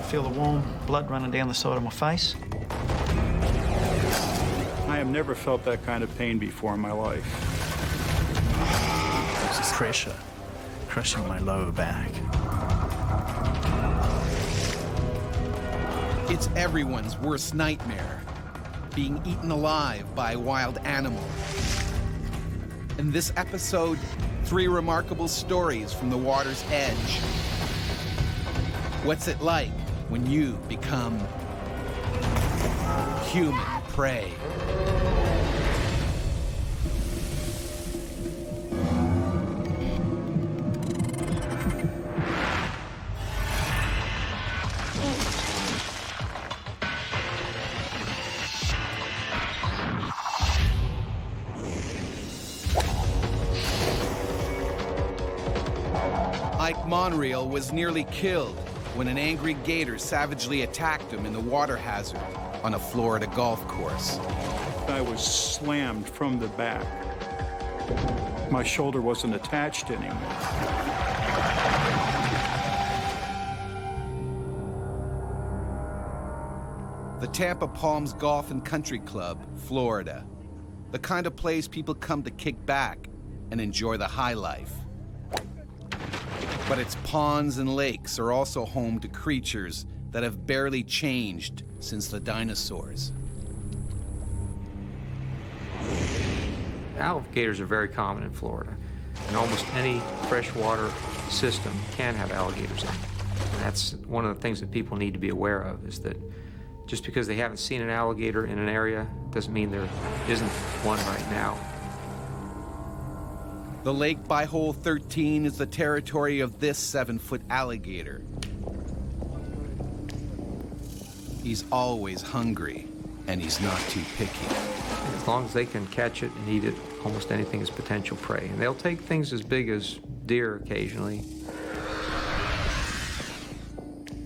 feel the warm blood running down the side of my face. I have never felt that kind of pain before in my life. There's pressure crushing my lower back. It's everyone's worst nightmare, being eaten alive by a wild animal. In this episode, 3 remarkable stories from the water's edge. What's it like when you become human prey? Ike Monreal was nearly killed when an angry gator savagely attacked him in the water hazard on a Florida golf course. I was slammed from the back. My shoulder wasn't attached anymore. The Tampa Palms Golf and Country Club, Florida. The kind of place people come to kick back and enjoy the high life. But its ponds and lakes are also home to creatures that have barely changed since the dinosaurs. Alligators are very common in Florida, and almost any freshwater system can have alligators in it. And that's one of the things that people need to be aware of, is that just because they haven't seen an alligator in an area doesn't mean there isn't one right now. The lake by hole 13 is the territory of this 7-foot alligator. He's always hungry, and he's not too picky. As long as they can catch it and eat it, almost anything is potential prey. And they'll take things as big as deer occasionally.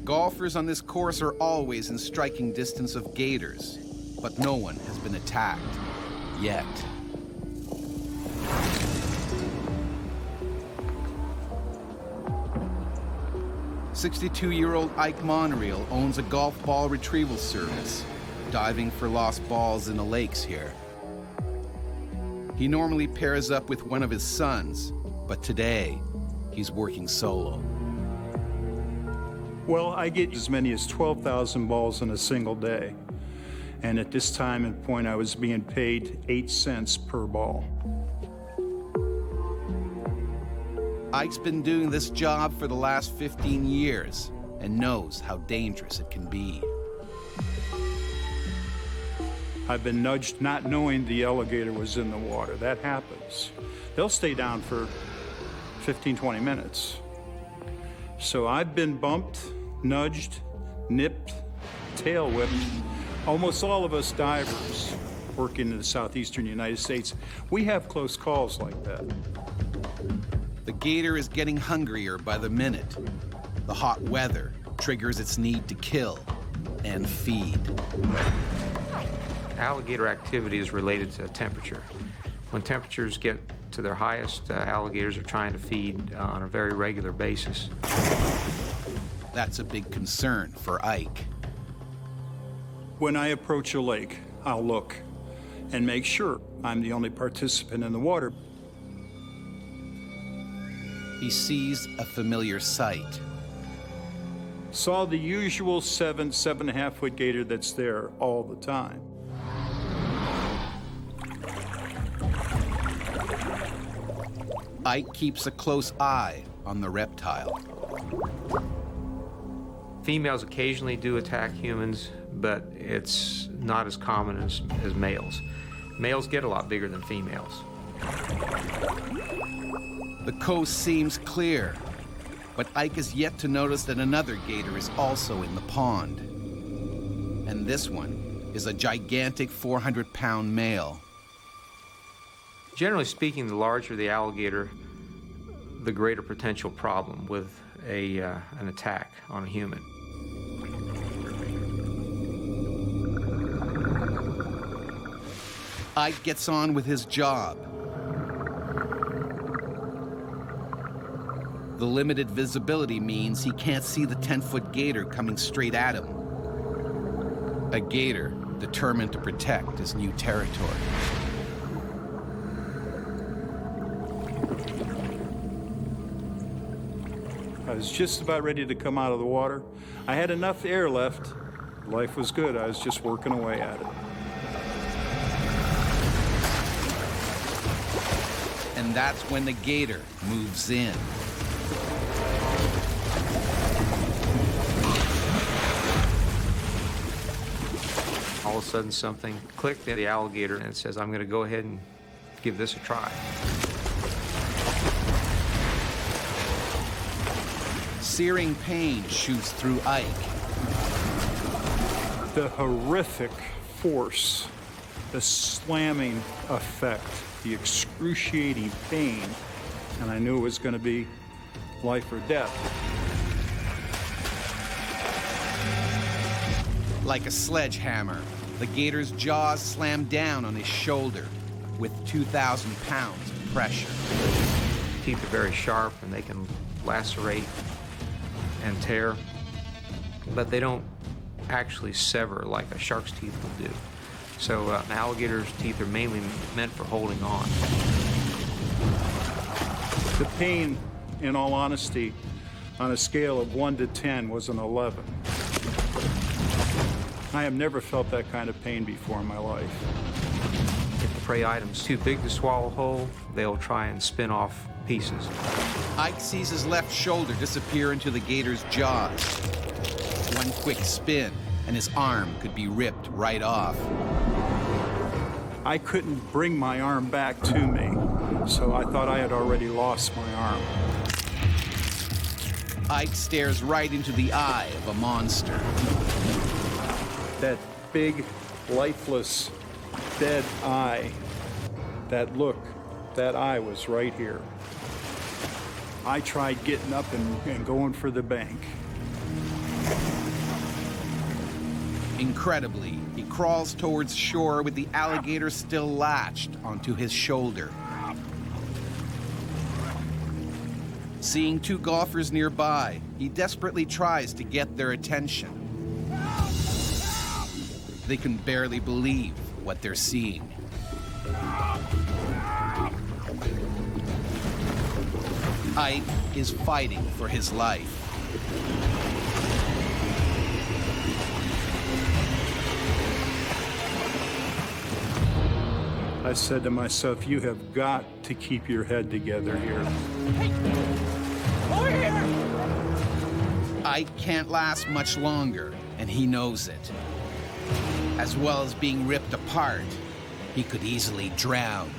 Golfers on this course are always in striking distance of gators, but no one has been attacked yet. "62-year-old Ike Monreal owns a golf ball retrieval service, diving for lost balls in the lakes here. He normally pairs up with one of his sons, but today he's working solo. Well, I get as many as 12,000 balls in a single day. And at this time and point, I was being paid 8 cents per ball. Ike's been doing this job for the last 15 years and knows how dangerous it can be. I've been nudged not knowing the alligator was in the water. That happens. They'll stay down for 15, 20 minutes. So I've been bumped, nudged, nipped, tail whipped. Almost all of us divers working in the southeastern United States, we have close calls like that. The gator is getting hungrier by the minute. The hot weather triggers its need to kill and feed. Alligator activity is related to temperature. When temperatures get to their highest, alligators are trying to feed on a very regular basis. That's a big concern for Ike. When I approach a lake, I'll look and make sure I'm the only participant in the water. He sees a familiar sight. Saw the usual 7.5 foot gator that's there all the time. Ike keeps a close eye on the reptile. Females occasionally do attack humans, but it's not as common as males. Males get a lot bigger than females. The coast seems clear, but Ike is yet to notice that another gator is also in the pond. And this one is a gigantic 400-pound male. Generally speaking, the larger the alligator, the greater potential problem with an attack on a human. Ike gets on with his job. The limited visibility means he can't see the 10-foot gator coming straight at him. A gator determined to protect his new territory. I was just about ready to come out of the water. I had enough air left. Life was good. I was just working away at it. And that's when the gator moves in. All of a sudden something clicked at the alligator and it says, I'm going to go ahead and give this a try. Searing pain shoots through Ike. The horrific force, the slamming effect, the excruciating pain, and I knew it was going to be life or death. Like a sledgehammer, the gator's jaws slam down on his shoulder with 2,000 pounds of pressure. Teeth are very sharp and they can lacerate and tear, but they don't actually sever like a shark's teeth will do. So an alligator's teeth are mainly meant for holding on. The pain, in all honesty, on a scale of 1 to 10 was an 11. I have never felt that kind of pain before in my life. If the prey item's too big to swallow whole, they'll try and spin off pieces. Ike sees his left shoulder disappear into the gator's jaws. One quick spin, and his arm could be ripped right off. I couldn't bring my arm back to me, so I thought I had already lost my arm. Ike stares right into the eye of a monster. That big, lifeless, dead eye, that look, that eye was right here. I tried getting up and going for the bank. Incredibly, he crawls towards shore with the alligator still latched onto his shoulder. Seeing two golfers nearby, he desperately tries to get their attention. They can barely believe what they're seeing. Ike is fighting for his life. I said to myself, you have got to keep your head together here. Hey, over here! Ike can't last much longer, and he knows it. As well as being ripped apart, he could easily drown.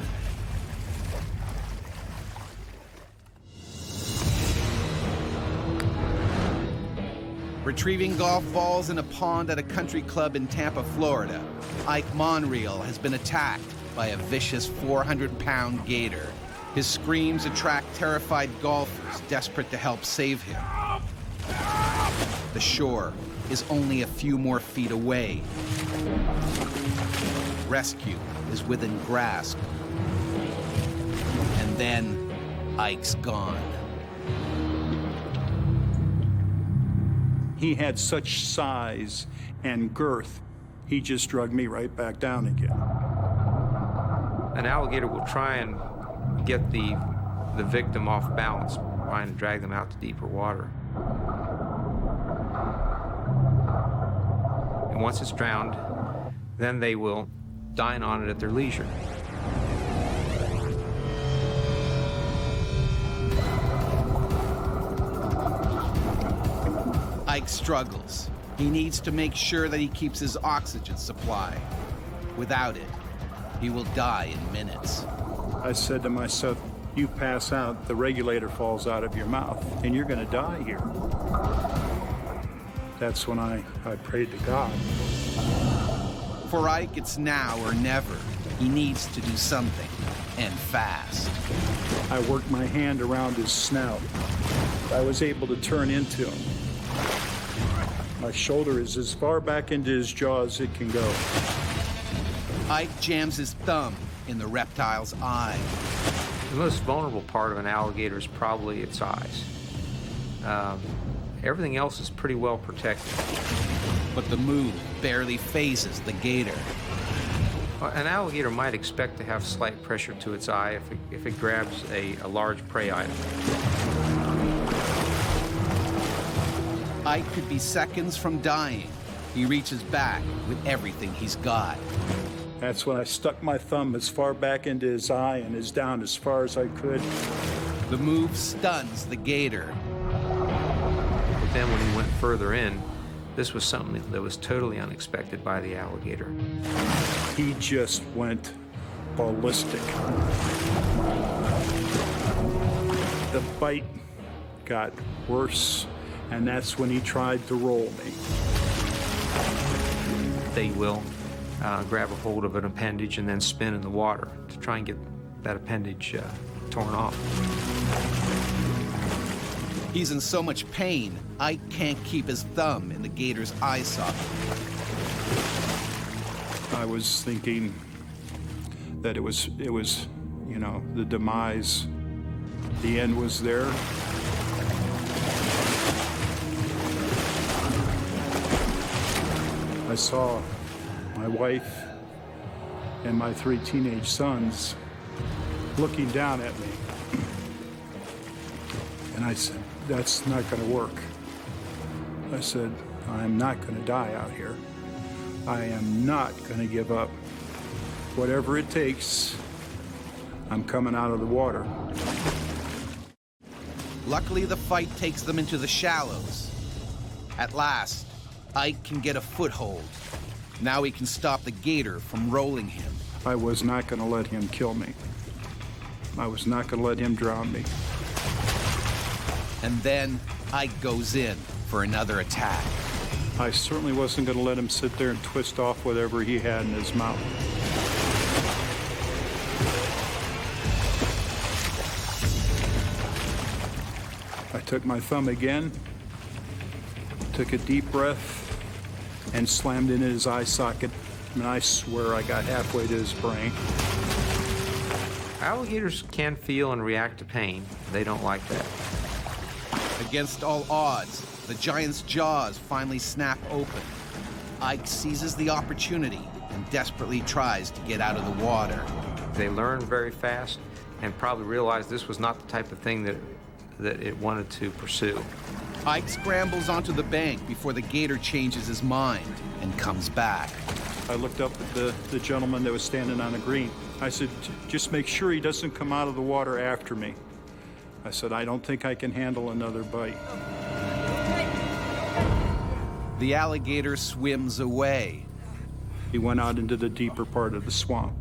Retrieving golf balls in a pond at a country club in Tampa, Florida, Ike Monreal has been attacked by a vicious 400-pound gator. His screams attract terrified golfers desperate to help save him. The shore is only a few more feet away. Rescue is within grasp. And then Ike's gone. He had such size and girth, he just dragged me right back down again. An alligator will try and get the victim off balance, trying to drag them out to deeper water. And once it's drowned, then they will dine on it at their leisure. Ike struggles. He needs to make sure that he keeps his oxygen supply. Without it, he will die in minutes. I said to myself, you pass out, the regulator falls out of your mouth, and you're going to die here. That's when I prayed to God. For Ike, it's now or never. He needs to do something, and fast. I worked my hand around his snout. I was able to turn into him. My shoulder is as far back into his jaw as it can go. Ike jams his thumb in the reptile's eye. The most vulnerable part of an alligator is probably its eyes. Everything else is pretty well protected. But the move barely phases the gator. An alligator might expect to have slight pressure to its eye if it grabs a large prey item. Ike could be seconds from dying. He reaches back with everything he's got. That's when I stuck my thumb as far back into his eye and as down as far as I could. The move stuns the gator. But then when he went further in, this was something that was totally unexpected by the alligator. He just went ballistic. The bite got worse, and that's when he tried to roll me. They will grab a hold of an appendage and then spin in the water to try and get that appendage torn off. He's in so much pain, Ike can't keep his thumb in the gator's eye socket. I was thinking that it was, you know, the demise. The end was there. I saw my wife and my 3 teenage sons looking down at me. And I said, that's not going to work. I said, I'm not going to die out here. I am not going to give up. Whatever it takes, I'm coming out of the water. Luckily, the fight takes them into the shallows. At last, Ike can get a foothold. Now he can stop the gator from rolling him. I was not going to let him kill me. I was not going to let him drown me. And then Ike goes in for another attack. I certainly wasn't going to let him sit there and twist off whatever he had in his mouth. I took my thumb again, took a deep breath, and slammed it in his eye socket, and I swear I got halfway to his brain. Alligators can feel and react to pain. They don't like that. Against all odds, the giant's jaws finally snap open. Ike seizes the opportunity and desperately tries to get out of the water. They learn very fast and probably realized this was not the type of thing that it wanted to pursue. Ike scrambles onto the bank before the gator changes his mind and comes back. I looked up at the gentleman that was standing on the green. I said, just make sure he doesn't come out of the water after me. I said, I don't think I can handle another bite. The alligator swims away. He went out into the deeper part of the swamp.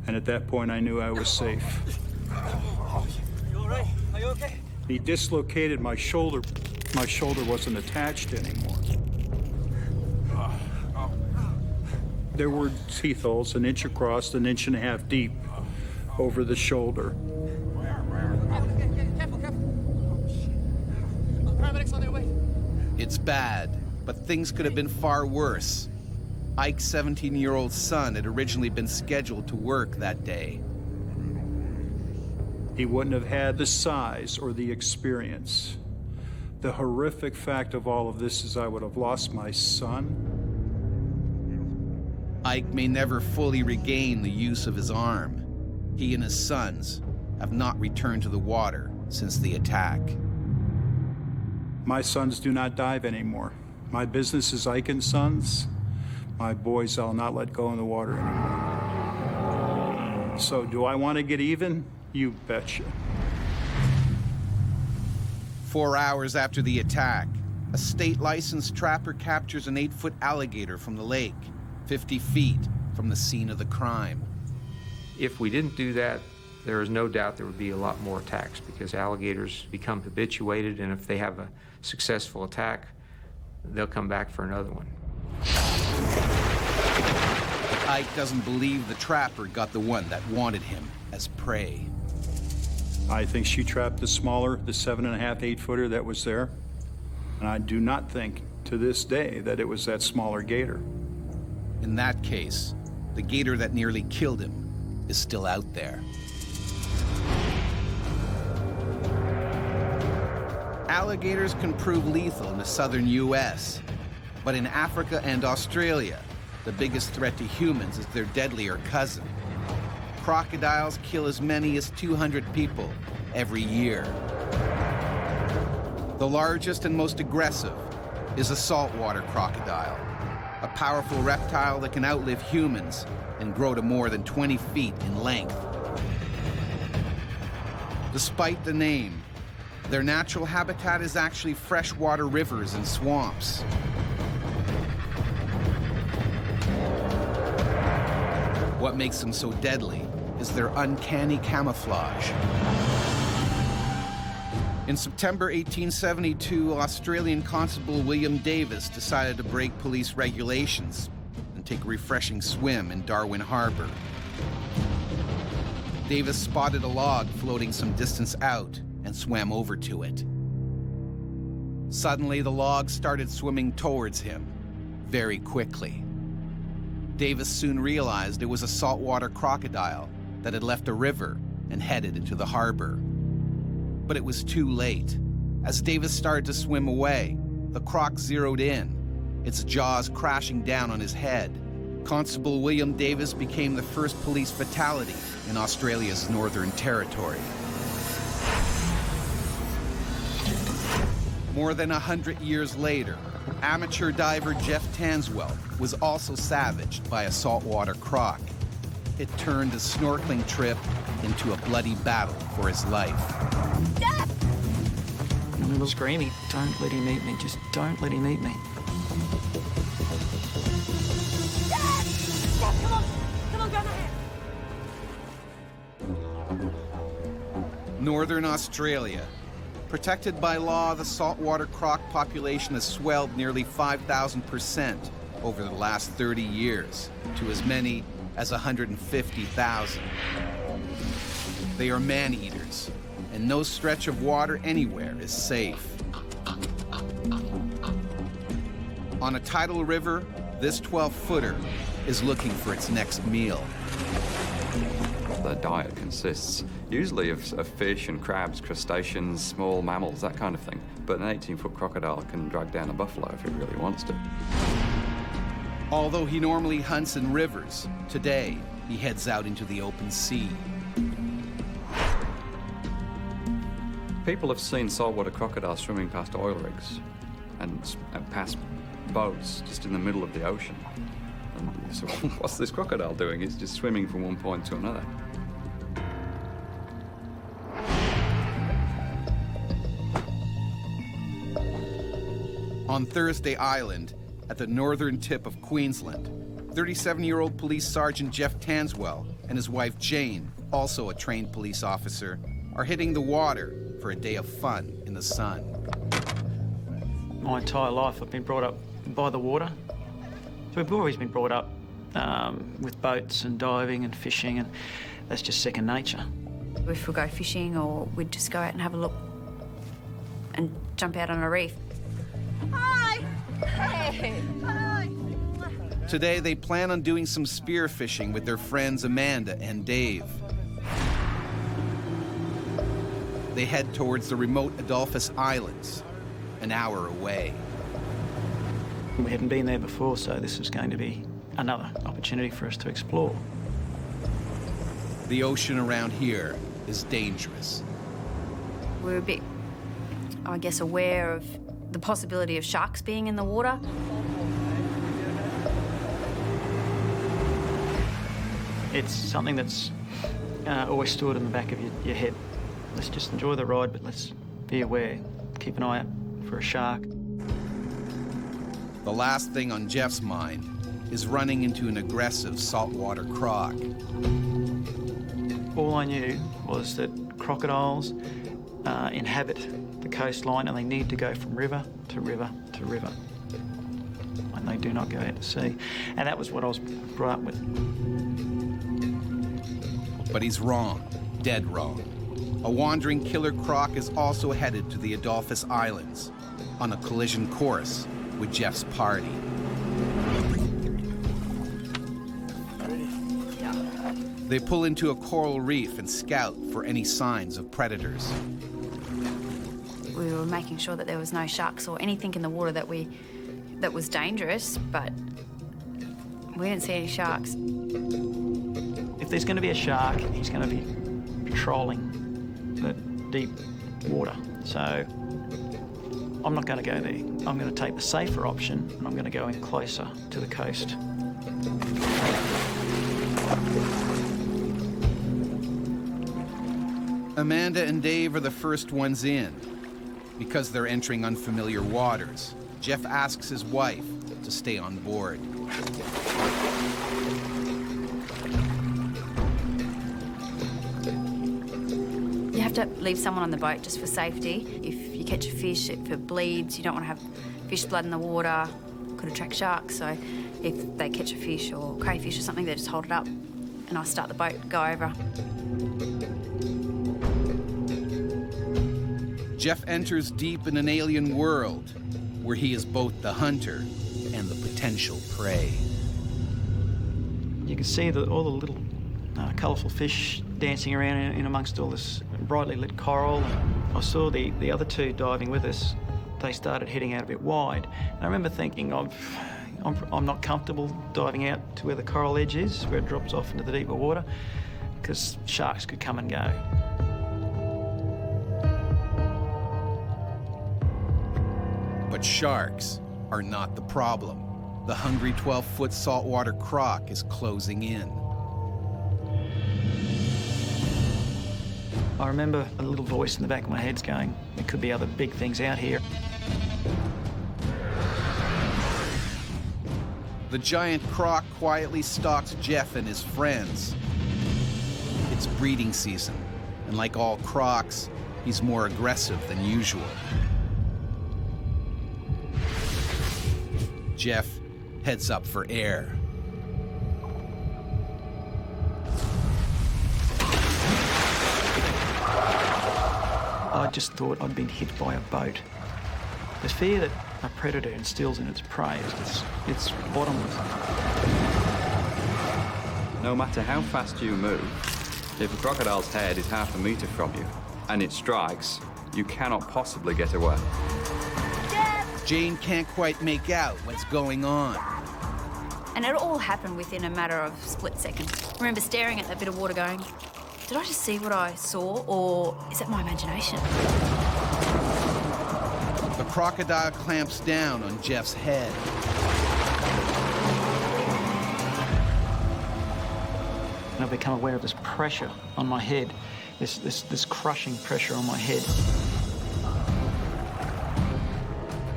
And at that point, I knew I was safe. Are you all right? Are you okay? He dislocated my shoulder. My shoulder wasn't attached anymore. There were teeth holes 1 inch across, 1.5 inches deep over the shoulder. Careful. Paramedics on their way. It's bad, but things could have been far worse. Ike's 17-year-old son had originally been scheduled to work that day. He wouldn't have had the size or the experience. The horrific fact of all of this is I would have lost my son. Ike may never fully regain the use of his arm. He and his sons have not returned to the water since the attack. My sons do not dive anymore. My business is Ike and Sons. My boys I'll not let go in the water anymore. So do I want to get even? You betcha. 4 hours after the attack, a state-licensed trapper captures an 8-foot alligator from the lake, 50 feet from the scene of the crime. If we didn't do that, there is no doubt there would be a lot more attacks because alligators become habituated, and if they have a successful attack, they'll come back for another one. Ike doesn't believe the trapper got the one that wanted him as prey. I think she trapped the smaller, the 7.5, 8-footer that was there. And I do not think to this day that it was that smaller gator. In that case, the gator that nearly killed him is still out there. Alligators can prove lethal in the southern U.S., but in Africa and Australia, the biggest threat to humans is their deadlier cousin. Crocodiles kill as many as 200 people every year. The largest and most aggressive is a saltwater crocodile, a powerful reptile that can outlive humans and grow to more than 20 feet in length. Despite the name, their natural habitat is actually freshwater rivers and swamps. What makes them so deadly is their uncanny camouflage. In September 1872, Australian Constable William Davis decided to break police regulations and take a refreshing swim in Darwin Harbour. Davis spotted a log floating some distance out and swam over to it. Suddenly, the log started swimming towards him, very quickly. Davis soon realized it was a saltwater crocodile that had left a river and headed into the harbor. But it was too late. As Davis started to swim away, the croc zeroed in, its jaws crashing down on his head. Constable William Davis became the first police fatality in Australia's Northern Territory. More than 100 years later, amateur diver Jeff Tanswell was also savaged by a saltwater croc. It turned a snorkeling trip into a bloody battle for his life. And I was screaming, "Don't let him eat me, just don't let him eat me." Dad, come on. Come on, grab my hand. Northern Australia. Protected by law, the saltwater croc population has swelled nearly 5,000% over the last 30 years to as many as 150,000. They are man-eaters, and no stretch of water anywhere is safe. On a tidal river, this 12-footer is looking for its next meal. The diet consists usually of fish and crabs, crustaceans, small mammals, that kind of thing. But an 18-foot crocodile can drag down a buffalo if it really wants to. Although he normally hunts in rivers, today he heads out into the open sea. People have seen saltwater crocodiles swimming past oil rigs and past boats just in the middle of the ocean. And so what's this crocodile doing? It's just swimming from one point to another. On Thursday Island, at the northern tip of Queensland, 37-year-old police sergeant Jeff Tanswell and his wife Jane, also a trained police officer, are hitting the water for a day of fun in the sun. My entire life I've been brought up by the water. So we've always been brought up with boats and diving and fishing, and that's just second nature. If we go fishing, or we'd just go out and have a look and jump out on a reef. Hi. Hey. Hi. Today they plan on doing some spearfishing with their friends Amanda and Dave. They head towards the remote Adolphus Islands, an hour away. We hadn't been there before, so this is going to be another opportunity for us to explore. The ocean around here is dangerous. We're a bit, I guess, aware of the possibility of sharks being in the water. It's something that's always stored in the back of your head. Let's just enjoy the ride, but let's be aware. Keep an eye out for a shark. The last thing on Jeff's mind is running into an aggressive saltwater croc. All I knew was that crocodiles inhabit the coastline, and they need to go from river to river to river. And they do not go out to sea. And that was what I was brought up with. But he's wrong, dead wrong. A wandering killer croc is also headed to the Adolphus Islands on a collision course with Jeff's party. They pull into a coral reef and scout for any signs of predators. We were were making sure that there was no sharks or anything in the water that was dangerous, but we didn't see any sharks. If there's going to be a shark, he's going to be patrolling the deep water. So I'm not going to go there. I'm going to take the safer option, and I'm going to go in closer to the coast. Amanda and Dave are the first ones in. Because they're entering unfamiliar waters, Jeff asks his wife to stay on board. You have to leave someone on the boat just for safety. If you catch a fish, if it bleeds, you don't want to have fish blood in the water. Could attract sharks, so if they catch a fish or crayfish or something, they just hold it up and I start the boat, go over. Jeff enters deep in an alien world where he is both the hunter and the potential prey. You can see all the little colourful fish dancing around in amongst all this brightly lit coral. I saw the other two diving with us. They started heading out a bit wide. And I remember thinking, I'm not comfortable diving out to where the coral edge is, where it drops off into the deeper water, because sharks could come and go. But sharks are not the problem. The hungry 12-foot saltwater croc is closing in. I remember a little voice in the back of my head's going, there could be other big things out here. The giant croc quietly stalks Jeff and his friends. It's breeding season, and like all crocs, he's more aggressive than usual. Jeff heads up for air. I just thought I'd been hit by a boat. The fear that a predator instills in its prey, it's bottomless. No matter how fast you move, if a crocodile's head is half a metre from you and it strikes, you cannot possibly get away. Jane can't quite make out what's going on. And it all happened within a matter of a split second. I remember staring at that bit of water going, did I just see what I saw, or is it my imagination? The crocodile clamps down on Jeff's head. And I've become aware of this pressure on my head, this crushing pressure on my head.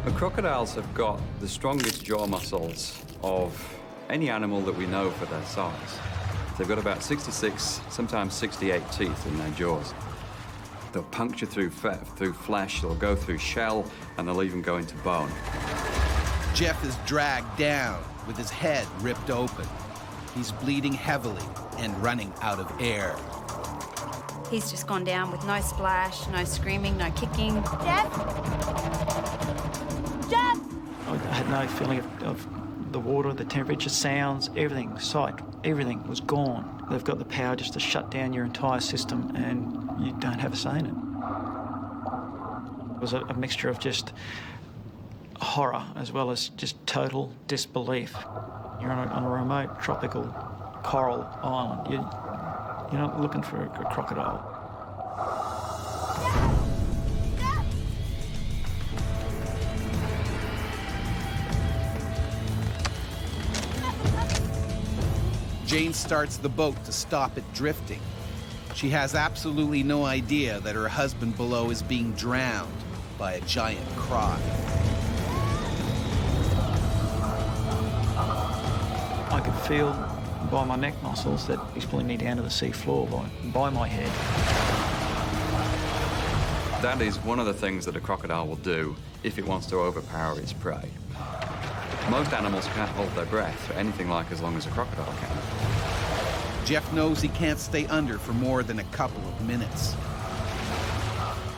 The crocodiles have got the strongest jaw muscles of any animal that we know for their size. They've got about 66, sometimes 68 teeth in their jaws. They'll puncture through flesh, they'll go through shell, and they'll even go into bone. Jeff is dragged down with his head ripped open. He's bleeding heavily and running out of air. He's just gone down with no splash, no screaming, no kicking. Jeff? Jeff! I had no feeling of the water, the temperature, sounds, everything, sight, everything was gone. They've got the power just to shut down your entire system and you don't have a say in it. It was a mixture of just horror as well as just total disbelief. You're on a remote tropical coral island. You're not looking for a crocodile. Jane starts the boat to stop it drifting. She has absolutely no idea that her husband below is being drowned by a giant croc. I could feel by my neck muscles that he's pulling me down to the sea floor by my head. That is one of the things that a crocodile will do if it wants to overpower its prey. Most animals can't hold their breath for anything like as long as a crocodile can. Jeff knows he can't stay under for more than a couple of minutes.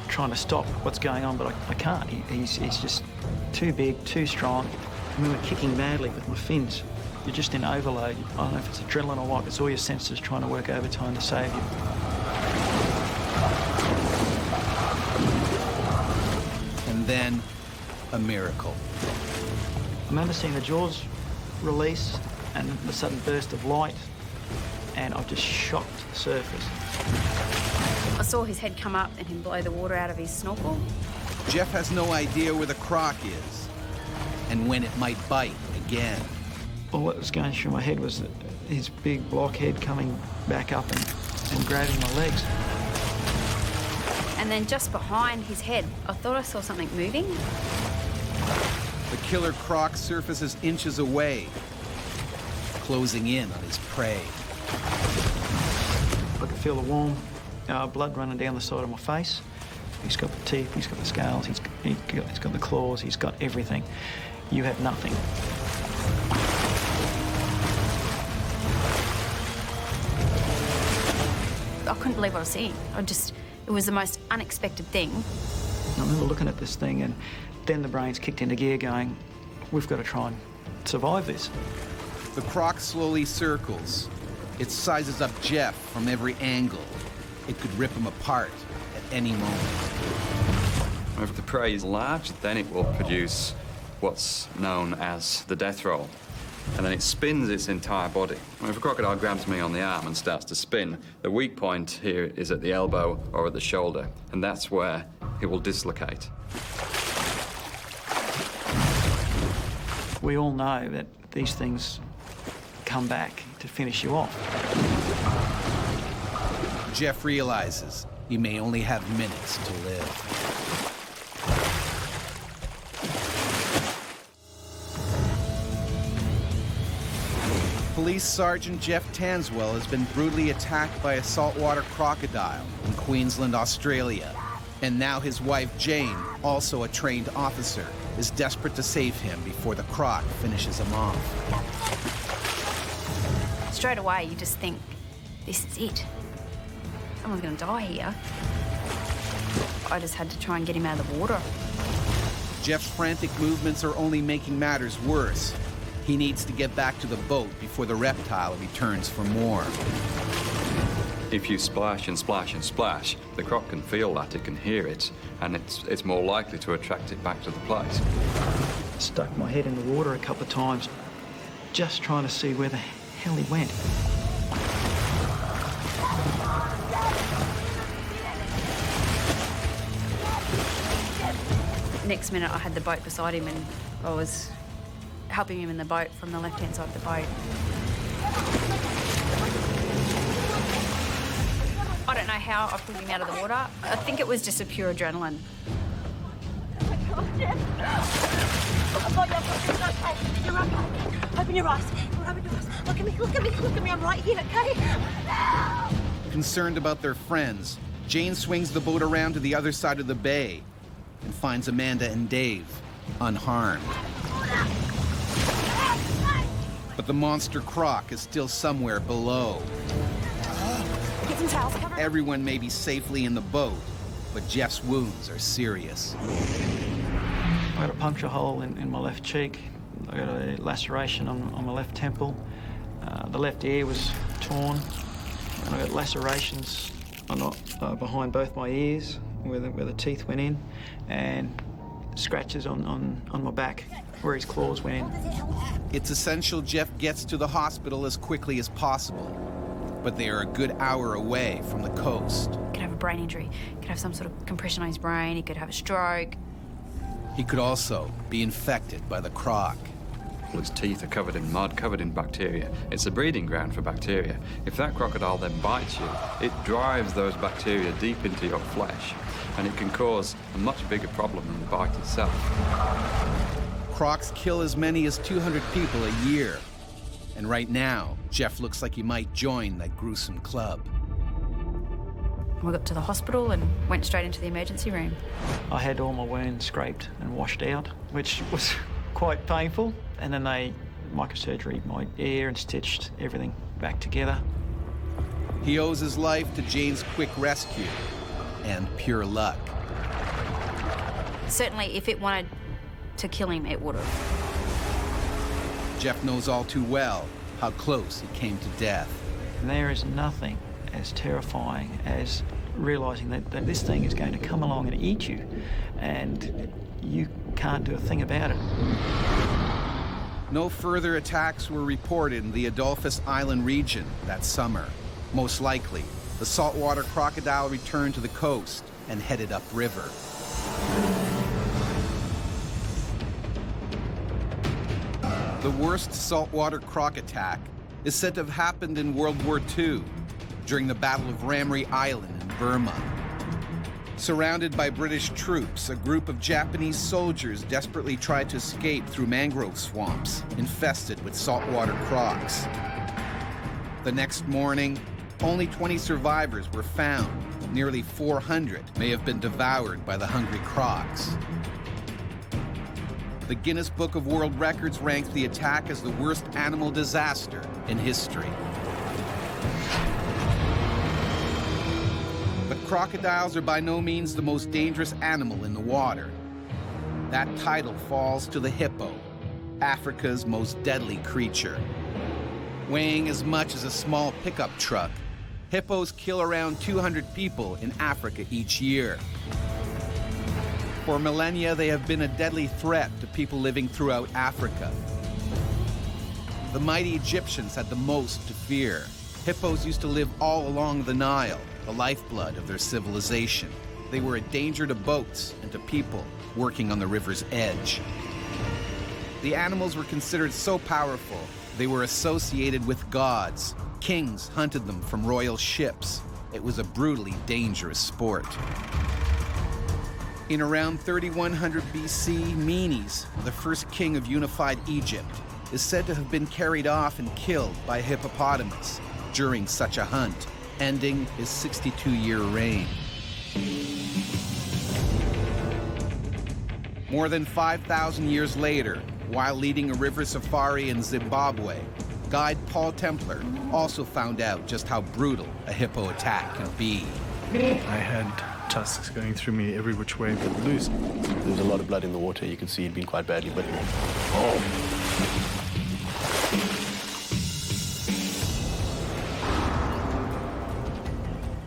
Trying to stop what's going on, but I can't. He's just too big, too strong. I remember kicking madly with my fins. You're just in overload. I don't know if it's adrenaline or what. It's all your senses trying to work overtime to save you. And then, a miracle. I remember seeing the jaws release and the sudden burst of light, and I just shot to the surface. I saw his head come up and him blow the water out of his snorkel. Jeff has no idea where the croc is and when it might bite again. All that was going through my head was his big block head coming back up and grabbing my legs. And then just behind his head, I thought I saw something moving. The killer croc surfaces inches away, closing in on his prey. I could feel the warm blood running down the side of my face. He's got the teeth, he's got the scales, he's got the claws, he's got everything. You have nothing. I couldn't believe what I was seeing. It was the most unexpected thing. I remember looking at this thing, and then the brains kicked into gear going, we've got to try and survive this. The croc slowly circles. It sizes up Jeff from every angle. It could rip him apart at any moment. If the prey is large, then it will produce what's known as the death roll. And then it spins its entire body. If a crocodile grabs me on the arm and starts to spin, the weak point here is at the elbow or at the shoulder, and that's where it will dislocate. We all know that these things come back to finish you off. Jeff realizes he may only have minutes to live. Police Sergeant Jeff Tanswell has been brutally attacked by a saltwater crocodile in Queensland, Australia. And now his wife, Jane, also a trained officer, is desperate to save him before the croc finishes him off. Straight away, you just think, this is it. Someone's going to die here. I just had to try and get him out of the water. Jeff's frantic movements are only making matters worse. He needs to get back to the boat before the reptile returns for more. If you splash and splash and splash, the croc can feel that, it can hear it, and it's more likely to attract it back to the place. Stuck my head in the water a couple of times, just trying to see where the hell he went. Next minute, I had the boat beside him and I was helping him in the boat from the left-hand side of the boat. I don't know how I pulled him out of the water. I think it was just a pure adrenaline. Oh my God, Jeff. I've got you, okay. You're okay. Open your eyes. Open your eyes. Look at me, look at me, look at me. I'm right here, okay? Concerned about their friends, Jane swings the boat around to the other side of the bay and finds Amanda and Dave unharmed. But the monster croc is still somewhere below. Get some towels, cover. Everyone may be safely in the boat, but Jeff's wounds are serious. I got a puncture hole in my left cheek. I got a laceration on my left temple. The left ear was torn. And I got lacerations behind both my ears where the teeth went in, and scratches on my back where his claws went in. It's essential Jeff gets to the hospital as quickly as possible, but they are a good hour away from the coast. He could have a brain injury. He could have some sort of compression on his brain. He could have a stroke. He could also be infected by the croc. His teeth are covered in mud, covered in bacteria. It's a breeding ground for bacteria. If that crocodile then bites you, it drives those bacteria deep into your flesh, and it can cause a much bigger problem than the bite itself. Crocs kill as many as 200 people a year. And right now, Jeff looks like he might join that gruesome club. We got to the hospital and went straight into the emergency room. I had all my wounds scraped and washed out, which was quite painful. And then they microsurgery my ear and stitched everything back together. He owes his life to Jane's quick rescue and pure luck. Certainly, if it wanted to kill him, it would have. Jeff knows all too well how close he came to death. And there is nothing as terrifying as realising that this thing is going to come along and eat you. And you can't do a thing about it. No further attacks were reported in the Adolphus Island region that summer. Most likely, the saltwater crocodile returned to the coast and headed upriver. The worst saltwater croc attack is said to have happened in World War II during the Battle of Ramree Island in Burma. Surrounded by British troops, a group of Japanese soldiers desperately tried to escape through mangrove swamps infested with saltwater crocs. The next morning, only 20 survivors were found. Nearly 400 may have been devoured by the hungry crocs. The Guinness Book of World Records ranks the attack as the worst animal disaster in history. But crocodiles are by no means the most dangerous animal in the water. That title falls to the hippo, Africa's most deadly creature. Weighing as much as a small pickup truck, hippos kill around 200 people in Africa each year. For millennia, they have been a deadly threat to people living throughout Africa. The mighty Egyptians had the most to fear. Hippos used to live all along the Nile, the lifeblood of their civilization. They were a danger to boats and to people working on the river's edge. The animals were considered so powerful, they were associated with gods. Kings hunted them from royal ships. It was a brutally dangerous sport. In around 3100 BC, Menes, the first king of unified Egypt, is said to have been carried off and killed by a hippopotamus during such a hunt, ending his 62-year reign. More than 5,000 years later, while leading a river safari in Zimbabwe, guide Paul Templar also found out just how brutal a hippo attack can be. I had tusks going through me every which way but loose. There was a lot of blood in the water. You could see he'd been quite badly bitten.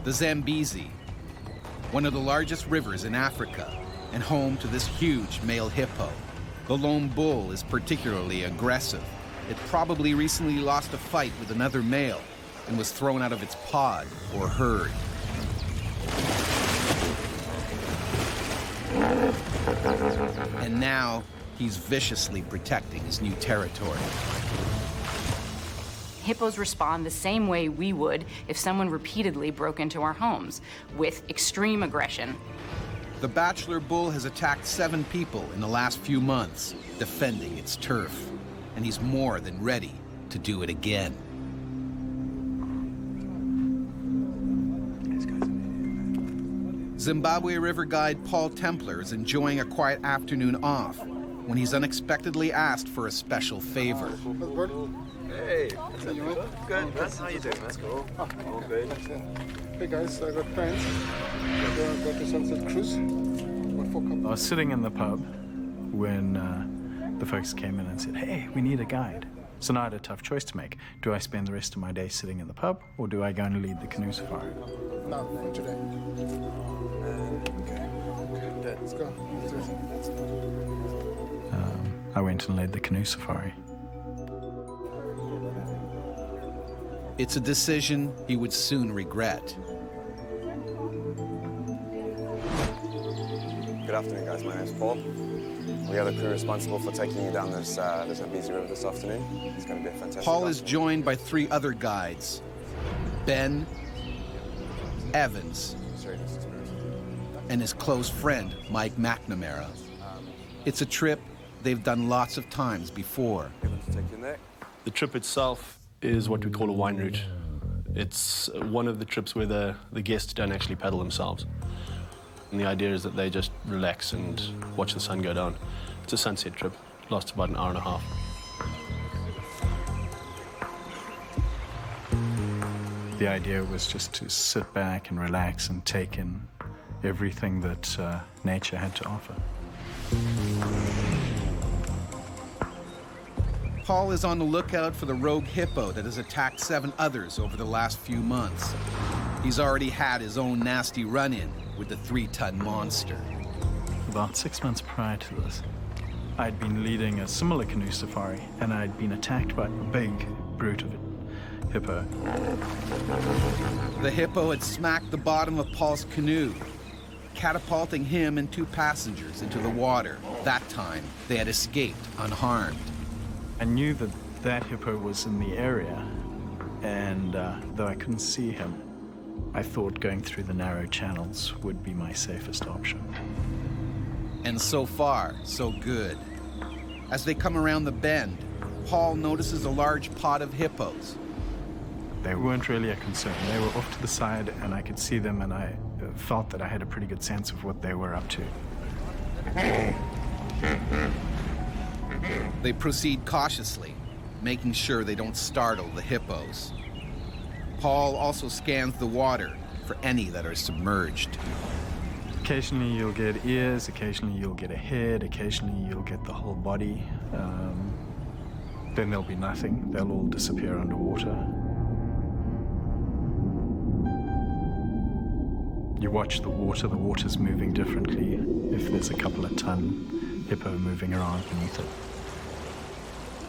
The Zambezi, one of the largest rivers in Africa and home to this huge male hippo. The lone bull is particularly aggressive. It probably recently lost a fight with another male and was thrown out of its pod or herd. And now he's viciously protecting his new territory. Hippos respond the same way we would if someone repeatedly broke into our homes, with extreme aggression. The bachelor bull has attacked 7 people in the last few months, defending its turf. And he's more than ready to do it again. Zimbabwe River guide Paul Templar is enjoying a quiet afternoon off when he's unexpectedly asked for a special favor. Hey, good. That's how you doing, man. Cool. All good. Hey guys, I got plans. Go to Sunset Cruise. I was sitting in the pub when the folks came in and said, hey, we need a guide. So now I had a tough choice to make. Do I spend the rest of my day sitting in the pub, or do I go and lead the canoe safari? No, for today. Okay, let's go. I went and led the canoe safari. It's a decision he would soon regret. Good afternoon, guys. My name's Paul. We are the crew responsible for taking you down this Zambezi River this afternoon. It's going to be a fantastic Paul is joined by 3 other guides: Ben, Evans, and his close friend, Mike McNamara. It's a trip they've done lots of times before. The trip itself is what we call a wine route. It's one of the trips where the guests don't actually paddle themselves. And the idea is that they just relax and watch the sun go down. It's a sunset trip. It lasts about an hour and a half. The idea was just to sit back and relax and take in everything that nature had to offer. Paul is on the lookout for the rogue hippo that has attacked 7 others over the last few months. He's already had his own nasty run-in with the 3-ton monster. About 6 months prior to this, I'd been leading a similar canoe safari, and I'd been attacked by a big brute of a hippo. The hippo had smacked the bottom of Paul's canoe, catapulting him and 2 passengers into the water. That time, they had escaped unharmed. I knew that that hippo was in the area, and though I couldn't see him, I thought going through the narrow channels would be my safest option. And so far, so good. As they come around the bend, Paul notices a large pod of hippos. They weren't really a concern. They were off to the side, and I could see them, and I felt that I had a pretty good sense of what they were up to. They proceed cautiously, making sure they don't startle the hippos. Paul also scans the water for any that are submerged. Occasionally you'll get ears, occasionally you'll get a head, occasionally you'll get the whole body. Then there'll be nothing. They'll all disappear underwater. You watch the water's moving differently if there's a couple of ton hippo moving around beneath it.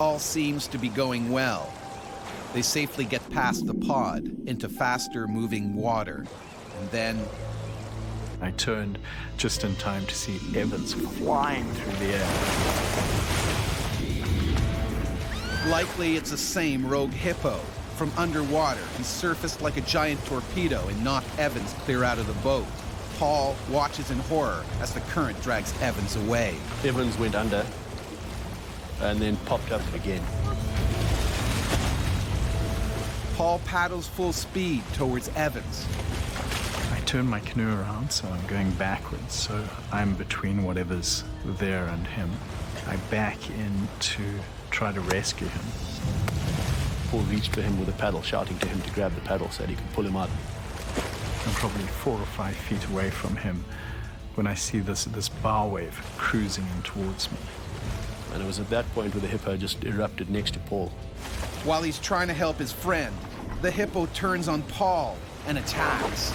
All seems to be going well. They safely get past the pod into faster moving water, and then I turned just in time to see Evans flying through the air. likely it's the same rogue hippo. From underwater, he surfaced like a giant torpedo and knocked Evans clear out of the boat. Paul watches in horror as the current drags Evans away. Evans went under and then popped up again. Paul paddles full speed towards Evans. I turn my canoe around, so I'm going backwards, so I'm between whatever's there and him. I back in to try to rescue him. Paul reached for him with a paddle, shouting to him to grab the paddle so that he could pull him out. I'm probably 4 or 5 feet away from him when I see this bow wave cruising in towards me. And it was at that point where the hippo just erupted next to Paul. While he's trying to help his friend, the hippo turns on Paul and attacks.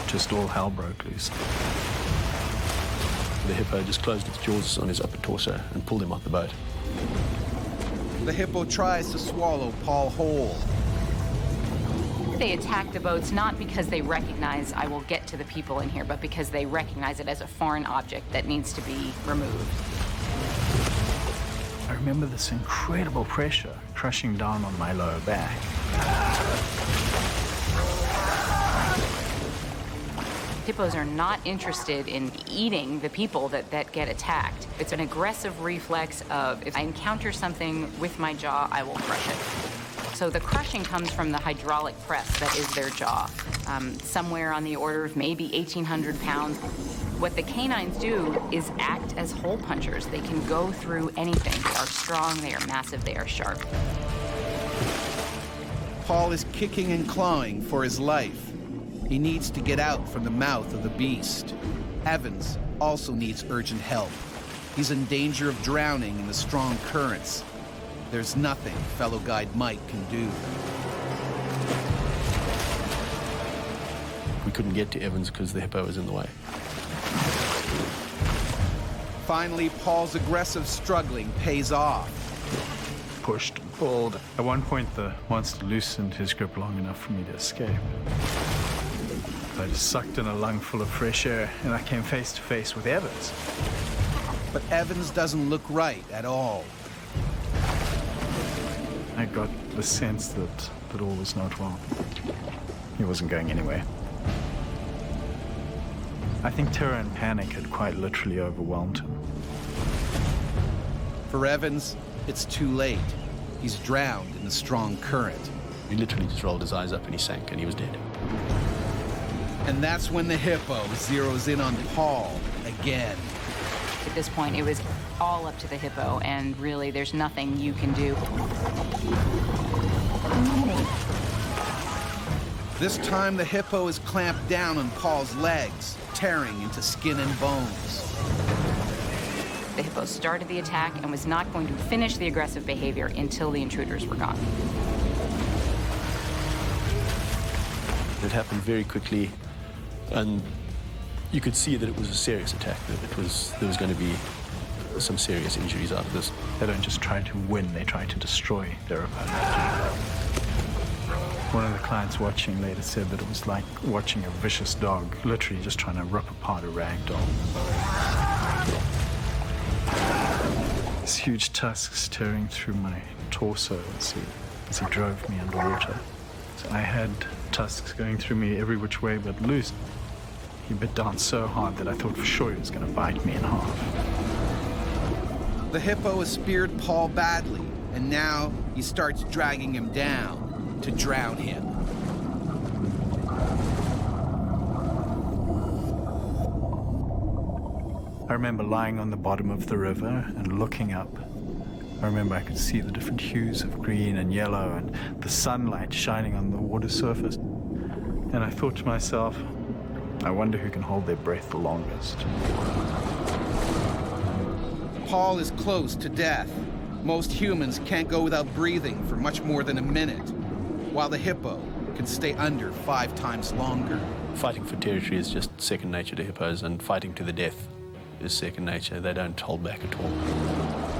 Just all hell broke loose. The hippo just closed its jaws on his upper torso and pulled him off the boat. The hippo tries to swallow Paul whole. They attack the boats not because they recognize I will get to the people in here, but because they recognize it as a foreign object that needs to be removed. I remember this incredible pressure crushing down on my lower back. Hippos are not interested in eating the people that get attacked. It's an aggressive reflex of, if I encounter something with my jaw, I will crush it. So the crushing comes from the hydraulic press that is their jaw, somewhere on the order of maybe 1,800 pounds. What the canines do is act as hole punchers. They can go through anything. They are strong, they are massive, they are sharp. Paul is kicking and clawing for his life. He needs to get out from the mouth of the beast. Evans also needs urgent help. He's in danger of drowning in the strong currents. There's nothing fellow guide Mike can do. We couldn't get to Evans because the hippo was in the way. Finally, Paul's aggressive struggling pays off. Pushed and pulled. At one point, the monster loosened his grip long enough for me to escape. I just sucked in a lung full of fresh air, and I came face to face with Evans. But Evans doesn't look right at all. I got the sense that all was not well. He wasn't going anywhere. I think terror and panic had quite literally overwhelmed him. For Evans, it's too late. He's drowned in the strong current. He literally just rolled his eyes up and he sank and he was dead. And that's when the hippo zeroes in on Paul again. At this point, it was all up to the hippo, and really, there's nothing you can do. This time, the hippo is clamped down on Paul's legs, tearing into skin and bones. The hippo started the attack and was not going to finish the aggressive behavior until the intruders were gone. It happened very quickly, and You could see that it was a serious attack, that there was going to be some serious injuries out of this. They don't just try to win, they try to destroy their opponent. One of the clients watching later said that it was like watching a vicious dog, literally just trying to rip apart a rag doll. These huge tusks tearing through my torso as he drove me underwater. So I had tusks going through me every which way but loose. He bit down so hard that I thought for sure he was going to bite me in half. The hippo has speared Paul badly, and now he starts dragging him down to drown him. I remember lying on the bottom of the river and looking up. I remember I could see the different hues of green and yellow and the sunlight shining on the water surface. And I thought to myself, I wonder who can hold their breath the longest. Paul is close to death. Most humans can't go without breathing for much more than a minute, while the hippo can stay under 5 times longer. Fighting for territory is just second nature to hippos, and fighting to the death is second nature. They don't hold back at all.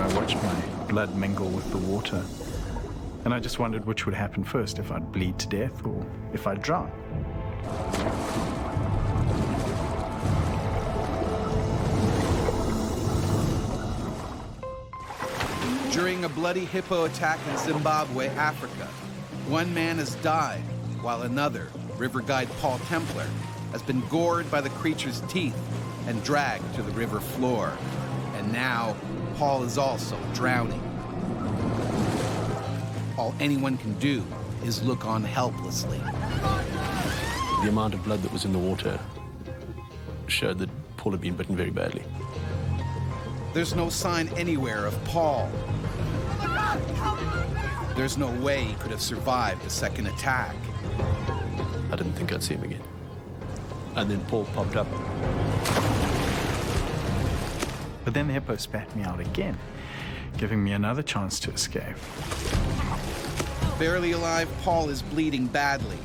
I watched my blood mingle with the water, and I just wondered which would happen first, if I'd bleed to death or if I'd drown. During a bloody hippo attack in Zimbabwe, Africa, one man has died, while another, river guide Paul Templar, has been gored by the creature's teeth and dragged to the river floor. And now, Paul is also drowning. All anyone can do is look on helplessly. The amount of blood that was in the water showed that Paul had been bitten very badly. There's no sign anywhere of Paul. There's no way he could have survived the second attack. I didn't think I'd see him again. And then Paul popped up. But then the hippo spat me out again, giving me another chance to escape. Barely alive, Paul is bleeding badly.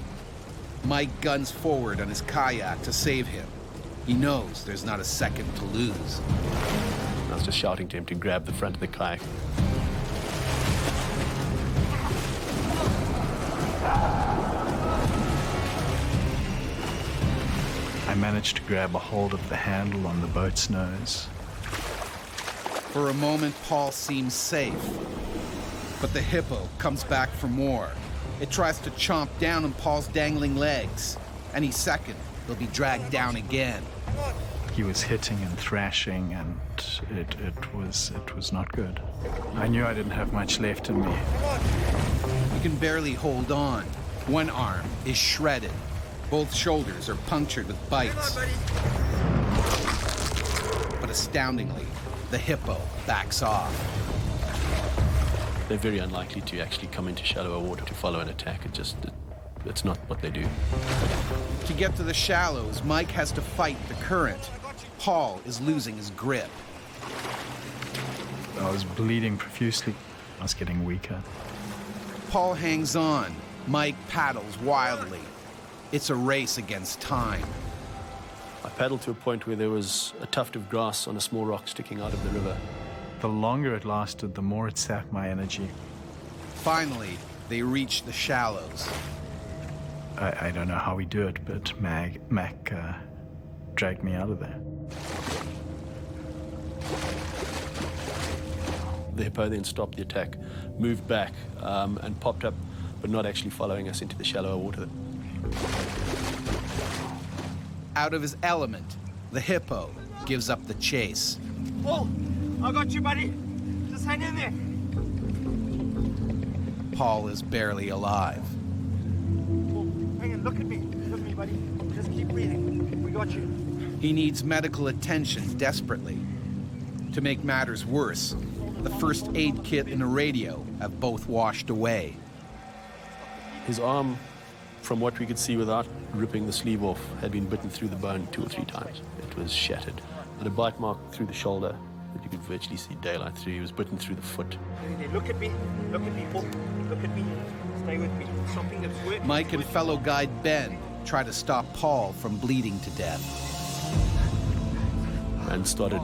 Mike guns forward on his kayak to save him. He knows there's not a second to lose. I was just shouting to him to grab the front of the kayak. I managed to grab a hold of the handle on the boat's nose. For a moment, Paul seems safe. But the hippo comes back for more. It tries to chomp down on Paul's dangling legs. Any second, he'll be dragged down again. He was hitting and thrashing, and it was not good. I knew I didn't have much left in me. He can barely hold on. One arm is shredded. Both shoulders are punctured with bites. But astoundingly, the hippo backs off. They're very unlikely to actually come into shallower water to follow an attack. It's not what they do. To get to the shallows, Mike has to fight the current. Paul is losing his grip. I was bleeding profusely. I was getting weaker. Paul hangs on. Mike paddles wildly. It's a race against time. I paddled to a point where there was a tuft of grass on a small rock sticking out of the river. The longer it lasted, the more it sapped my energy. Finally, they reach the shallows. I don't know how we do it, but Mac dragged me out of there. The hippo then stopped the attack, moved back, and popped up, but not actually following us into the shallower water. Out of his element, the hippo gives up the chase. Oh, I got you, buddy. Just hang in there. Paul is barely alive. Oh, hang on, look at me. Look at me, buddy. Just keep breathing. We got you. He needs medical attention desperately. To make matters worse, the first aid kit and a radio have both washed away. His arm, from what we could see without ripping the sleeve off, had been bitten through the bone 2 or 3 times. It was shattered. But a bite mark through the shoulder that you could virtually see daylight through. He was bitten through the foot. Look at me. Look at me, Paul. Look at me. Stay with me. Something that's working. Mike and fellow guide Ben try to stop Paul from bleeding to death. and started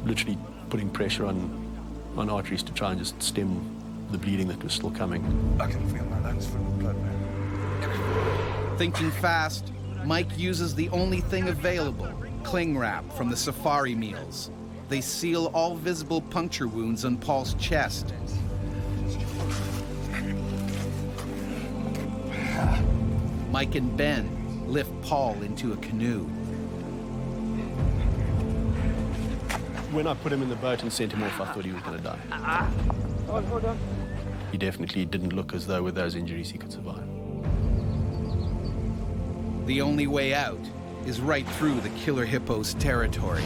literally putting pressure on arteries to try and just stem the bleeding that was still coming. I can feel my lungs full of blood now. Thinking fast, Mike uses the only thing available, cling wrap from the safari meals. They seal all visible puncture wounds on Paul's chest. Mike and Ben lift Paul into a canoe. When I put him in the boat and sent him off, I thought he was going to die. Hold on. He definitely didn't look as though with those injuries he could survive. The only way out is right through the killer hippo's territory.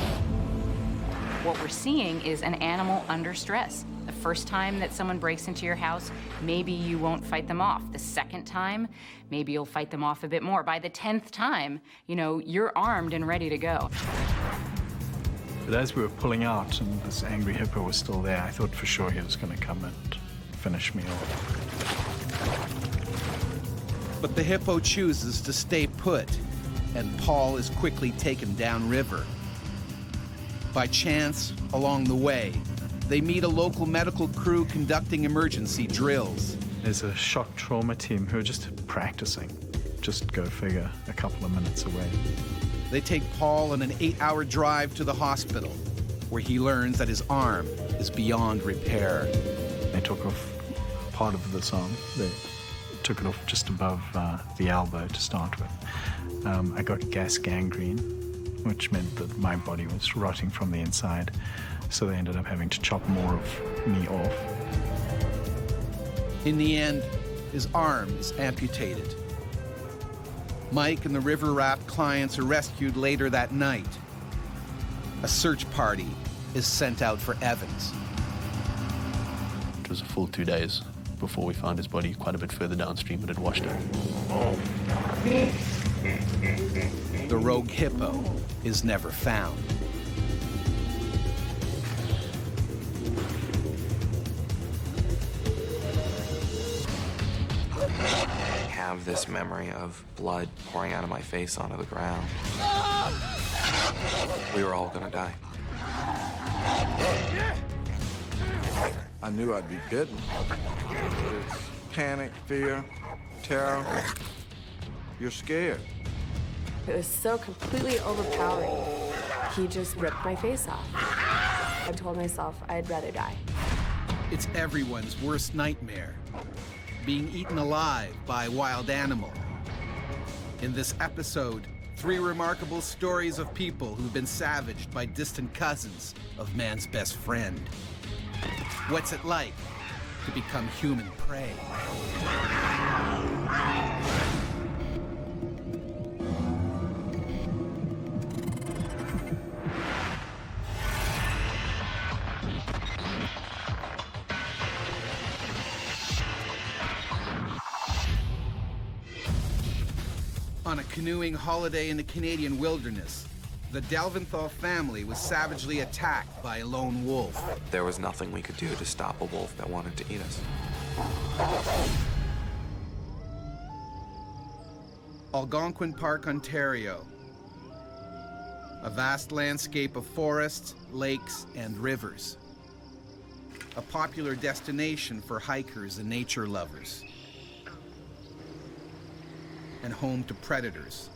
What we're seeing is an animal under stress. The first time that someone breaks into your house, maybe you won't fight them off. The second time, maybe you'll fight them off a bit more. By the 10th time, you know, you're armed and ready to go. But as we were pulling out and this angry hippo was still there, I thought for sure he was going to come and finish me off. But the hippo chooses to stay put, and Paul is quickly taken downriver. By chance, along the way, they meet a local medical crew conducting emergency drills. There's a shock trauma team who are just practicing. Just go figure, a couple of minutes away. They take Paul on an 8-hour drive to the hospital, where he learns that his arm is beyond repair. They took off part of this arm. They took it off just above the elbow to start with. I got gas gangrene, which meant that my body was rotting from the inside. So they ended up having to chop more of me off. In the end, his arm is amputated. Mike and the river raft clients are rescued later that night. A search party is sent out for Evans. It was a full 2 days before we found his body quite a bit further downstream. It had washed out. The rogue hippo is never found. I have this memory of blood pouring out of my face onto the ground. We were all gonna die. I knew I'd be bitten. It's panic, fear, terror. You're scared. It was so completely overpowering. He just ripped my face off. I told myself I'd rather die. It's everyone's worst nightmare, being eaten alive by a wild animal. In this episode, 3 remarkable stories of people who've been savaged by distant cousins of man's best friend. What's it like to become human prey? On a canoeing holiday in the Canadian wilderness, the Delventhal family was savagely attacked by a lone wolf. There was nothing we could do to stop a wolf that wanted to eat us. Algonquin Park, Ontario. A vast landscape of forests, lakes, and rivers. A popular destination for hikers and nature lovers. And home to predators,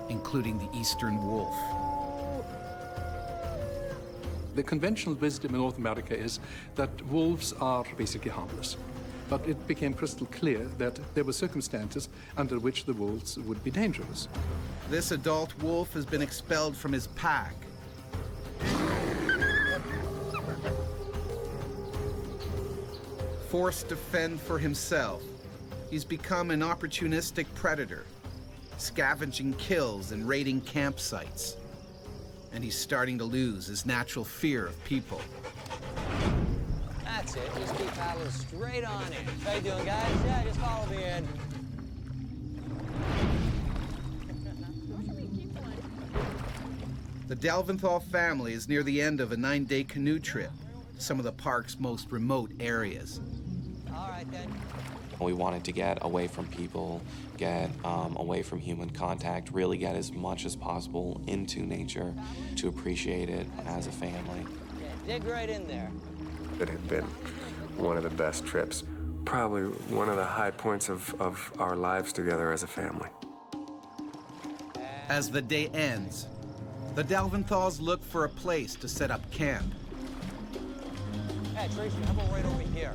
including the eastern wolf. The conventional wisdom in North America is that wolves are basically harmless. But it became crystal clear that there were circumstances under which the wolves would be dangerous. This adult wolf has been expelled from his pack. Forced to fend for himself, he's become an opportunistic predator, scavenging kills and raiding campsites. And he's starting to lose his natural fear of people. That's it, just keep paddling straight on in. How you doing, guys? Yeah, just follow me in. The Delventhal family is near the end of a 9-day canoe trip, some of the park's most remote areas. All right, then. We wanted to get away from people, get away from human contact, really get as much as possible into nature to appreciate it as a family. Yeah, dig right in there. It had been one of the best trips, probably one of the high points of our lives together as a family. As the day ends, the Dalventhals look for a place to set up camp. Hey, Tracy, how about right over here?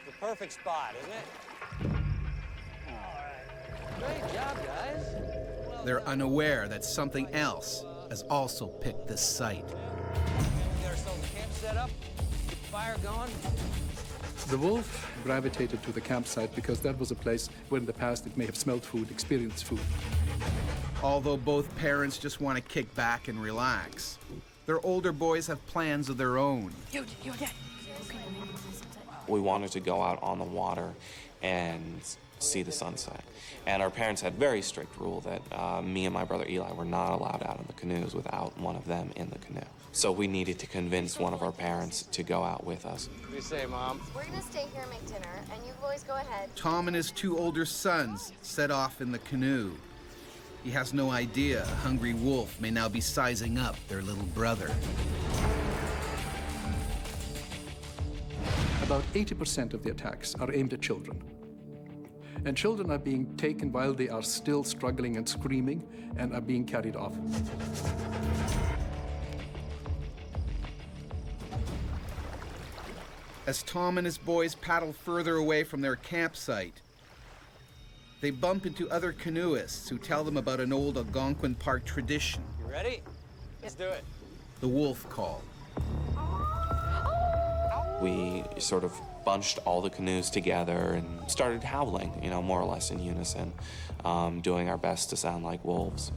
The perfect spot, isn't it? All right. Great job, guys. They're unaware that something else has also picked this site. Get ourselves a camp set up, get the fire going. The wolf gravitated to the campsite because that was a place where in the past it may have smelled food, experienced food. Although both parents just want to kick back and relax, their older boys have plans of their own. You're dead. We wanted to go out on the water and see the sunset. And our parents had very strict rule that me and my brother Eli were not allowed out in the canoes without one of them in the canoe. So we needed to convince one of our parents to go out with us. What do you say, Mom? We're gonna stay here and make dinner, and you boys go ahead. Tom and his two older sons set off in the canoe. He has no idea a hungry wolf may now be sizing up their little brother. About 80% of the attacks are aimed at children. And children are being taken while they are still struggling and screaming and are being carried off. As Tom and his boys paddle further away from their campsite, they bump into other canoeists who tell them about an old Algonquin Park tradition. You ready? Let's do it. The wolf call. We sort of bunched all the canoes together and started howling, more or less in unison, doing our best to sound like wolves.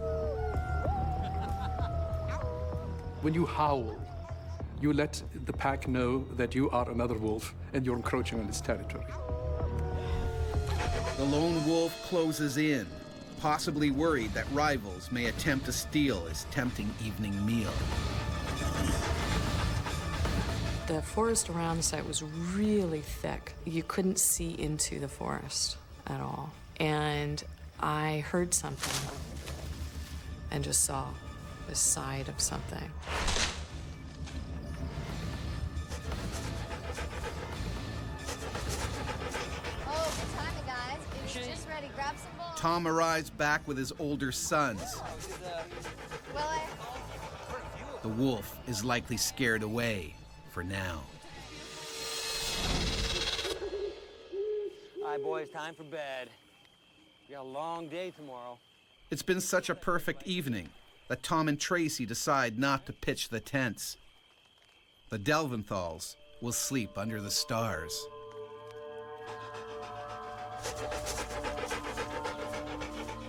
When you howl, you let the pack know that you are another wolf and you're encroaching on its territory. The lone wolf closes in, possibly worried that rivals may attempt to steal his tempting evening meal. The forest around the site was really thick. You couldn't see into the forest at all. And I heard something and just saw the side of something. Oh, good timing, guys. It was just ready. Grab some balls. Tom arrives back with his older sons. The wolf is likely scared away for now. All right, boys, time for bed. We got a long day tomorrow. It's been such a perfect evening that Tom and Tracy decide not to pitch the tents. The Dalventhals will sleep under the stars.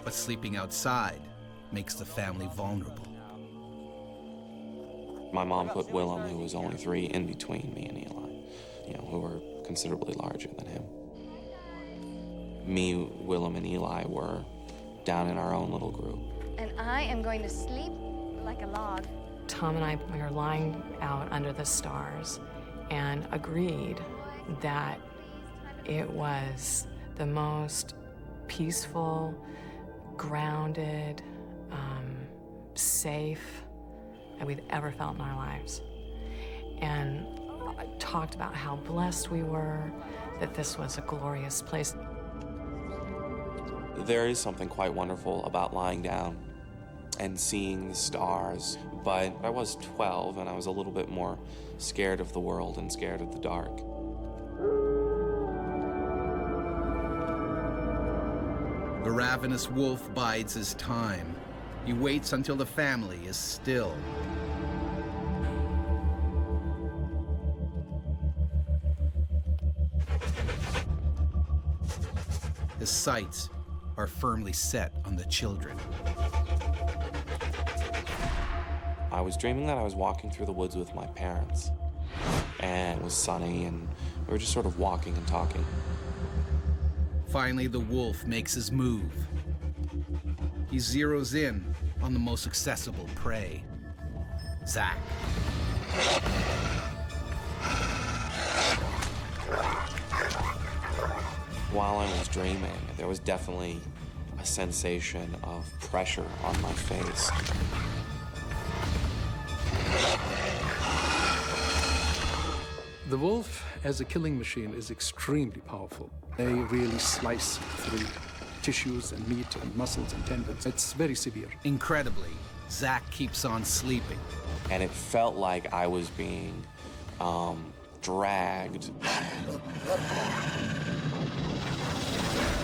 But sleeping outside makes the family vulnerable. My mom put Willem, who was only 3, in between me and Eli, who were considerably larger than him. Me, Willem, and Eli were down in our own little group. And I am going to sleep like a log. Tom and I were lying out under the stars and agreed that it was the most peaceful, grounded, safe that we've ever felt in our lives. And talked about how blessed we were, that this was a glorious place. There is something quite wonderful about lying down and seeing the stars, but I was 12 and I was a little bit more scared of the world and scared of the dark. The ravenous wolf bides his time. He waits until the family is still. His sights are firmly set on the children. I was dreaming that I was walking through the woods with my parents, and it was sunny, and we were just sort of walking and talking. Finally, the wolf makes his move. He zeroes in on the most accessible prey, Zach. While I was dreaming, there was definitely a sensation of pressure on my face. The wolf, as a killing machine, is extremely powerful. They really slice through tissues and meat and muscles and tendons. It's very severe. Incredibly, Zach keeps on sleeping. And it felt like I was being dragged.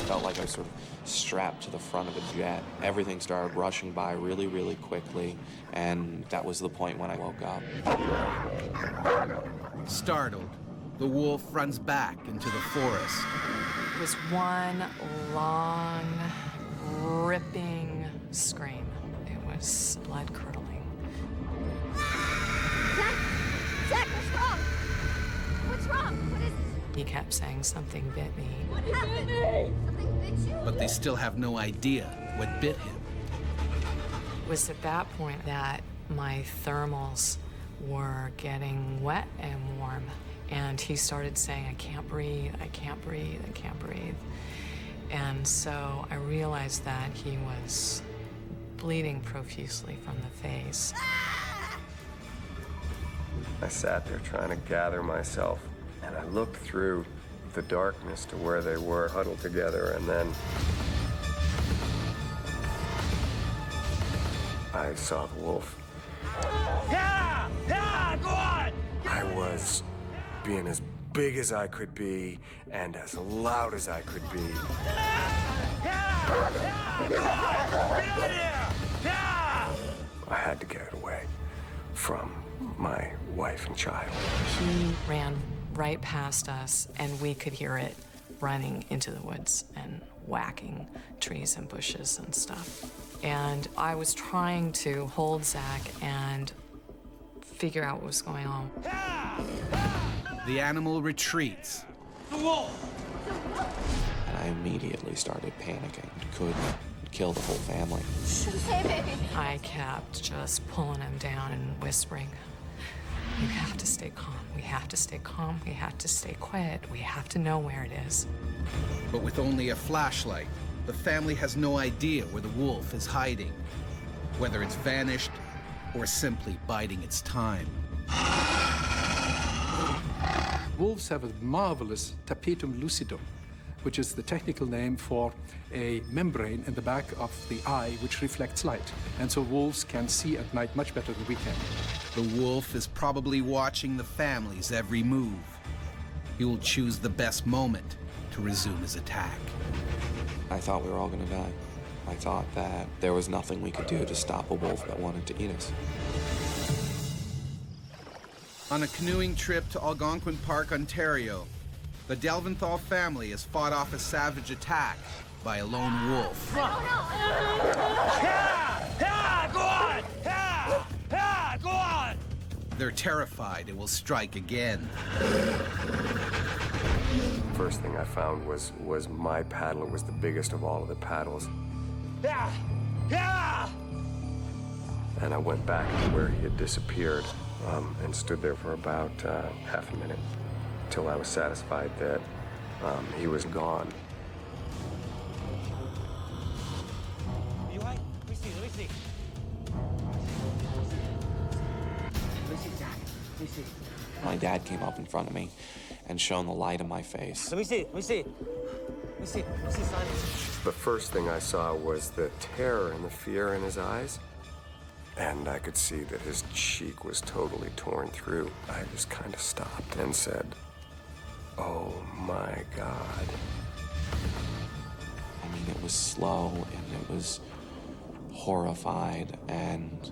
Felt like I was sort of strapped to the front of a jet. Everything started rushing by really, really quickly, and that was the point when I woke up. Startled, the wolf runs back into the forest. It was one long, ripping scream. It was blood-curdling. Zach, what's wrong? What's wrong? What is it? He kept saying, something bit me. What happened? Something bit you? But they still have no idea what bit him. It was at that point that my thermals were getting wet and warm. And he started saying, I can't breathe, I can't breathe, I can't breathe. And so I realized that he was bleeding profusely from the face. I sat there trying to gather myself, and I looked through the darkness to where they were huddled together, and then I saw the wolf. Yeah! Yeah! Go on! I was being as big as I could be and as loud as I could be. I had to get away from my wife and child. He ran right past us, and we could hear it running into the woods and whacking trees and bushes and stuff. And I was trying to hold Zach and figure out what was going on. The animal retreats. The wolf! And I immediately started panicking. Could kill the whole family. Hey, baby. I kept just pulling him down and whispering, you have to stay calm, we have to stay calm, we have to stay quiet, we have to know where it is. But with only a flashlight, the family has no idea where the wolf is hiding, whether it's vanished or simply biding its time. Wolves have a marvelous tapetum lucidum, which is the technical name for a membrane in the back of the eye which reflects light. And so wolves can see at night much better than we can. The wolf is probably watching the family's every move. He will choose the best moment to resume his attack. I thought we were all gonna die. I thought that there was nothing we could do to stop a wolf that wanted to eat us. On a canoeing trip to Algonquin Park, Ontario, the Delventhal family has fought off a savage attack by a lone wolf. Yeah! Yeah! Go on! Yeah! Yeah! Go on! They're terrified it will strike again. First thing I found was my paddle. It was the biggest of all of the paddles. Yeah! Yeah! And I went back to where he had disappeared and stood there for about half a minute till I was satisfied that he was gone. You all right? Let me see. Let me see. Let me see, Zach. Let me see. My dad came up in front of me and shone the light in my face. Let me see. Let me see. Let me see. Let me see, Simon. The first thing I saw was the terror and the fear in his eyes. And I could see that his cheek was totally torn through. I just kind of stopped and said, oh my God. I mean, it was slow and it was horrified and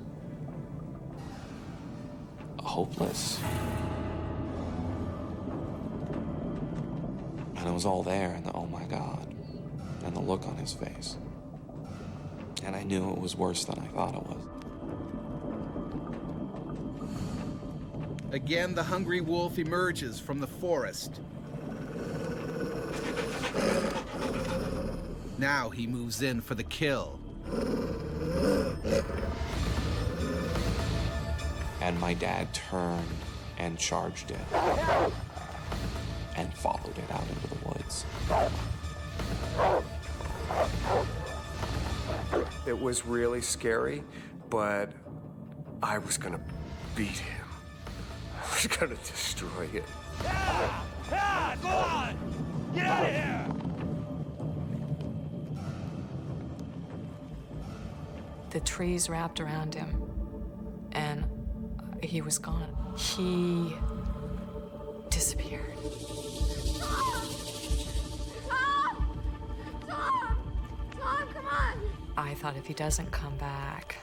hopeless. And it was all there, and the oh my God, and the look on his face. And I knew it was worse than I thought it was. Again, the hungry wolf emerges from the forest. Now he moves in for the kill. And my dad turned and charged it and followed it out into the woods. It was really scary, but I was gonna beat him. I was gonna destroy it. Yeah, go on! Get out of here! The trees wrapped around him, and he was gone. He disappeared. Tom, come on! I thought, if he doesn't come back,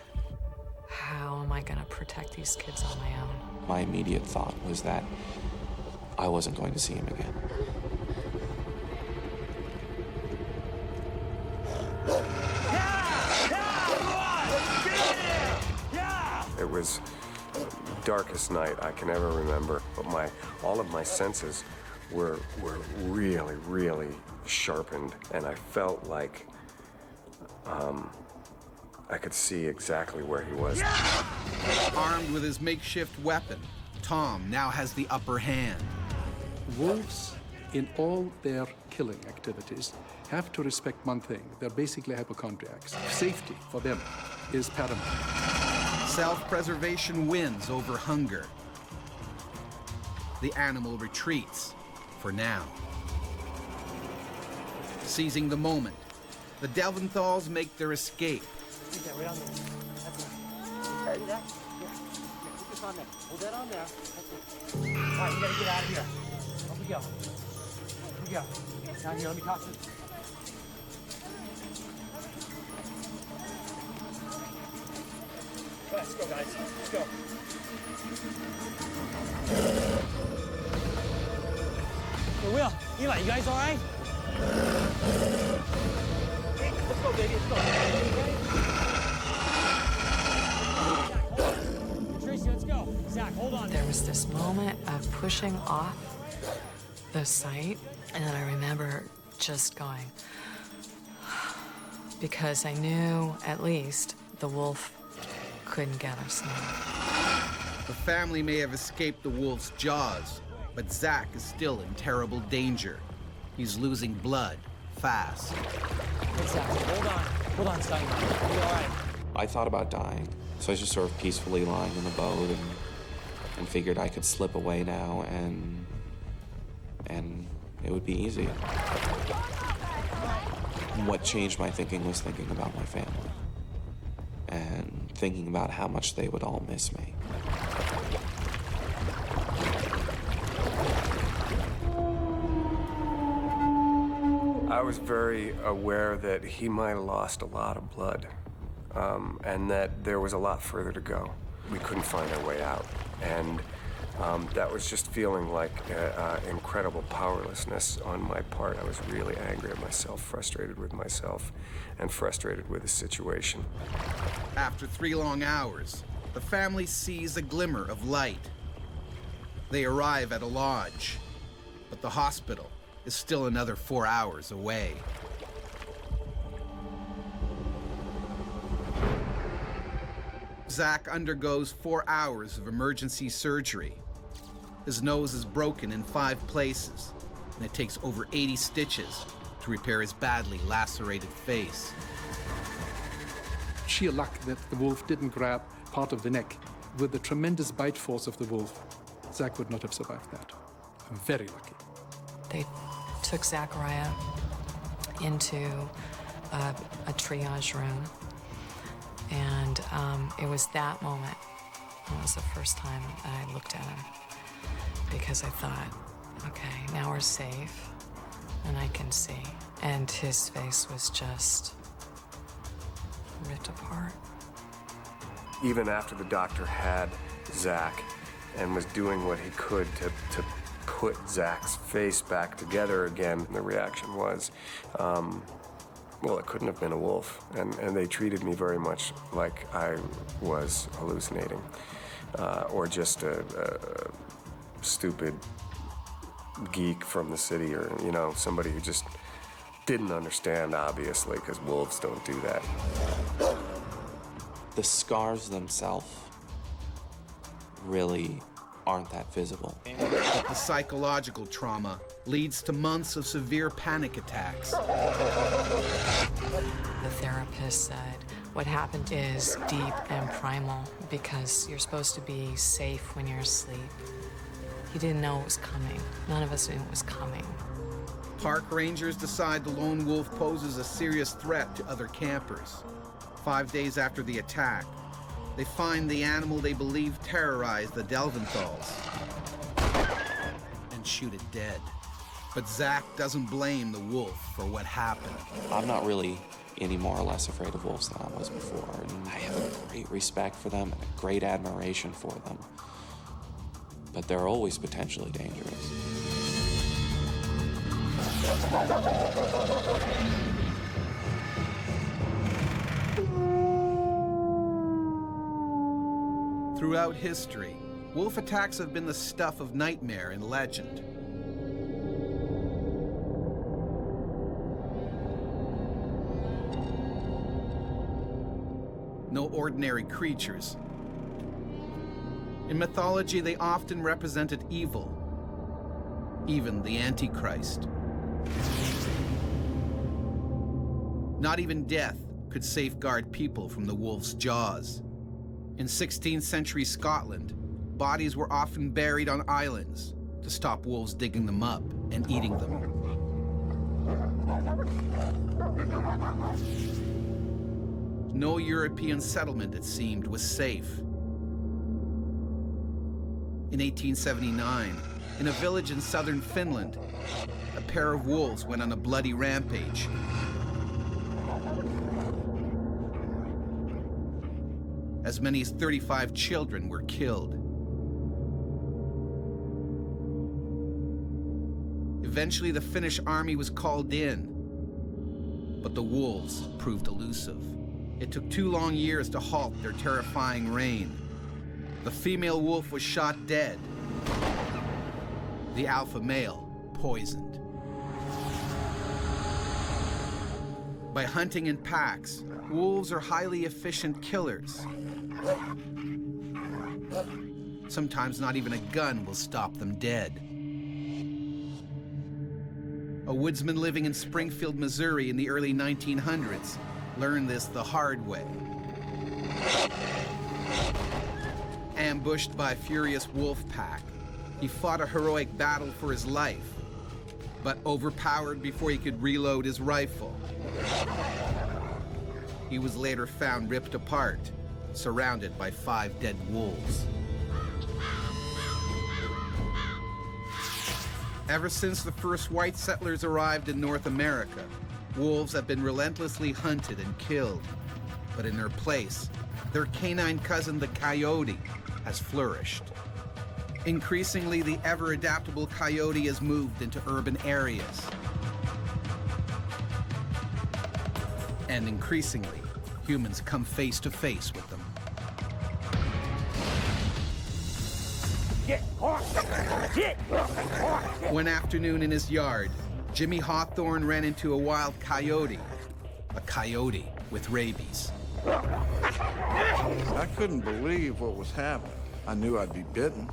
how am I gonna protect these kids on my own? My immediate thought was that I wasn't going to see him again. It was the darkest night I can ever remember, but all of my senses were really, really sharpened, and I felt like I could see exactly where he was. Armed with his makeshift weapon, Tom now has the upper hand. Wolves, in all their killing activities, have to respect one thing. They're basically hypochondriacs. Safety for them is paramount. Self-preservation wins over hunger. The animal retreats, for now. Seizing the moment, the Delventhals make their escape. Take that right on there. That's it. See that? Yeah. Keep this on there. Hold that on there. That's it. All right, you gotta get out of here. Off we go. Here we go. Down here, let me toss it. Let's go, guys. Let's go. Hey, Will, Eli, you guys all right? Hey, let's go, baby. Let's go. Tracy, let's go. Zach, hold on. There was this moment of pushing off the site, and then I remember just going, because I knew at least the wolf couldn't get us now. The family may have escaped the wolf's jaws, but Zach is still in terrible danger. He's losing blood fast. Hey, Zach, hold on, son. You'll be all right. I thought about dying, so I was just sort of peacefully lying in the boat and figured I could slip away now and it would be easy. What changed my thinking was thinking about my family and thinking about how much they would all miss me. I was very aware that he might have lost a lot of blood, and that there was a lot further to go. We couldn't find our way out, and that was just feeling like incredible powerlessness on my part. I was really angry at myself, frustrated with myself, and frustrated with the situation. After 3 long hours, the family sees a glimmer of light. They arrive at a lodge, but the hospital is still another 4 hours away. Zach undergoes 4 hours of emergency surgery. His nose is broken in 5 places, and it takes over 80 stitches to repair his badly lacerated face. Sheer luck that the wolf didn't grab part of the neck. With the tremendous bite force of the wolf, Zach would not have survived that. I'm very lucky. They took Zachariah into a triage room, and it was that moment. It was the first time I looked at him, because I thought, okay, now we're safe, and I can see. And his face was just ripped apart. Even after the doctor had Zach and was doing what he could to put Zach's face back together again, the reaction was, well, it couldn't have been a wolf. And they treated me very much like I was hallucinating, or just a stupid geek from the city, or, you know, somebody who just didn't understand, obviously, because wolves don't do that. The scars themselves really aren't that visible. But the psychological trauma leads to months of severe panic attacks. The therapist said what happened is deep and primal because you're supposed to be safe when you're asleep. He didn't know it was coming. None of us knew it was coming. Park rangers decide the lone wolf poses a serious threat to other campers. 5 days after the attack, they find the animal they believe terrorized the Delventhals and shoot it dead. But Zach doesn't blame the wolf for what happened. I'm not really any more or less afraid of wolves than I was before, and I have a great respect for them and a great admiration for them. But they're always potentially dangerous. Throughout history, wolf attacks have been the stuff of nightmare and legend. No ordinary creatures. In mythology, they often represented evil, even the Antichrist. Not even death could safeguard people from the wolf's jaws. In 16th century Scotland, bodies were often buried on islands to stop wolves digging them up and eating them. No European settlement, it seemed, was safe. In 1879, in a village in southern Finland, a pair of wolves went on a bloody rampage. As many as 35 children were killed. Eventually, the Finnish army was called in, but the wolves proved elusive. It took 2 long years to halt their terrifying reign. The female wolf was shot dead. The alpha male poisoned. By hunting in packs, wolves are highly efficient killers. Sometimes not even a gun will stop them dead. A woodsman living in Springfield, Missouri in the early 1900s learned this the hard way. Ambushed by a furious wolf pack, he fought a heroic battle for his life, but overpowered before he could reload his rifle. He was later found ripped apart, surrounded by 5 dead wolves. Ever since the first white settlers arrived in North America, wolves have been relentlessly hunted and killed. But in their place, their canine cousin, the coyote, has flourished. Increasingly, the ever-adaptable coyote has moved into urban areas. And increasingly, humans come face to face with them. One afternoon in his yard, Jimmy Hawthorne ran into a wild coyote with rabies. I couldn't believe what was happening. I knew I'd be bitten.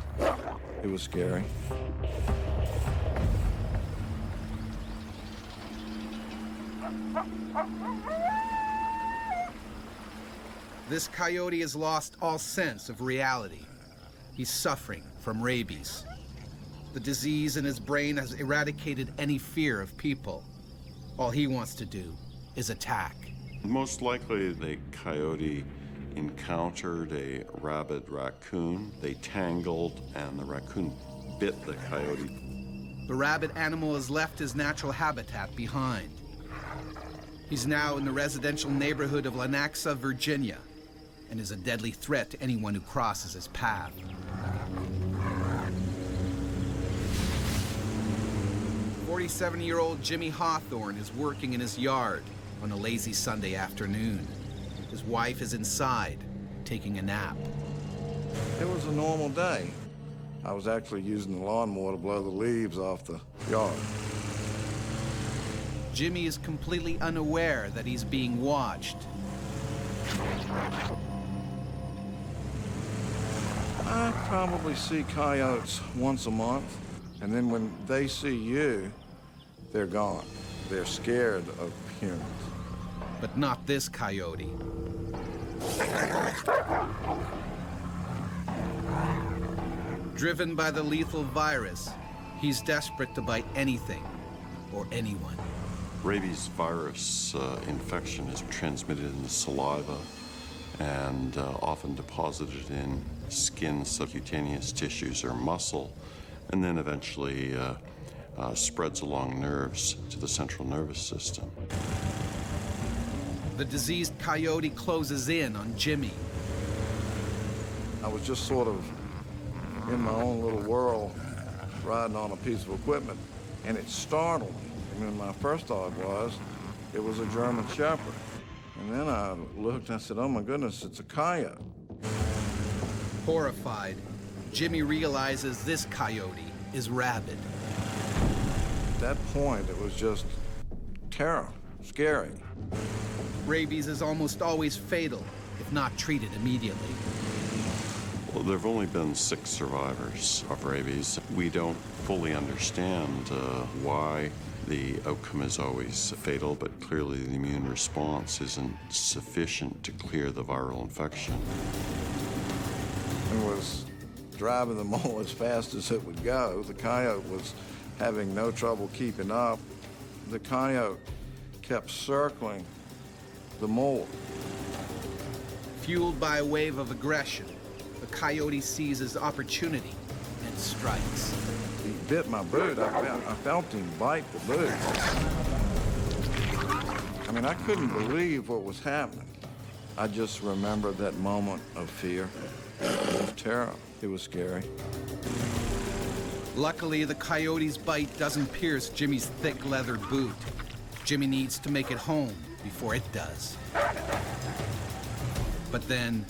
It was scary. This coyote has lost all sense of reality. He's suffering from rabies. The disease in his brain has eradicated any fear of people. All he wants to do is attack. Most likely the coyote encountered a rabid raccoon. They tangled and the raccoon bit the coyote. The rabid animal has left his natural habitat behind. He's now in the residential neighborhood of Lenaxa, Virginia, and is a deadly threat to anyone who crosses his path. "47-year-old Jimmy Hawthorne is working in his yard on a lazy Sunday afternoon. His wife is inside, taking a nap. It was a normal day. I was actually using the lawnmower to blow the leaves off the yard. Jimmy is completely unaware that he's being watched. I probably see coyotes once a month, and then when they see you, they're gone. They're scared of humans. But not this coyote. Driven by the lethal virus, he's desperate to bite anything or anyone. Rabies virus infection is transmitted in the saliva and often deposited in skin, subcutaneous tissues, or muscle, and then eventually spreads along nerves to the central nervous system. The diseased coyote closes in on Jimmy. I was just sort of in my own little world, riding on a piece of equipment, and it startled me. I mean, my first thought was, it was a German Shepherd. And then I looked and I said, oh my goodness, it's a coyote. Horrified, Jimmy realizes this coyote is rabid. At that point, it was just terror, scary. Rabies is almost always fatal if not treated immediately. Well, there have only been 6 survivors of rabies. We don't fully understand why the outcome is always fatal, but clearly the immune response isn't sufficient to clear the viral infection. It was driving the mole as fast as it would go. The coyote was having no trouble keeping up. The coyote kept circling the mole. Fueled by a wave of aggression, the coyote seizes opportunity and strikes. He bit my boot. I felt him bite the boot. I mean, I couldn't believe what was happening. I just remembered that moment of fear, of terror. It was scary. Luckily, the coyote's bite doesn't pierce Jimmy's thick leather boot. Jimmy needs to make it home before it does. But then,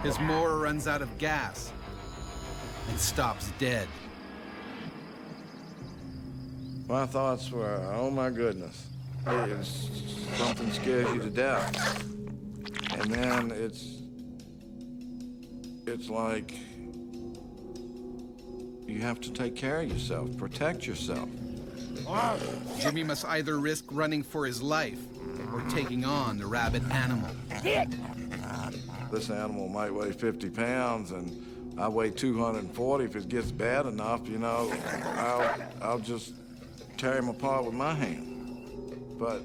his mower runs out of gas and stops dead. My thoughts were, oh my goodness, something scares you to death. And then it's like you have to take care of yourself, protect yourself. Jimmy must either risk running for his life or taking on the rabid animal. This animal might weigh 50 pounds, and I weigh 240. If it gets bad enough, you know, I'll just tear him apart with my hand. But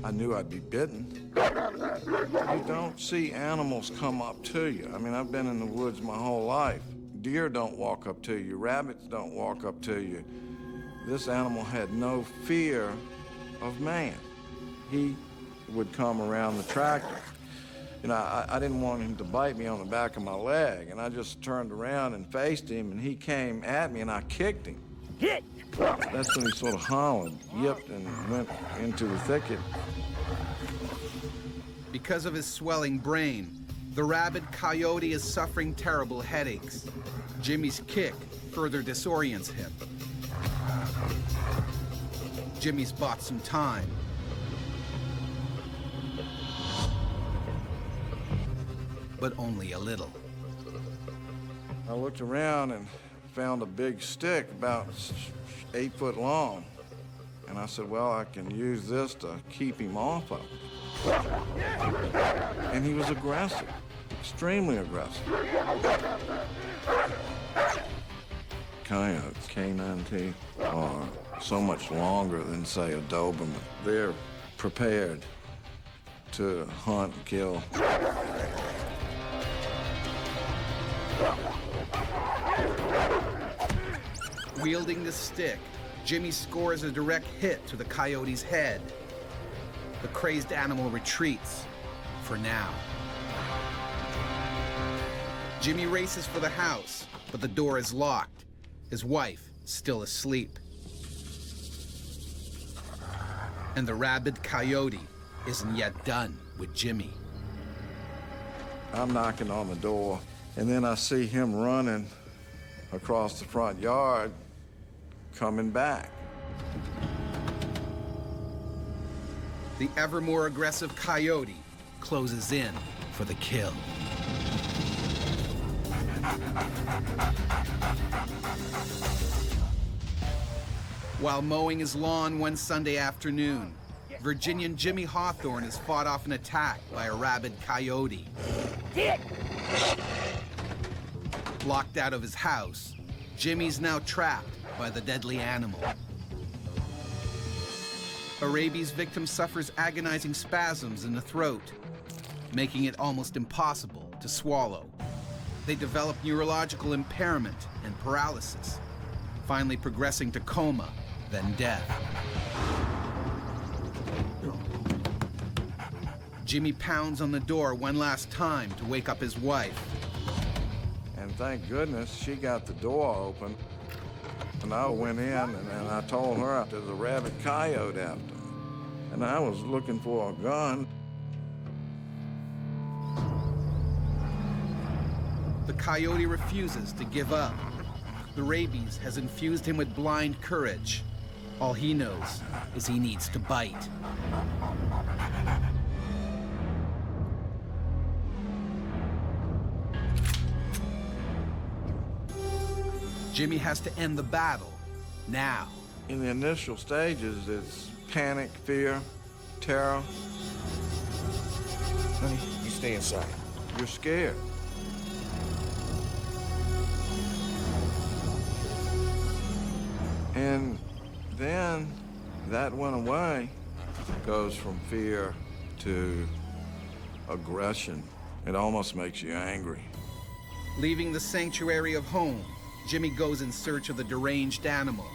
I knew I'd be bitten. You don't see animals come up to you. I mean, I've been in the woods my whole life. Deer don't walk up to you. Rabbits don't walk up to you. This animal had no fear of man. He would come around the tractor. You know, I didn't want him to bite me on the back of my leg, and I just turned around and faced him, and he came at me, and I kicked him. That's when he sort of hollered, yipped, and went into the thicket. Because of his swelling brain, the rabid coyote is suffering terrible headaches. Jimmy's kick further disorients him. Jimmy's bought some time. But only a little. I looked around and found a big stick about 8 foot long. And I said, well, I can use this to keep him off of it. And he was aggressive, extremely aggressive. Coyotes, canine teeth, are so much longer than, say, a Doberman. They're prepared to hunt and kill. Wielding the stick, Jimmy scores a direct hit to the coyote's head. The crazed animal retreats, for now. Jimmy races for the house, but the door is locked. His wife still asleep. And the rabid coyote isn't yet done with Jimmy. I'm knocking on the door, and then I see him running across the front yard, coming back. The ever more aggressive coyote closes in for the kill. While mowing his lawn one Sunday afternoon, Virginian Jimmy Hawthorne is fought off an attack by a rabid coyote. Locked out of his house, Jimmy's now trapped by the deadly animal. A rabies victim suffers agonizing spasms in the throat, making it almost impossible to swallow. They develop neurological impairment and paralysis, finally progressing to coma, then death. Jimmy pounds on the door one last time to wake up his wife. And thank goodness she got the door open. And I went in and I told her there's a rabid coyote after me. And I was looking for a gun. The coyote refuses to give up. The rabies has infused him with blind courage. All he knows is he needs to bite. Jimmy has to end the battle now. In the initial stages, it's panic, fear, terror. Honey, you stay inside. You're scared. And then that went away. Goes from fear to aggression. It almost makes you angry. Leaving the sanctuary of home, Jimmy goes in search of the deranged animal.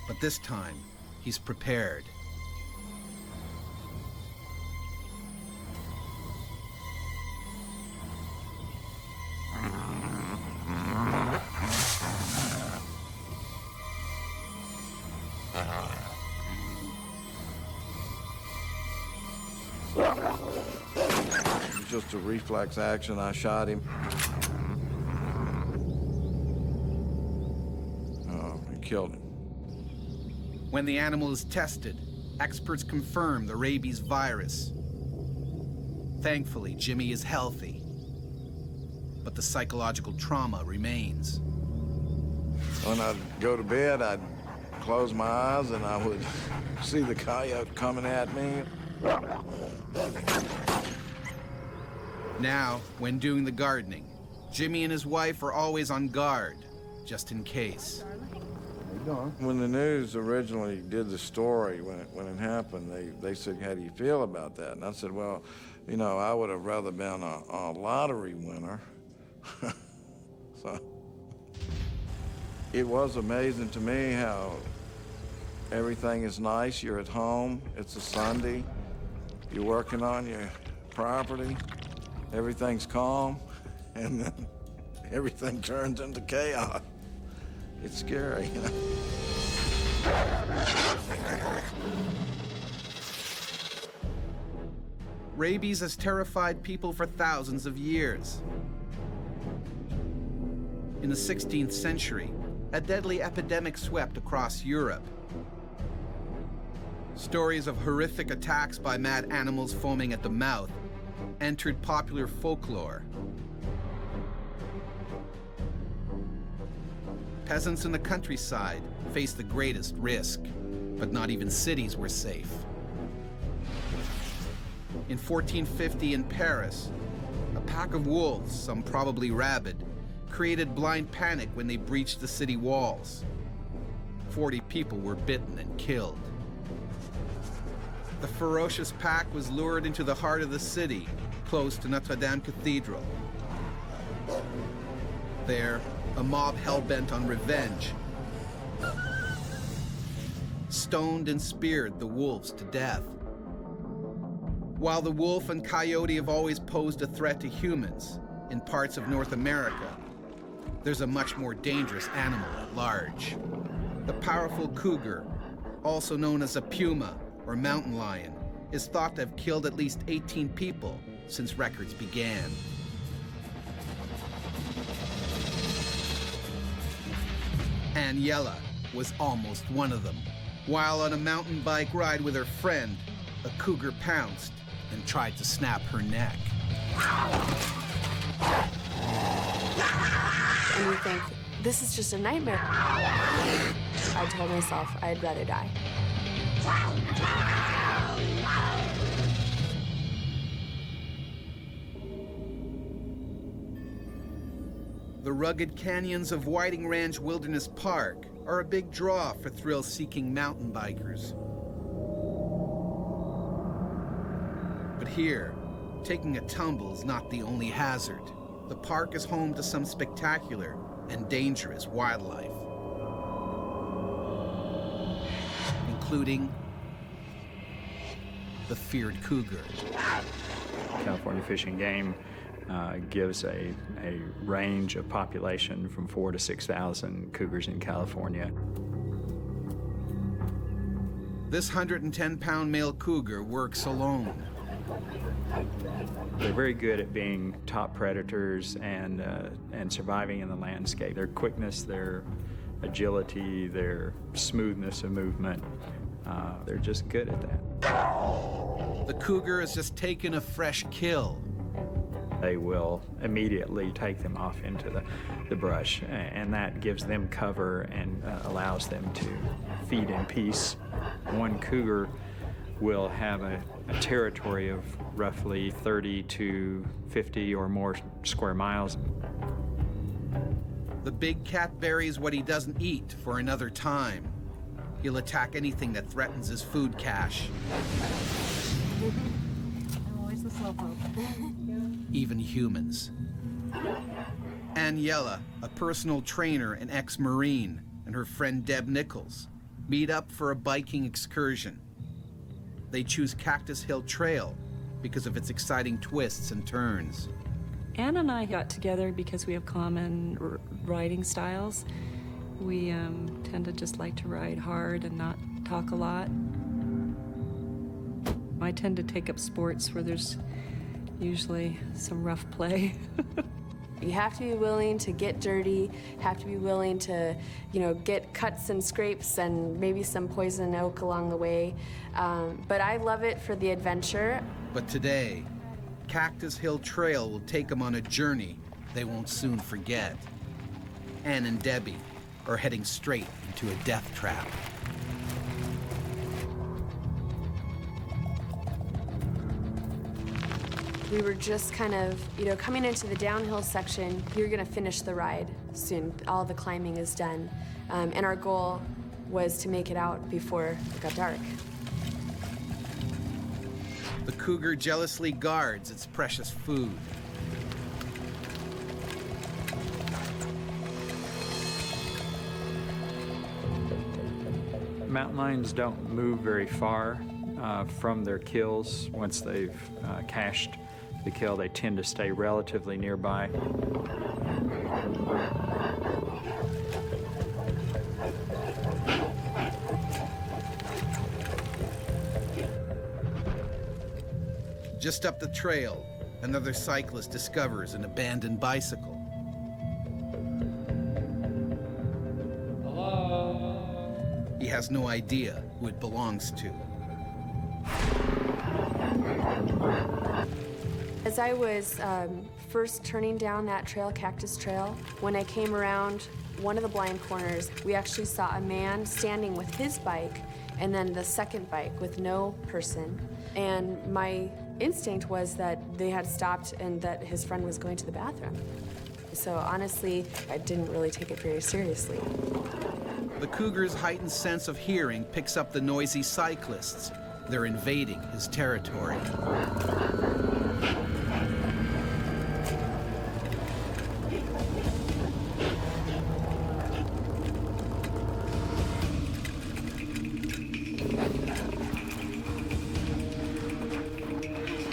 But this time, he's prepared. Just a reflex action. I shot him. Oh, he killed him. When the animal is tested, experts confirm the rabies virus. Thankfully, Jimmy is healthy, but the psychological trauma remains. When I'd go to bed, I'd close my eyes and I would see the coyote coming at me. Now, when doing the gardening, Jimmy and his wife are always on guard, just in case. When the news originally did the story, when it happened, they said, how do you feel about that? And I said, well, you know, I would have rather been a lottery winner. So it was amazing to me how everything is nice. You're at home. It's a Sunday. You're working on your property. Everything's calm, and then everything turns into chaos. It's scary, you know? Rabies has terrified people for thousands of years. In the 16th century, a deadly epidemic swept across Europe. Stories of horrific attacks by mad animals foaming at the mouth entered popular folklore. Peasants in the countryside faced the greatest risk, but not even cities were safe. In 1450 in Paris, a pack of wolves, some probably rabid, created blind panic when they breached the city walls. 40 people were bitten and killed. The ferocious pack was lured into the heart of the city, close to Notre Dame Cathedral. There, a mob hell-bent on revenge stoned and speared the wolves to death. While the wolf and coyote have always posed a threat to humans in parts of North America, there's a much more dangerous animal at large. The powerful cougar, also known as a puma or mountain lion, is thought to have killed at least 18 people since records began. Aniela was almost one of them. While on a mountain bike ride with her friend, a cougar pounced and tried to snap her neck. And you think, this is just a nightmare. I told myself I'd rather die. The rugged canyons of Whiting Ranch Wilderness Park are a big draw for thrill-seeking mountain bikers. But here, taking a tumble is not the only hazard. The park is home to some spectacular and dangerous wildlife, including the feared cougar. California Fish and Game gives a range of population from 4,000 to 6,000 cougars in California. This 110-pound male cougar works alone. They're very good at being top predators and surviving in the landscape. Their quickness, their agility, their smoothness of movement, they're just good at that. The cougar has just taken a fresh kill. They will immediately take them off into the brush, and that gives them cover and allows them to feed in peace. One cougar will have a territory of roughly 30 to 50 or more square miles. The big cat buries what he doesn't eat for another time. He'll attack anything that threatens his food cache. Always the slowpoke. Even humans. Aniela, a personal trainer and ex-Marine, and her friend Deb Nichols meet up for a biking excursion. They choose Cactus Hill Trail because of its exciting twists and turns. Anne and I got together because we have common riding styles. We tend to just like to ride hard and not talk a lot. I tend to take up sports where there's usually some rough play. You have to be willing to get dirty, have to be willing to, get cuts and scrapes and maybe some poison oak along the way. But I love it for the adventure. But today, Cactus Hill Trail will take them on a journey they won't soon forget. Anne and Debbie are heading straight into a death trap. We were just kind of, coming into the downhill section. You're gonna finish the ride soon. All the climbing is done. And our goal was to make it out before it got dark. The cougar jealously guards its precious food. Mountain lions don't move very far from their kills. Once they've cached the kill, they tend to stay relatively nearby. Just up the trail, another cyclist discovers an abandoned bicycle. Hello? He has no idea who it belongs to. As I was first turning down that trail, Cactus Trail, when I came around one of the blind corners, we actually saw a man standing with his bike and then the second bike with no person. And my instinct was that they had stopped and that his friend was going to the bathroom. So honestly, I didn't really take it very seriously. The cougar's heightened sense of hearing picks up the noisy cyclists. They're invading his territory.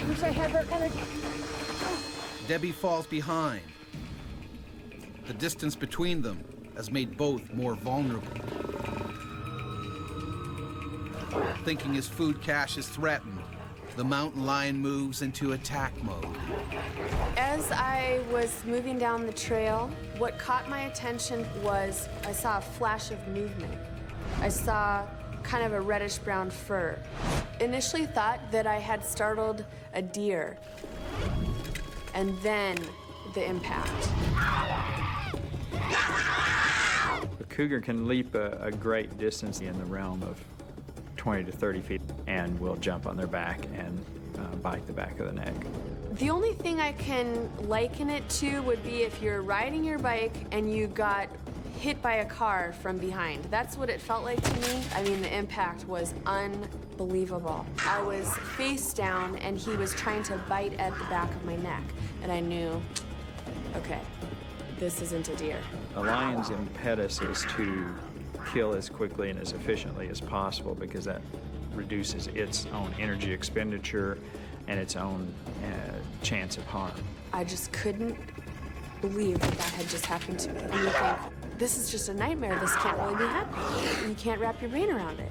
Wish I had her energy. Debbie falls behind. The distance between them has made both more vulnerable. Thinking his food cache is threatened, the mountain lion moves into attack mode. As I was moving down the trail, what caught my attention was I saw a flash of movement. I saw kind of a reddish-brown fur. Initially thought that I had startled a deer, and then the impact. A cougar can leap a great distance in the realm of 20 to 30 feet and will jump on their back and bite the back of the neck. The only thing I can liken it to would be if you're riding your bike and you got hit by a car from behind. That's what it felt like to me. I mean, the impact was unbelievable. I was face down and he was trying to bite at the back of my neck. And I knew, okay, this isn't a deer. A lion's impetus is to kill as quickly and as efficiently as possible because that reduces its own energy expenditure and its own chance of harm. I just couldn't believe that that had just happened to me. And you think, this is just a nightmare. This can't really be happening. You can't wrap your brain around it.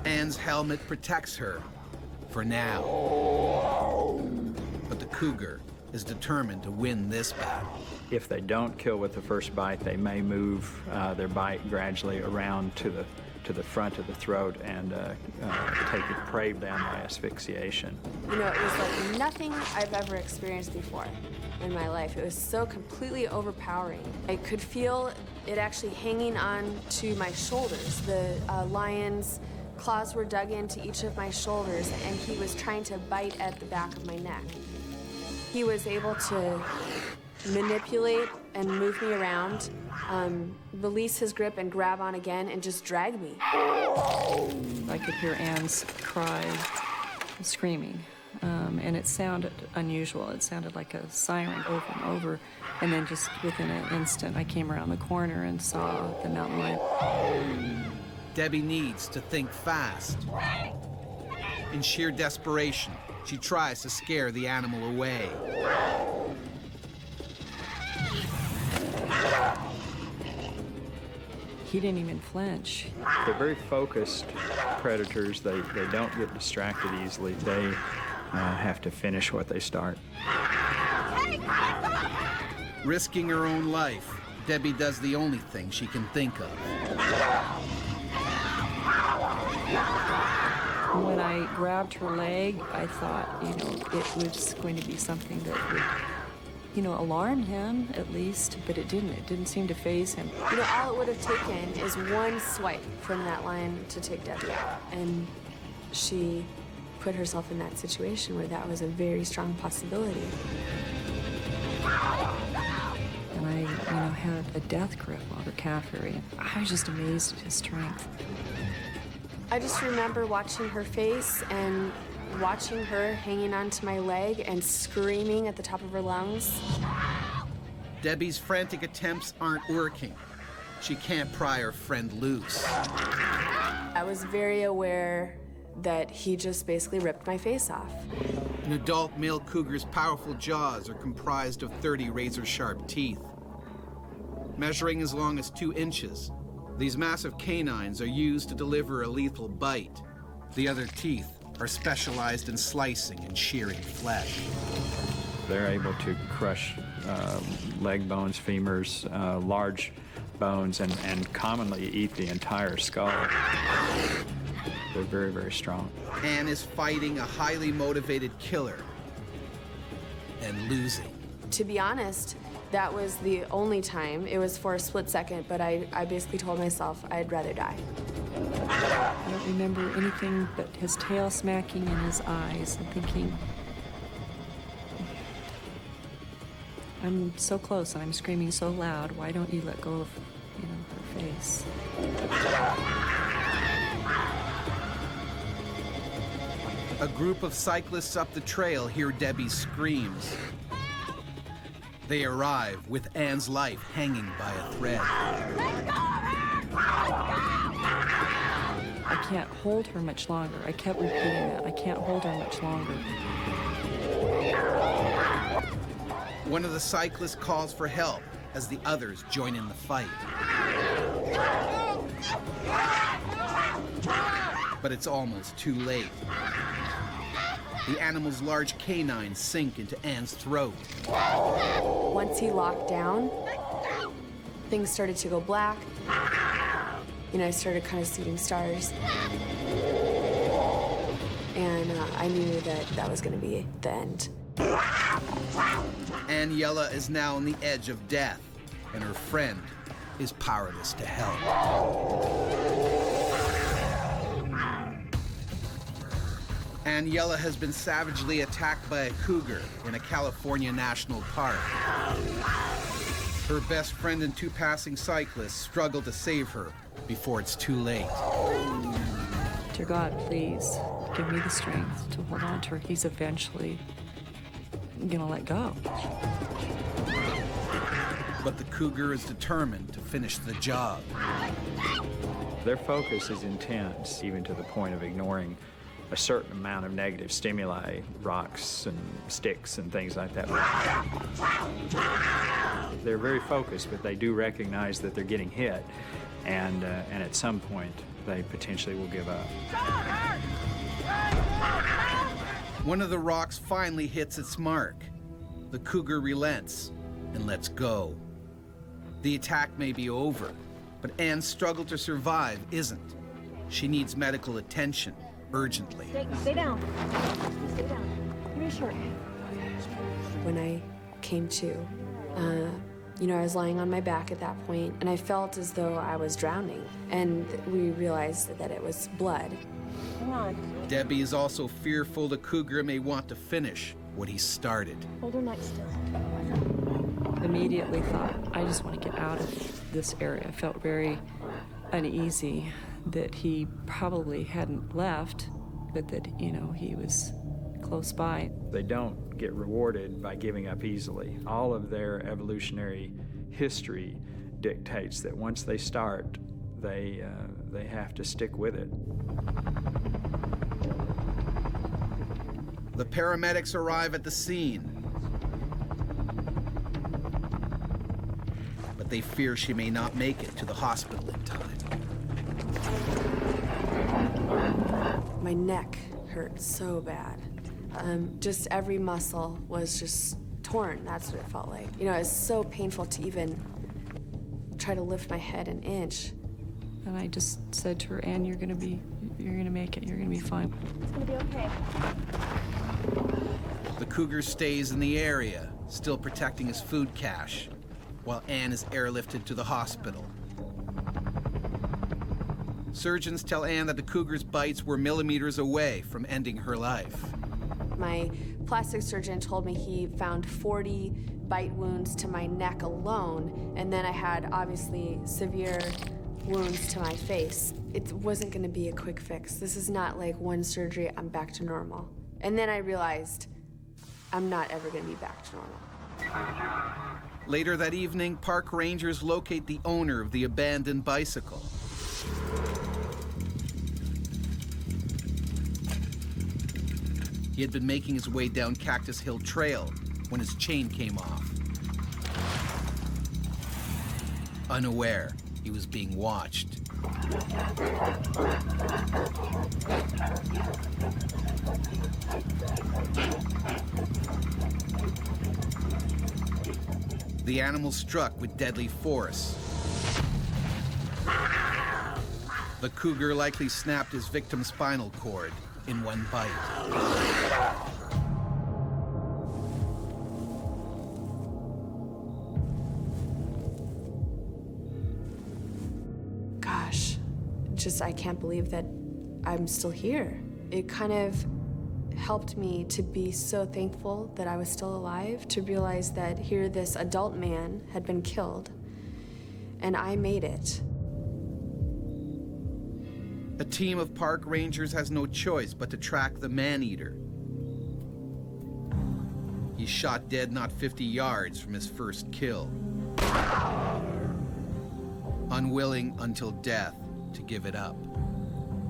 Anne's helmet protects her, for now. But the cougar is determined to win this battle. If they don't kill with the first bite, they may move their bite gradually around to the front of the throat and take it prey down by asphyxiation. You know, it was like nothing I've ever experienced before in my life. It was so completely overpowering. I could feel it actually hanging on to my shoulders. The lion's claws were dug into each of my shoulders, and he was trying to bite at the back of my neck. He was able to manipulate and move me around, release his grip and grab on again and just drag me. I could hear Anne's cry, screaming, and it sounded unusual. It sounded like a siren over and over, and then just within an instant, I came around the corner and saw the mountain lion. Debbie needs to think fast. In sheer desperation, she tries to scare the animal away. He didn't even flinch. They're very focused predators. They don't get distracted easily. They have to finish what they start. Risking her own life, Debbie does the only thing she can think of. When I grabbed her leg, I thought, it was going to be something that would, alarm him at least, but it didn't. It didn't seem to faze him. All it would have taken is one swipe from that lion to take Debbie out. And she put herself in that situation where that was a very strong possibility. And I, had a death grip on her calf area. I was just amazed at his strength. I just remember watching her face and watching her hanging onto my leg and screaming at the top of her lungs. Debbie's frantic attempts aren't working. She can't pry her friend loose. I was very aware that he just basically ripped my face off. An adult male cougar's powerful jaws are comprised of 30 razor-sharp teeth. Measuring as long as 2 inches, these massive canines are used to deliver a lethal bite. The other teeth are specialized in slicing and shearing flesh. They're able to crush leg bones, femurs, large bones, and commonly eat the entire skull. They're very, very strong. Anne is fighting a highly motivated killer and losing. To be honest, that was the only time. It was for a split second, but I basically told myself I'd rather die. I don't remember anything but his tail smacking in his eyes and thinking, I'm so close and I'm screaming so loud, why don't you let go of, her face? A group of cyclists up the trail hear Debbie's screams. They arrive with Anne's life hanging by a thread. I can't hold her much longer. I kept repeating that. I can't hold her much longer. One of the cyclists calls for help as the others join in the fight. But it's almost too late. The animal's large canines sink into Anne's throat. Once he locked down, things started to go black. You know, I started kind of seeing stars. And I knew that that was going to be the end. Aniela is now on the edge of death, and her friend is powerless to help. Aniela has been savagely attacked by a cougar in a California national park. Her best friend and 2 passing cyclists struggle to save her before it's too late. Dear God, please give me the strength to hold on to her. He's eventually gonna let go. But the cougar is determined to finish the job. Their focus is intense, even to the point of ignoring a certain amount of negative stimuli, rocks and sticks and things like that. They're very focused, but they do recognize that they're getting hit, and at some point, they potentially will give up. One of the rocks finally hits its mark. The cougar relents and lets go. The attack may be over, but Anne's struggle to survive isn't. She needs medical attention urgently. Stay down. Stay down. Give me a shirt. When I came to, you know, I was lying on my back at that point, and I felt as though I was drowning. And we realized that it was blood. Hang on. Debbie is also fearful the cougar may want to finish what he started. Hold her neck still. Immediately thought, I just want to get out of this area. I felt very uneasy that he probably hadn't left, but that, you know, he was close by. They don't get rewarded by giving up easily. All of their evolutionary history dictates that once they start, they have to stick with it. The paramedics arrive at the scene, but they fear she may not make it to the hospital in time. My neck hurt so bad. Just every muscle was just torn. That's what it felt like. You know, it was so painful to even try to lift my head an inch. And I just said to her, Anne, you're gonna make it, you're gonna be fine. It's gonna be okay. The cougar stays in the area, still protecting his food cache, while Anne is airlifted to the hospital. Surgeons tell Anne that the cougar's bites were millimeters away from ending her life. My plastic surgeon told me he found 40 bite wounds to my neck alone, and then I had obviously severe wounds to my face. It wasn't gonna be a quick fix. This is not like one surgery, I'm back to normal. And then I realized I'm not ever gonna be back to normal. Later that evening, park rangers locate the owner of the abandoned bicycle. He had been making his way down Cactus Hill Trail when his chain came off. Unaware, he was being watched. The animal struck with deadly force. The cougar likely snapped his victim's spinal cord in one bite. Gosh, just I can't believe that I'm still here. It kind of helped me to be so thankful that I was still alive, to realize that here this adult man had been killed, and I made it. A team of park rangers has no choice but to track the man-eater. He's shot dead not 50 yards from his first kill. Unwilling until death to give it up.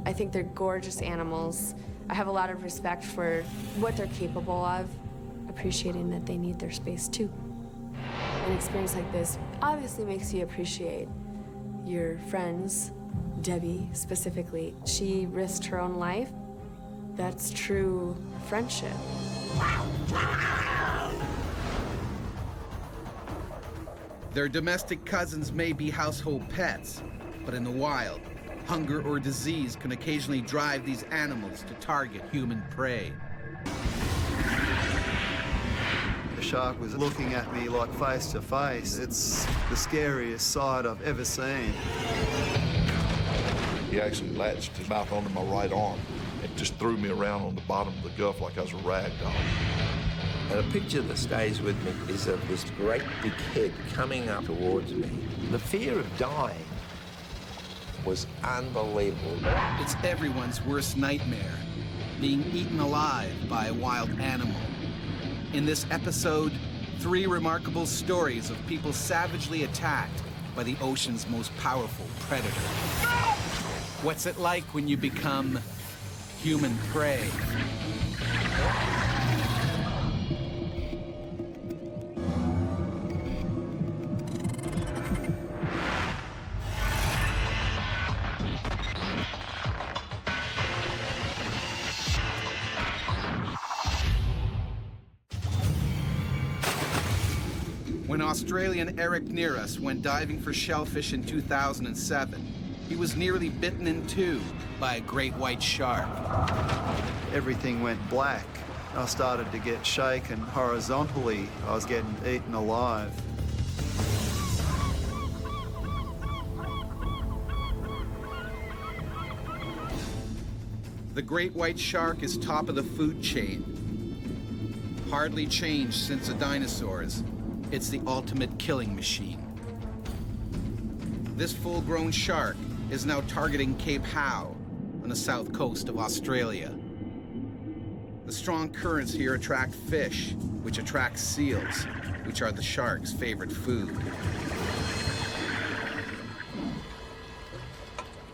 I think they're gorgeous animals. I have a lot of respect for what they're capable of, appreciating that they need their space too. An experience like this obviously makes you appreciate your friends. Debbie, specifically, she risked her own life. That's true friendship. Their domestic cousins may be household pets, But in the wild, hunger or disease can occasionally drive these animals to target human prey. The shark was looking at me like face to face. It's the scariest sight I've ever seen. He actually latched his mouth onto my right arm and just threw me around on the bottom of the Gulf like I was a rag doll. And a picture that stays with me is of this great big head coming up towards me. The fear of dying was unbelievable. It's everyone's worst nightmare, being eaten alive by a wild animal. In this episode, 3 remarkable stories of people savagely attacked by the ocean's most powerful predator. What's it like when you become human prey? When Australian Eric Nearus went diving for shellfish in 2007, he was nearly bitten in 2 by a great white shark. Everything went black. I started to get shaken horizontally. I was getting eaten alive. The great white shark is top of the food chain. Hardly changed since the dinosaurs. It's the ultimate killing machine. This full-grown shark is now targeting Cape Howe on the south coast of Australia. The strong currents here attract fish, which attracts seals, which are the shark's favorite food.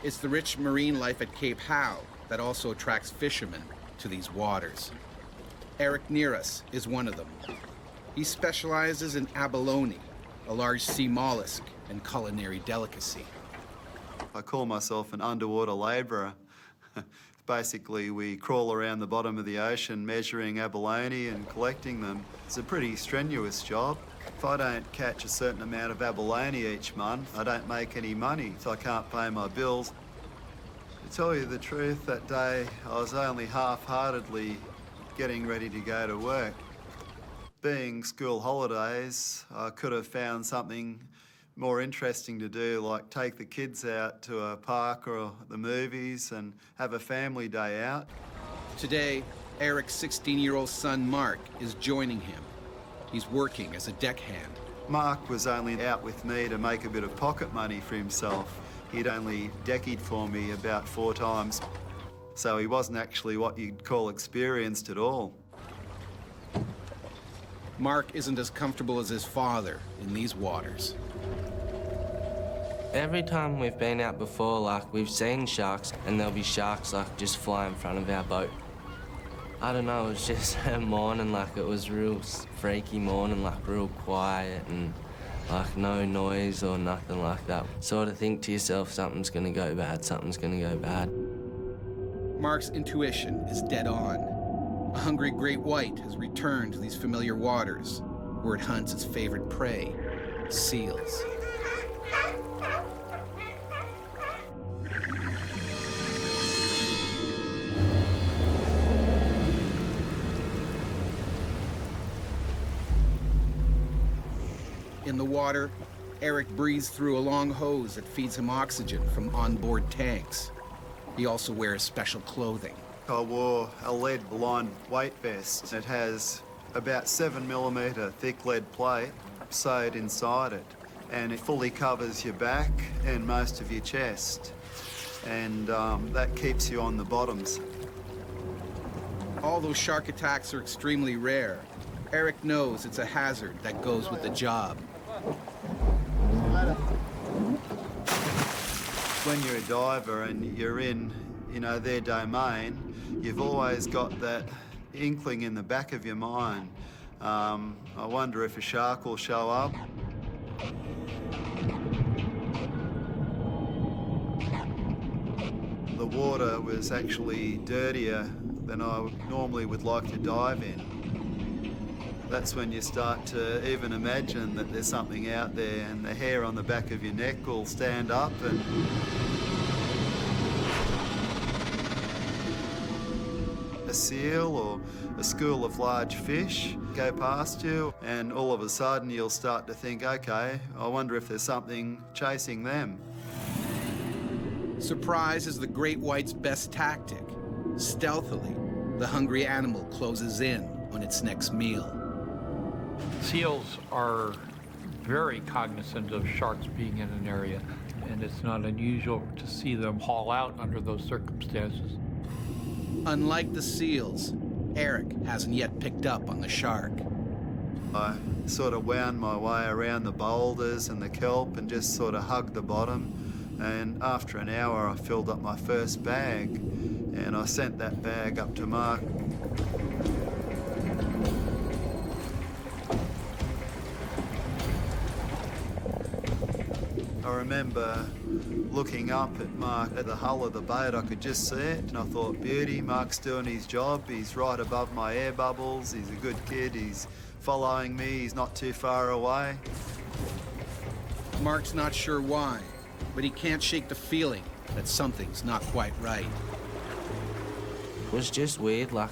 It's the rich marine life at Cape Howe that also attracts fishermen to these waters. Eric Nearus is one of them. He specializes in abalone, a large sea mollusk and culinary delicacy. I call myself an underwater labourer. Basically, we crawl around the bottom of the ocean measuring abalone and collecting them. It's a pretty strenuous job. If I don't catch a certain amount of abalone each month, I don't make any money, so I can't pay my bills. To tell you the truth, that day I was only half-heartedly getting ready to go to work. Being school holidays, I could have found something more interesting to do, like take the kids out to a park or the movies and have a family day out. Today, Eric's 16-year-old son, Mark, is joining him. He's working as a deckhand. Mark was only out with me to make a bit of pocket money for himself. He'd only deckied for me about 4 times, so he wasn't actually what you'd call experienced at all. Mark isn't as comfortable as his father in these waters. Every time we've been out before, like, we've seen sharks, and there'll be sharks, like, just fly in front of our boat. I don't know, it was just a morning, like, it was real freaky morning, like, real quiet and, like, no noise or nothing like that. Sort of think to yourself, something's gonna go bad, something's gonna go bad. Mark's intuition is dead on. A hungry great white has returned to these familiar waters, where it hunts its favorite prey, seals. In the water, Eric breathes through a long hose that feeds him oxygen from onboard tanks. He also wears special clothing. I wore a lead-lined weight vest. It has about 7mm thick lead plate sewed inside it, and it fully covers your back and most of your chest, and that keeps you on the bottoms. Although shark attacks are extremely rare, Eric knows it's a hazard that goes with the job. When you're a diver and you're in, their domain, you've always got that inkling in the back of your mind. I wonder if a shark will show up. The water was actually dirtier than I normally would like to dive in. That's when you start to even imagine that there's something out there, and the hair on the back of your neck will stand up and a seal or a school of large fish go past you, and all of a sudden you'll start to think, okay, I wonder if there's something chasing them. Surprise is the great white's best tactic. Stealthily, the hungry animal closes in on its next meal. Seals are very cognizant of sharks being in an area, and it's not unusual to see them haul out under those circumstances. Unlike the seals, Eric hasn't yet picked up on the shark. I sort of wound my way around the boulders and the kelp and just sort of hugged the bottom. And after an hour, I filled up my first bag, and I sent that bag up to Mark. I remember looking up at Mark at the hull of the boat. I could just see it, and I thought, beauty, Mark's doing his job. He's right above my air bubbles. He's a good kid. He's following me. He's not too far away. Mark's not sure why, but he can't shake the feeling that something's not quite right. It was just weird, like,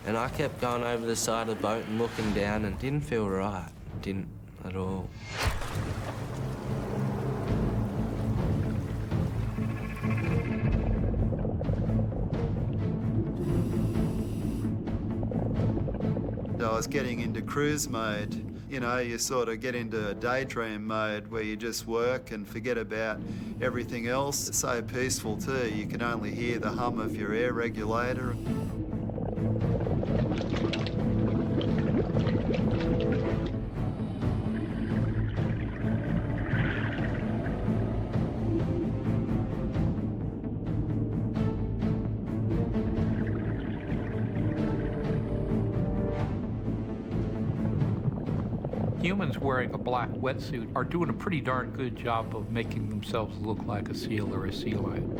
and I kept going over the side of the boat and looking down, and it didn't feel right. Didn't at all. I was getting into cruise mode. You know, you sort of get into a daydream mode where you just work and forget about everything else. It's so peaceful too. You can only hear the hum of your air regulator. Humans wearing a black wetsuit are doing a pretty darn good job of making themselves look like a seal or a sea lion.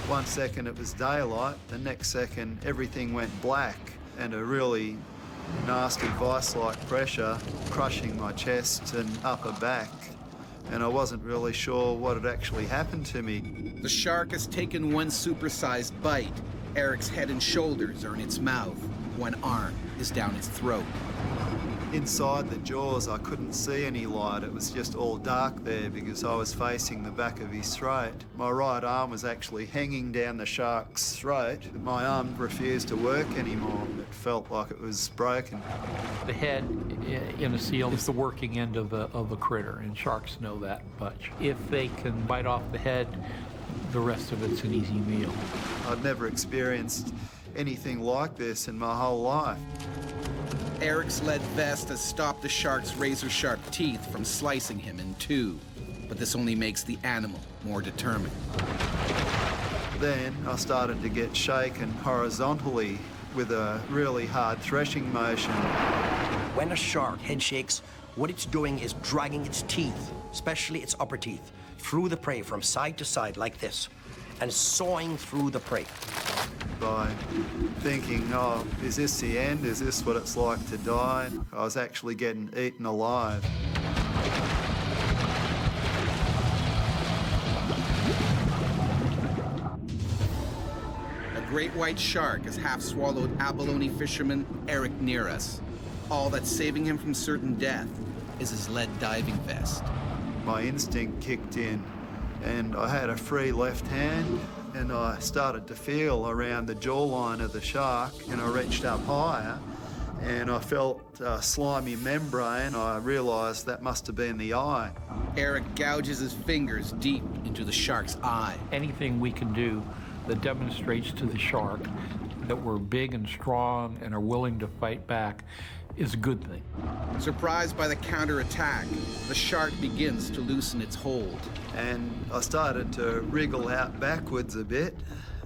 One second it was daylight, the next second everything went black, and a really nasty vice-like pressure crushing my chest and upper back, and I wasn't really sure what had actually happened to me. The shark has taken one supersized bite. Eric's head and shoulders are in its mouth. One arm is down its throat. Inside the jaws, I couldn't see any light. It was just all dark there because I was facing the back of his throat. My right arm was actually hanging down the shark's throat. My arm refused to work anymore. It felt like it was broken. The head in a seal is the working end of a critter, and sharks know that much. If they can bite off the head, the rest of it's an easy meal. I'd never experienced anything like this in my whole life. Eric's lead vest has stopped the shark's razor-sharp teeth from slicing him in two, but this only makes the animal more determined. Then I started to get shaken horizontally with a really hard threshing motion. When a shark head shakes, what it's doing is dragging its teeth, especially its upper teeth, through the prey from side to side like this, and sawing through the prey. By thinking, oh, is this the end? Is this what it's like to die? I was actually getting eaten alive. A great white shark has half-swallowed abalone fisherman Eric near us. All that's saving him from certain death is his lead diving vest. My instinct kicked in, and I had a free left hand, and I started to feel around the jawline of the shark, and I reached up higher, and I felt a slimy membrane. I realised that must have been the eye. Eric gouges his fingers deep into the shark's eye. Anything we can do that demonstrates to the shark that we're big and strong and are willing to fight back is a good thing. Surprised by the counterattack, the shark begins to loosen its hold. And I started to wriggle out backwards a bit,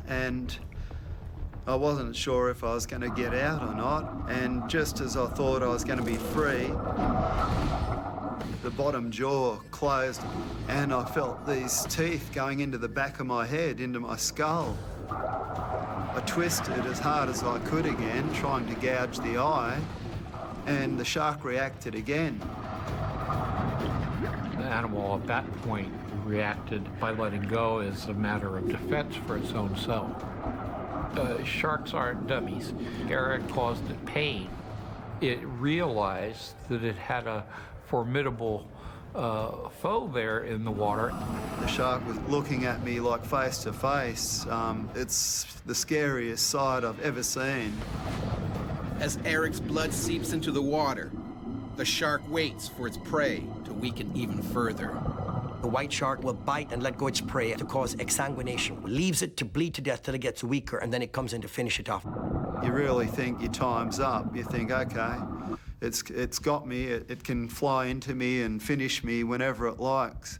and I wasn't sure if I was going to get out or not. And just as I thought I was going to be free, the bottom jaw closed, and I felt these teeth going into the back of my head, into my skull. I twisted as hard as I could again, trying to gouge the eye, and the shark reacted again. The animal at that point reacted by letting go as a matter of defense for its own self. Sharks aren't dummies. Eric caused it pain. It realized that it had a formidable foe there in the water. The shark was looking at me like face to face. It's the scariest sight I've ever seen. As Eric's blood seeps into the water, the shark waits for its prey to weaken even further. The white shark will bite and let go its prey to cause exsanguination, leaves it to bleed to death till it gets weaker, and then it comes in to finish it off. You really think your time's up. You think, okay, it's got me. It can fly into me and finish me whenever it likes.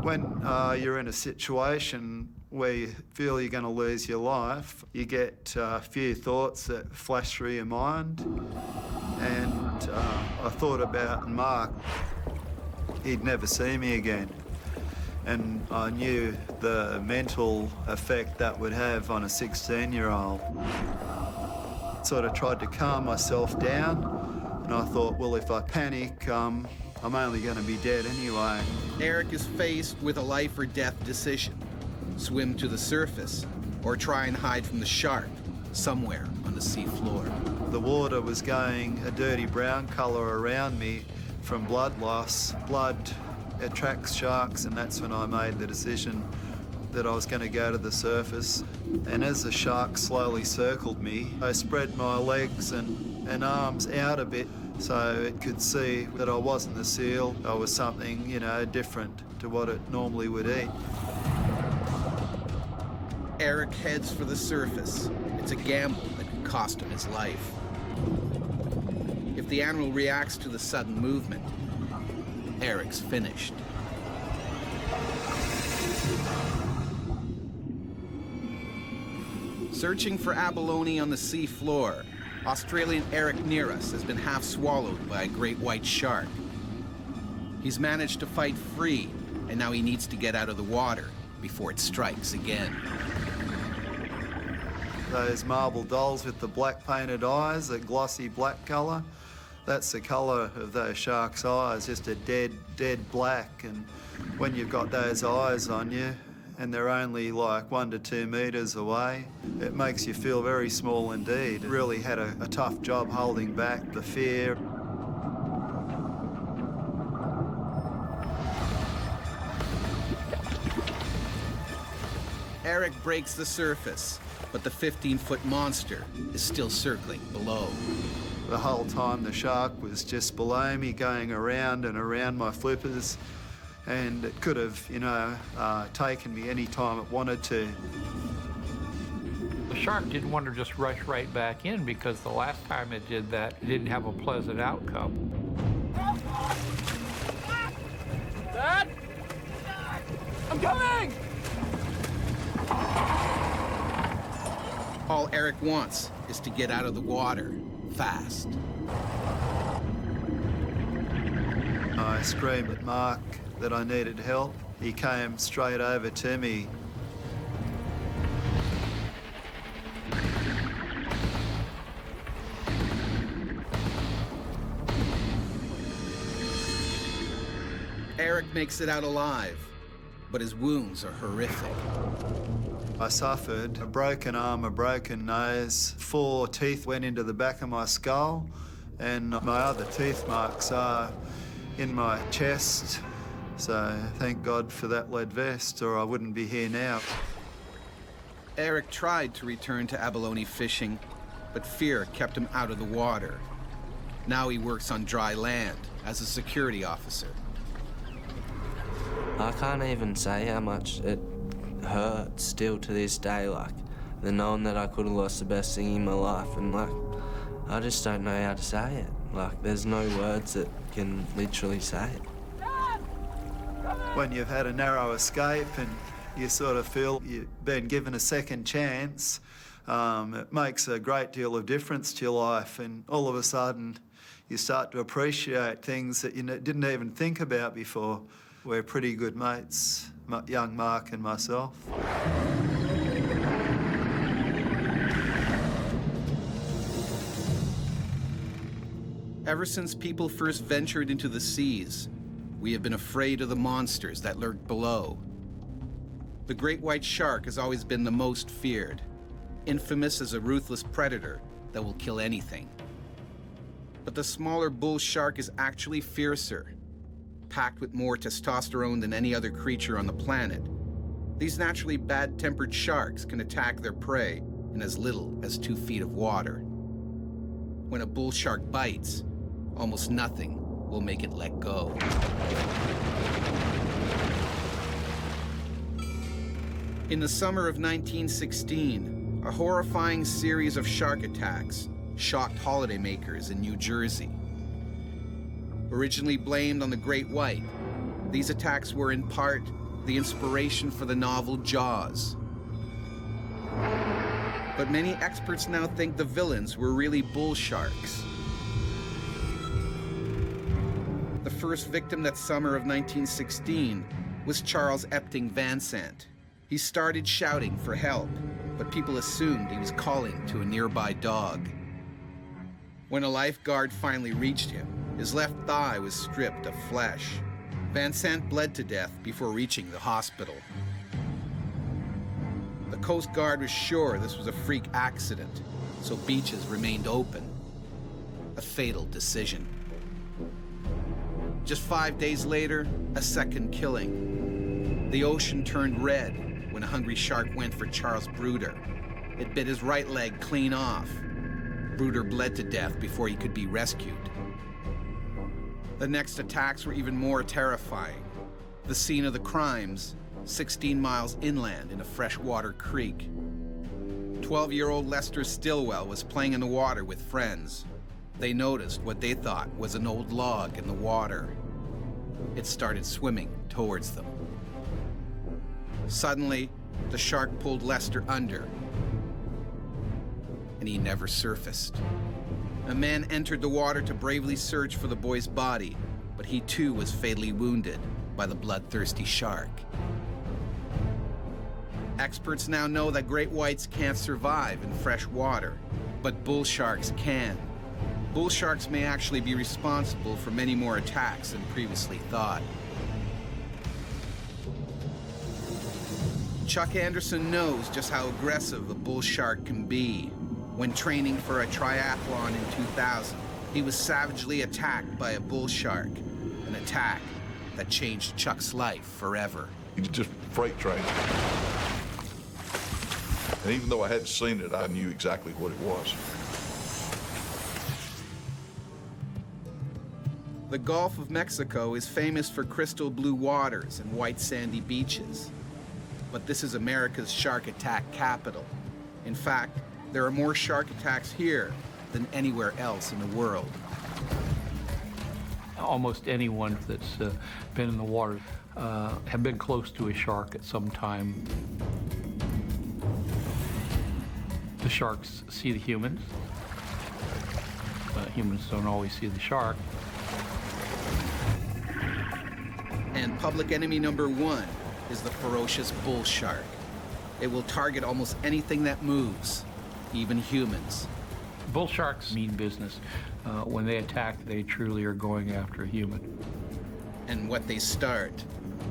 When you're in a situation where you feel you're going to lose your life, you get a few thoughts that flash through your mind. And I thought about Mark. He'd never see me again. And I knew the mental effect that would have on a 16-year-old. Sort of tried to calm myself down, and I thought, well, if I panic, I'm only going to be dead anyway. Eric is faced with a life or death decision. Swim to the surface, or try and hide from the shark somewhere on the sea floor. The water was going a dirty brown colour around me from blood loss. Blood attracts sharks, and that's when I made the decision that I was going to go to the surface. And as the shark slowly circled me, I spread my legs and arms out a bit so it could see that I wasn't a seal. I was something, you know, different to what it normally would eat. Eric heads for the surface. It's a gamble that could cost him his life. If the animal reacts to the sudden movement, Eric's finished. Searching for abalone on the sea floor, Australian Eric near us has been half swallowed by a great white shark. He's managed to fight free, and now he needs to get out of the water before it strikes again. Those marble dolls with the black painted eyes, a glossy black colour, that's the colour of those sharks' eyes, just a dead black. And when you've got those eyes on you, and they're only like 1 to 2 metres away, it makes you feel very small indeed. It really had a tough job holding back the fear. Eric breaks the surface, but the 15-foot monster is still circling below. The whole time the shark was just below me, going around and around my flippers, and it could have, you know, taken me any time it wanted to. The shark didn't want to just rush right back in because the last time it did that, it didn't have a pleasant outcome. Dad? I'm coming! All Eric wants is to get out of the water fast. I screamed at Mark that I needed help. He came straight over to me. Eric makes it out alive, but his wounds are horrific. I suffered a broken arm, a broken nose, 4 teeth went into the back of my skull, and my other teeth marks are in my chest. So thank God for that lead vest, or I wouldn't be here now. Eric tried to return to abalone fishing, but fear kept him out of the water. Now he works on dry land as a security officer. I can't even say how much it hurts still to this day, like, the knowing that I could have lost the best thing in my life, and like, I just don't know how to say it. Like, there's no words that can literally say it. When you've had a narrow escape and you sort of feel you've been given a second chance, it makes a great deal of difference to your life, and all of a sudden you start to appreciate things that you didn't even think about before. We're pretty good mates, young Mark and myself. Ever since people first ventured into the seas, we have been afraid of the monsters that lurk below. The great white shark has always been the most feared, infamous as a ruthless predator that will kill anything. But the smaller bull shark is actually fiercer, packed with more testosterone than any other creature on the planet. These naturally bad-tempered sharks can attack their prey in as little as 2 feet of water. When a bull shark bites, almost nothing will make it let go. In the summer of 1916, a horrifying series of shark attacks shocked holidaymakers in New Jersey. Originally blamed on the great white, these attacks were in part the inspiration for the novel Jaws. But many experts now think the villains were really bull sharks. The first victim that summer of 1916 was Charles Epting Van Sant. He started shouting for help, but people assumed he was calling to a nearby dog. When a lifeguard finally reached him, his left thigh was stripped of flesh. Van Sant bled to death before reaching the hospital. The Coast Guard was sure this was a freak accident, so beaches remained open. A fatal decision. Just 5 days later, a second killing. The ocean turned red when a hungry shark went for Charles Bruder. It bit his right leg clean off. Bruder bled to death before he could be rescued. The next attacks were even more terrifying. The scene of the crimes, 16 miles inland in a freshwater creek. 12-year-old Lester Stilwell was playing in the water with friends. They noticed what they thought was an old log in the water. It started swimming towards them. Suddenly, the shark pulled Lester under, and he never surfaced. A man entered the water to bravely search for the boy's body, but he too was fatally wounded by the bloodthirsty shark. Experts now know that great whites can't survive in fresh water, but bull sharks can. Bull sharks may actually be responsible for many more attacks than previously thought. Chuck Anderson knows just how aggressive a bull shark can be. When training for a triathlon in 2000, he was savagely attacked by a bull shark, an attack that changed Chuck's life forever. He was just freight train. And even though I hadn't seen it, I knew exactly what it was. The Gulf of Mexico is famous for crystal blue waters and white sandy beaches. But this is America's shark attack capital. In fact, there are more shark attacks here than anywhere else in the world. Almost anyone that's been in the water have been close to a shark at some time. The sharks see the humans. Humans don't always see the shark. And public enemy number one is the ferocious bull shark. It will target almost anything that moves, even humans. Bull sharks mean business. When they attack, they truly are going after a human. And what they start,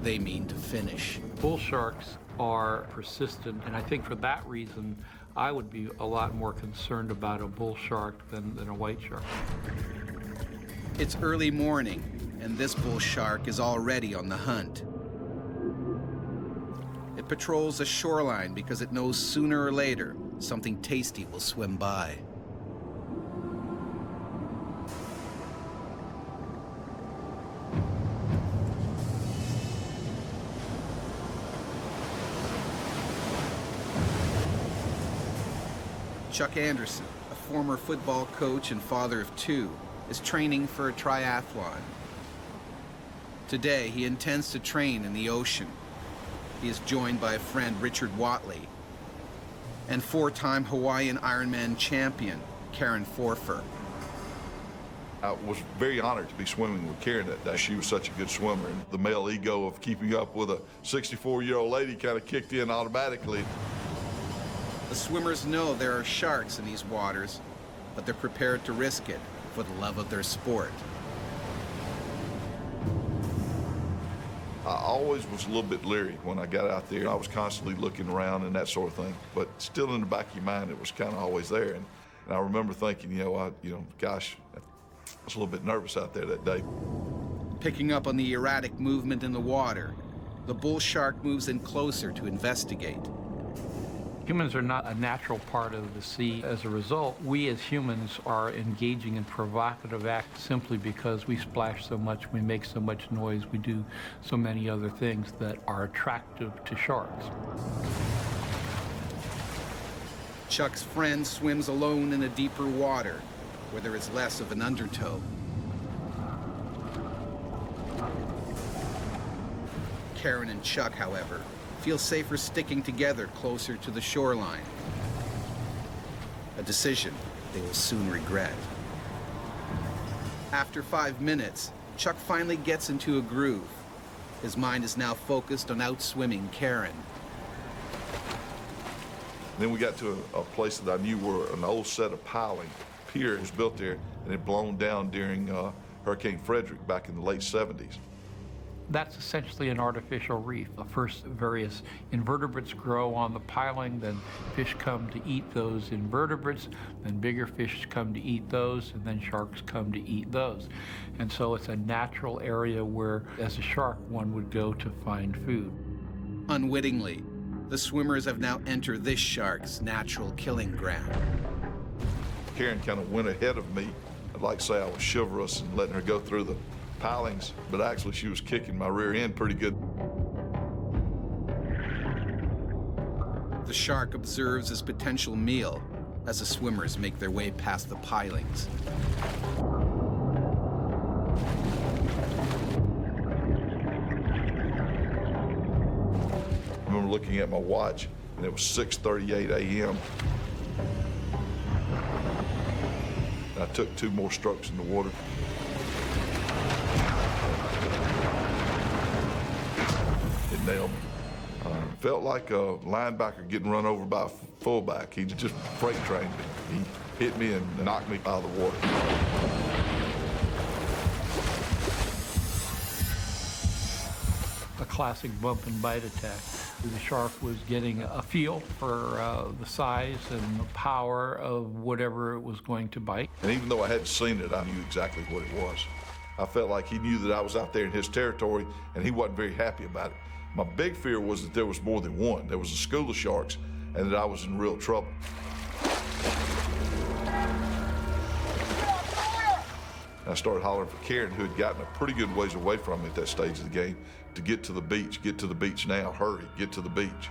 they mean to finish. Bull sharks are persistent, and I think for that reason, I would be a lot more concerned about a bull shark than a white shark. It's early morning, and this bull shark is already on the hunt. It patrols the shoreline because it knows sooner or later something tasty will swim by. Chuck Anderson, a former football coach and father of two, is training for a triathlon. Today, he intends to train in the ocean. He is joined by a friend, Richard Watley, and four-time Hawaiian Ironman champion, Karen Forfer. I was very honored to be swimming with Karen that day. She was such a good swimmer, and the male ego of keeping up with a 64-year-old lady kind of kicked in automatically. The swimmers know there are sharks in these waters, but they're prepared to risk it for the love of their sport. I always was a little bit leery when I got out there. I was constantly looking around and that sort of thing, but still in the back of your mind, it was kind of always there. And I remember thinking, gosh, I was a little bit nervous out there that day. Picking up on the erratic movement in the water, the bull shark moves in closer to investigate. Humans are not a natural part of the sea. As a result, we as humans are engaging in provocative acts simply because we splash so much, we make so much noise, we do so many other things that are attractive to sharks. Chuck's friend swims alone in a deeper water, where there is less of an undertow. Karen and Chuck, however, feel safer sticking together closer to the shoreline. A decision they will soon regret. After 5 minutes, Chuck finally gets into a groove. His mind is now focused on outswimming Karen. Then we got to a place that I knew were an old set of piling. Pier was built there and it blown down during Hurricane Frederick back in the late 70s. That's essentially an artificial reef. First, various invertebrates grow on the piling, then fish come to eat those invertebrates, then bigger fish come to eat those, and then sharks come to eat those. And so it's a natural area where, as a shark, one would go to find food. Unwittingly, the swimmers have now entered this shark's natural killing ground. Karen kind of went ahead of me. I'd like to say I was chivalrous and letting her go through the pilings, but actually she was kicking my rear end pretty good. The shark observes his potential meal as the swimmers make their way past the pilings. I remember looking at my watch, and it was 6:38 a.m. I took 2 more strokes in the water. It nailed me. Felt like a linebacker getting run over by a fullback. He just freight trained me. He hit me and knocked me out of the water. A classic bump and bite attack. The shark was getting a feel for the size and the power of whatever it was going to bite. And even though I hadn't seen it, I knew exactly what it was. I felt like he knew that I was out there in his territory, and he wasn't very happy about it. My big fear was that there was more than one. There was a school of sharks, and that I was in real trouble. I started hollering for Karen, who had gotten a pretty good ways away from me at that stage of the game, to get to the beach. Get to the beach now. Hurry, get to the beach.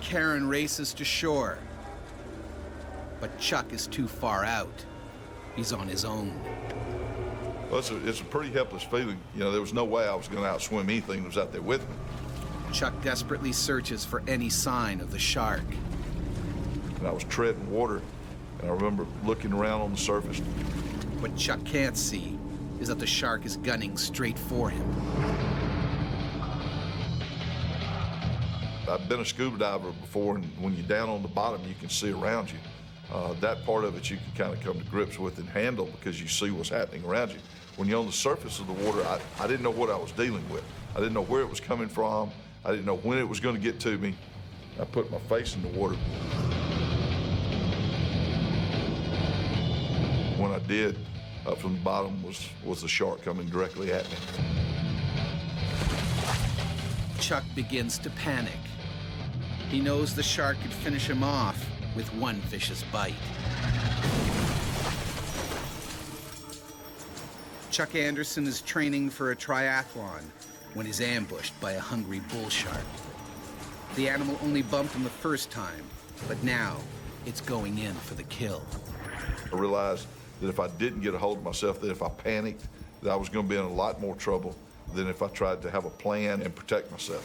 Karen races to shore, but Chuck is too far out. He's on his own. Well, it's a pretty helpless feeling. There was no way I was going to outswim anything that was out there with me. Chuck desperately searches for any sign of the shark. And I was treading water, and I remember looking around on the surface. What Chuck can't see is that the shark is gunning straight for him. I've been a scuba diver before, and when you're down on the bottom, you can see around you. That part of it you can kind of come to grips with and handle because you see what's happening around you. When you're on the surface of the water, I didn't know what I was dealing with. I didn't know where it was coming from. I didn't know when it was going to get to me. I put my face in the water. When I did, up from the bottom was the shark coming directly at me. Chuck begins to panic. He knows the shark could finish him off with one vicious bite. Chuck Anderson is training for a triathlon when he's ambushed by a hungry bull shark. The animal only bumped him the first time, but now it's going in for the kill. I realized that if I didn't get a hold of myself, that if I panicked, that I was going to be in a lot more trouble than if I tried to have a plan and protect myself.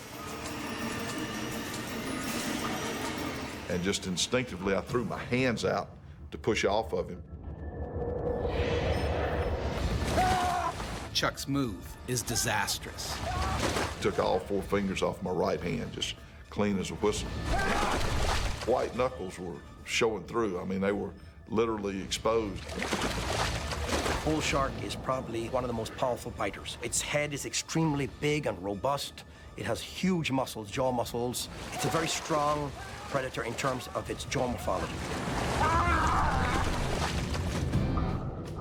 And just instinctively, I threw my hands out to push off of him. Chuck's move is disastrous. Took all 4 fingers off my right hand, just clean as a whistle. White knuckles were showing through. I mean, they were literally exposed. Bull shark is probably one of the most powerful biters. Its head is extremely big and robust. It has huge muscles, jaw muscles. It's a very strong predator in terms of its jaw morphology.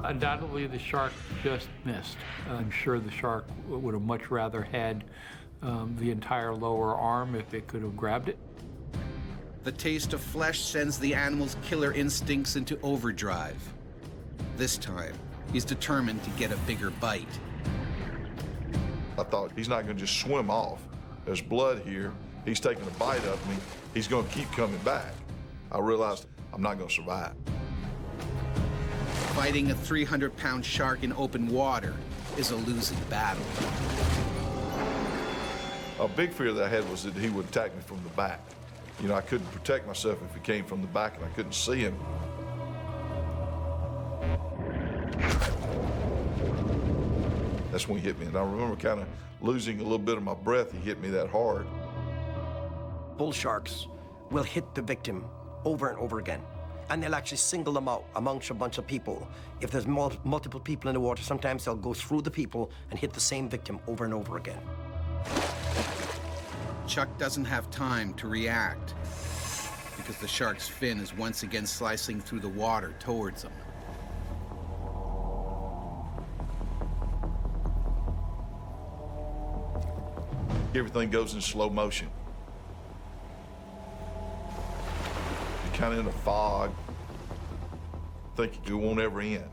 Undoubtedly, the shark just missed. I'm sure the shark would have much rather had the entire lower arm if it could have grabbed it. The taste of flesh sends the animal's killer instincts into overdrive. This time, he's determined to get a bigger bite. I thought, he's not going to just swim off. There's blood here. He's taking a bite of me. He's going to keep coming back. I realized I'm not going to survive. Fighting a 300-pound shark in open water is a losing battle. A big fear that I had was that he would attack me from the back. You know, I couldn't protect myself if he came from the back and I couldn't see him. That's when he hit me, and I remember kind of losing a little bit of my breath. He hit me that hard. Bull sharks will hit the victim over and over again, and they'll actually single them out amongst a bunch of people. If there's multiple people in the water, sometimes they'll go through the people and hit the same victim over and over again. Chuck doesn't have time to react because the shark's fin is once again slicing through the water towards him. Everything goes in slow motion. You're kind of in a fog, thinking it won't ever end.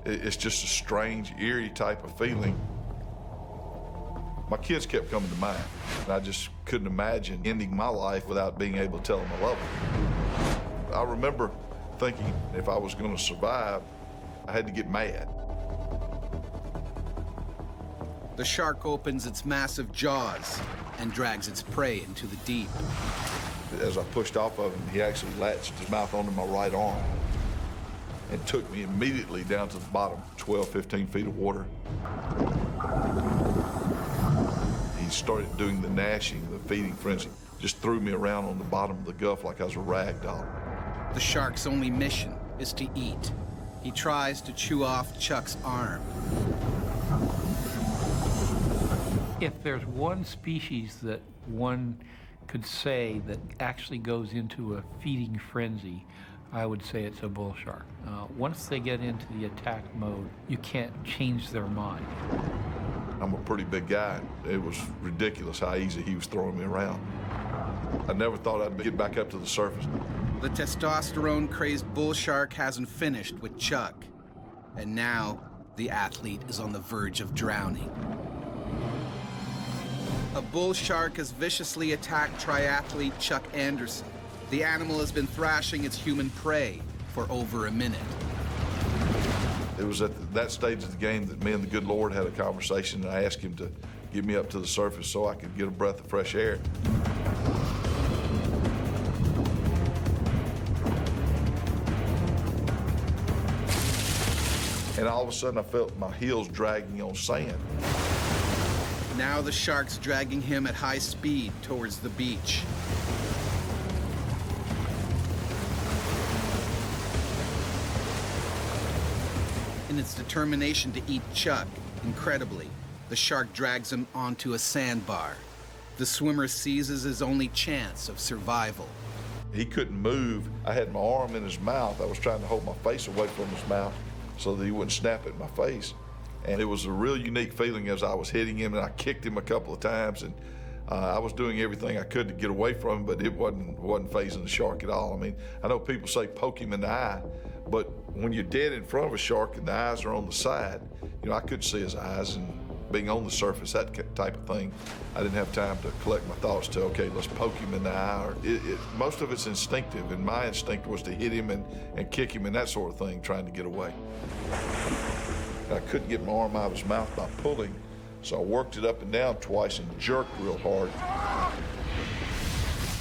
It's just a strange, eerie type of feeling. My kids kept coming to mind, and I just couldn't imagine ending my life without being able to tell them I love them. I remember thinking if I was going to survive, I had to get mad. The shark opens its massive jaws and drags its prey into the deep. As I pushed off of him, he actually latched his mouth onto my right arm and took me immediately down to the bottom, 12, 15 feet of water. He started doing the gnashing, the feeding frenzy, just threw me around on the bottom of the Gulf like I was a rag doll. The shark's only mission is to eat. He tries to chew off Chuck's arm. If there's one species that one could say that actually goes into a feeding frenzy, I would say it's a bull shark. Once they get into the attack mode, you can't change their mind. I'm a pretty big guy. It was ridiculous how easy he was throwing me around. I never thought I'd get back up to the surface. The testosterone-crazed bull shark hasn't finished with Chuck. And now, the athlete is on the verge of drowning. A bull shark has viciously attacked triathlete Chuck Anderson. The animal has been thrashing its human prey for over a minute. It was at that stage of the game that me and the good Lord had a conversation, and I asked him to get me up to the surface so I could get a breath of fresh air. And all of a sudden I felt my heels dragging on sand. Now the shark's dragging him at high speed towards the beach. In its determination to eat Chuck, incredibly, the shark drags him onto a sandbar. The swimmer seizes his only chance of survival. He couldn't move. I had my arm in his mouth. I was trying to hold my face away from his mouth so that he wouldn't snap at my face. And it was a real unique feeling as I was hitting him, and I kicked him a couple of times, and I was doing everything I could to get away from him, but it wasn't fazing the shark at all. I mean, I know people say poke him in the eye, but when you're dead in front of a shark and the eyes are on the side, you know, I couldn't see his eyes, and being on the surface, that type of thing. I didn't have time to collect my thoughts to, okay, let's poke him in the eye. Or most of it's instinctive, and my instinct was to hit him and kick him and that sort of thing, trying to get away. I couldn't get my arm out of his mouth by pulling, so I worked it up and down twice and jerked real hard.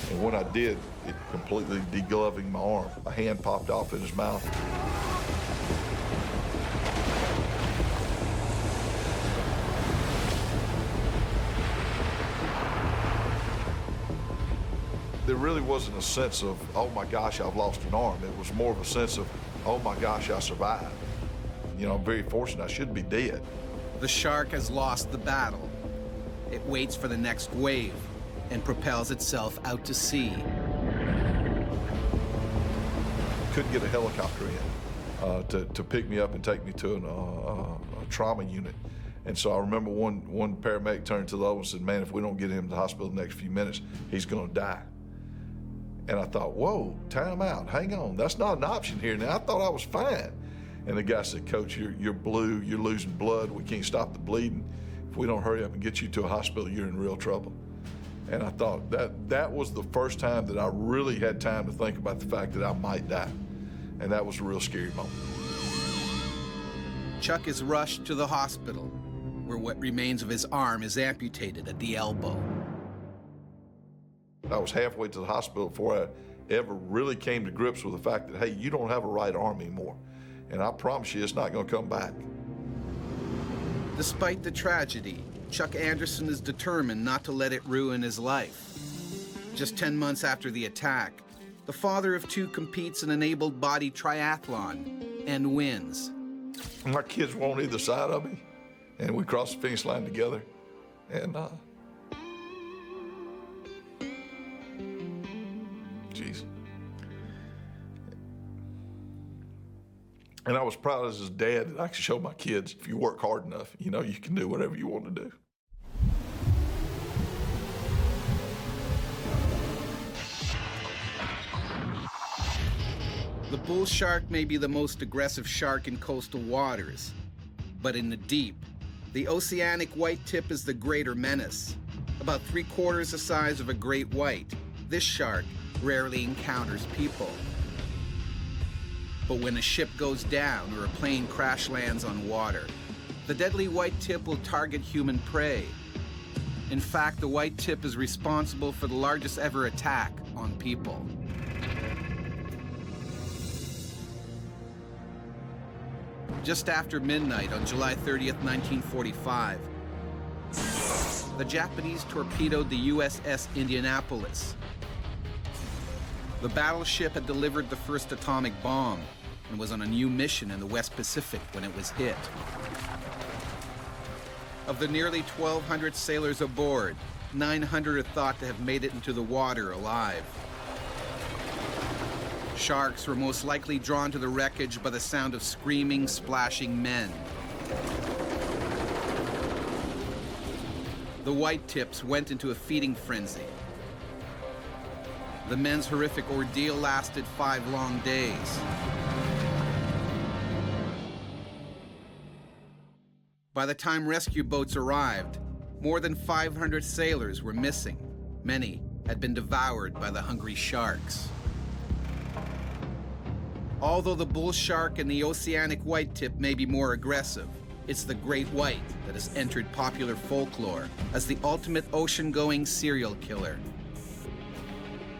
And when I did, it completely degloving my arm. A hand popped off in his mouth. There really wasn't a sense of, oh my gosh, I've lost an arm. It was more of a sense of, oh my gosh, I survived. You know, I'm very fortunate. I should be dead. The shark has lost the battle. It waits for the next wave and propels itself out to sea. Couldn't get a helicopter in to pick me up and take me to a trauma unit. And so I remember one paramedic turned to the other and said, man, if we don't get him to the hospital in the next few minutes, he's gonna die. And I thought, whoa, time out, hang on. That's not an option here now. I thought I was fine. And the guy said, Coach, you're blue, you're losing blood, we can't stop the bleeding. If we don't hurry up and get you to a hospital, you're in real trouble. And I thought that was the first time that I really had time to think about the fact that I might die. And that was a real scary moment. Chuck is rushed to the hospital, where what remains of his arm is amputated at the elbow. I was halfway to the hospital before I ever really came to grips with the fact that, hey, you don't have a right arm anymore. And I promise you it's not going to come back. Despite the tragedy, Chuck Anderson is determined not to let it ruin his life. Just 10 months after the attack, the father of two competes in an able-bodied triathlon and wins. My kids were on either side of me, and we crossed the finish line together. And, geez. And I was proud as his dad that I could show my kids, if you work hard enough, you know, you can do whatever you want to do. The bull shark may be the most aggressive shark in coastal waters, but in the deep, the oceanic white tip is the greater menace. About 3/4 the size of a great white, this shark rarely encounters people. But when a ship goes down or a plane crash lands on water, the deadly white tip will target human prey. In fact, the white tip is responsible for the largest ever attack on people. Just after midnight on July 30th, 1945, the Japanese torpedoed the USS Indianapolis. The battleship had delivered the first atomic bomb and was on a new mission in the West Pacific when it was hit. Of the nearly 1,200 sailors aboard, 900 are thought to have made it into the water alive. Sharks were most likely drawn to the wreckage by the sound of screaming, splashing men. The white tips went into a feeding frenzy. The men's horrific ordeal lasted 5 long days. By the time rescue boats arrived, more than 500 sailors were missing. Many had been devoured by the hungry sharks. Although the bull shark and the oceanic white tip may be more aggressive, it's the great white that has entered popular folklore as the ultimate ocean-going serial killer.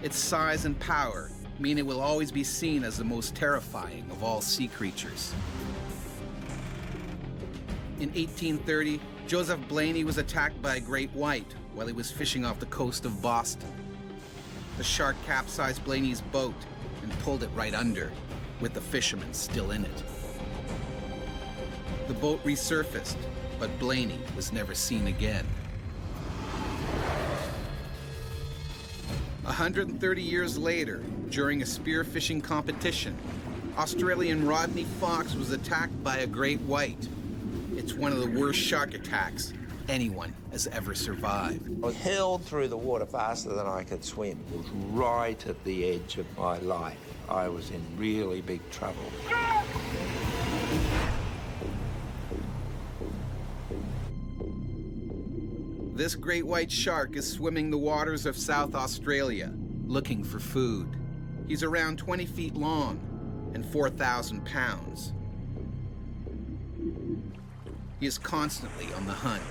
Its size and power mean it will always be seen as the most terrifying of all sea creatures. In 1830, Joseph Blaney was attacked by a great white while he was fishing off the coast of Boston. The shark capsized Blaney's boat and pulled it right under, with the fishermen still in it. The boat resurfaced, but Blaney was never seen again. 130 years later, during a spearfishing competition, Australian Rodney Fox was attacked by a great white. It's one of the worst shark attacks anyone has ever survived. I was hurled through the water faster than I could swim. It was right at the edge of my life. I was in really big trouble. This great white shark is swimming the waters of South Australia, looking for food. He's around 20 feet long and 4,000 pounds. He is constantly on the hunt.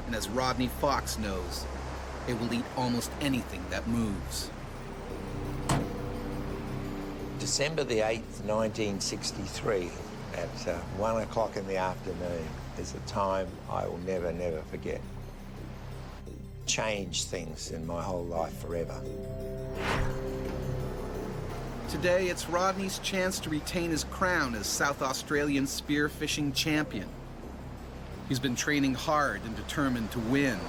And as Rodney Fox knows, it will eat almost anything that moves. December the 8th, 1963, at 1 o'clock in the afternoon, is a time I will never, never forget. Changed things in my whole life forever. Today, it's Rodney's chance to retain his crown as South Australian spearfishing champion. He's been training hard and determined to win,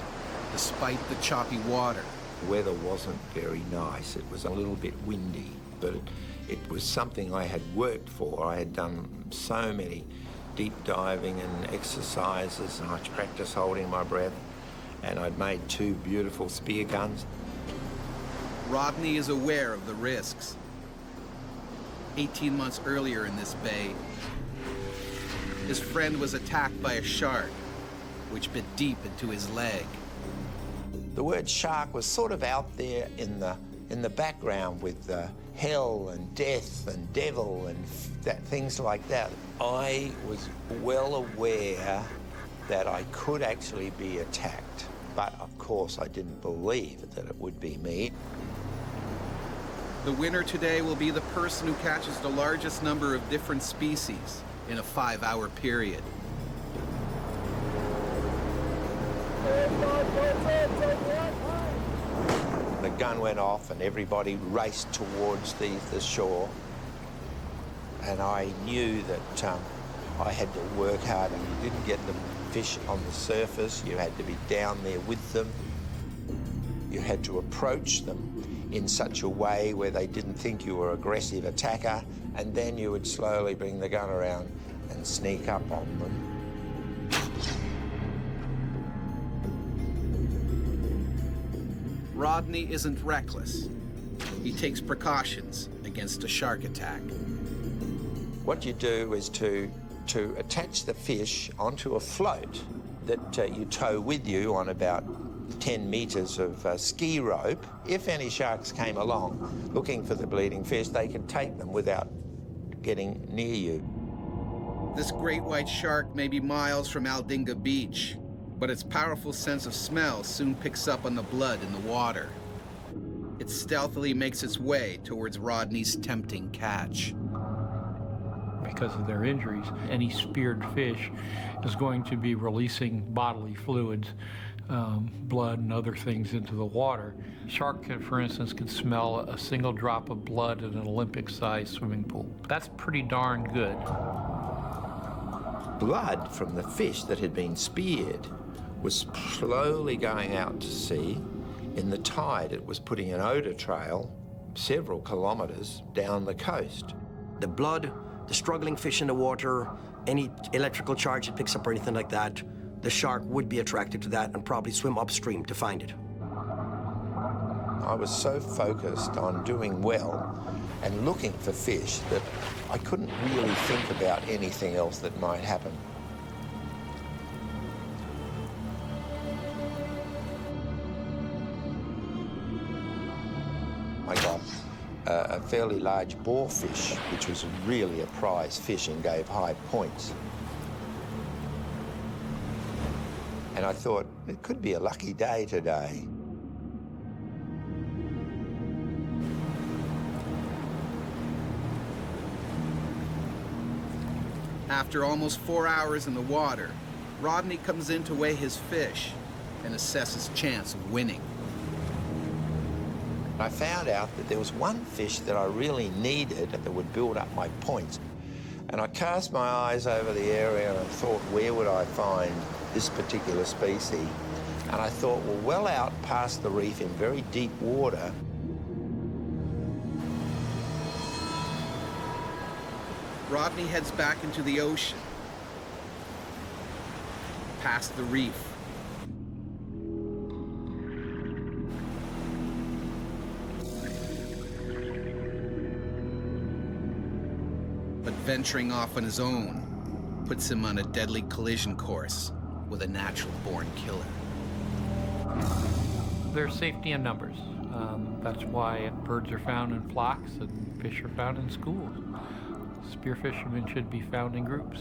despite the choppy water. The weather wasn't very nice. It was a little bit windy, but it was something I had worked for. I had done so many deep diving and exercises, and I'd practiced holding my breath, and I'd made 2 beautiful spear guns. Rodney is aware of the risks. 18 months earlier in this bay, his friend was attacked by a shark, which bit deep into his leg. The word shark was sort of out there in the background with hell and death and devil and things like that. I was well aware that I could actually be attacked, but of course I didn't believe that it would be me. The winner today will be the person who catches the largest number of different species in a 5-hour period. The gun went off and everybody raced towards the shore. And I knew that I had to work harder. You didn't get the fish on the surface. You had to be down there with them. You had to approach them in such a way where they didn't think you were an aggressive attacker, and then you would slowly bring the gun around and sneak up on them. Rodney isn't reckless. He takes precautions against a shark attack. What you do is to attach the fish onto a float that you tow with you on about 10 metres of ski rope. If any sharks came along looking for the bleeding fish, they could take them without getting near you. This great white shark may be miles from Aldinga Beach, but its powerful sense of smell soon picks up on the blood in the water. It stealthily makes its way towards Rodney's tempting catch. Because of their injuries, any speared fish is going to be releasing bodily fluids, blood and other things into the water. Shark, for instance, can smell a single drop of blood in an Olympic-sized swimming pool. That's pretty darn good. Blood from the fish that had been speared was slowly going out to sea. In the tide, it was putting an odour trail several kilometres down the coast. The blood, the struggling fish in the water, any electrical charge it picks up or anything like that, the shark would be attracted to that and probably swim upstream to find it. I was so focused on doing well and looking for fish that I couldn't really think about anything else that might happen. I got a fairly large boarfish, which was really a prize fish and gave high points. And I thought, it could be a lucky day today. After almost 4 hours in the water, Rodney comes in to weigh his fish and assess his chance of winning. I found out that there was one fish that I really needed that would build up my points. And I cast my eyes over the area and I thought, where would I find this particular species? And I thought, well out past the reef in very deep water, Rodney heads back into the ocean, past the reef. venturing off on his own puts him on a deadly collision course with a natural-born killer. There's safety in numbers. That's why birds are found in flocks and fish are found in schools. Spearfishermen should be found in groups.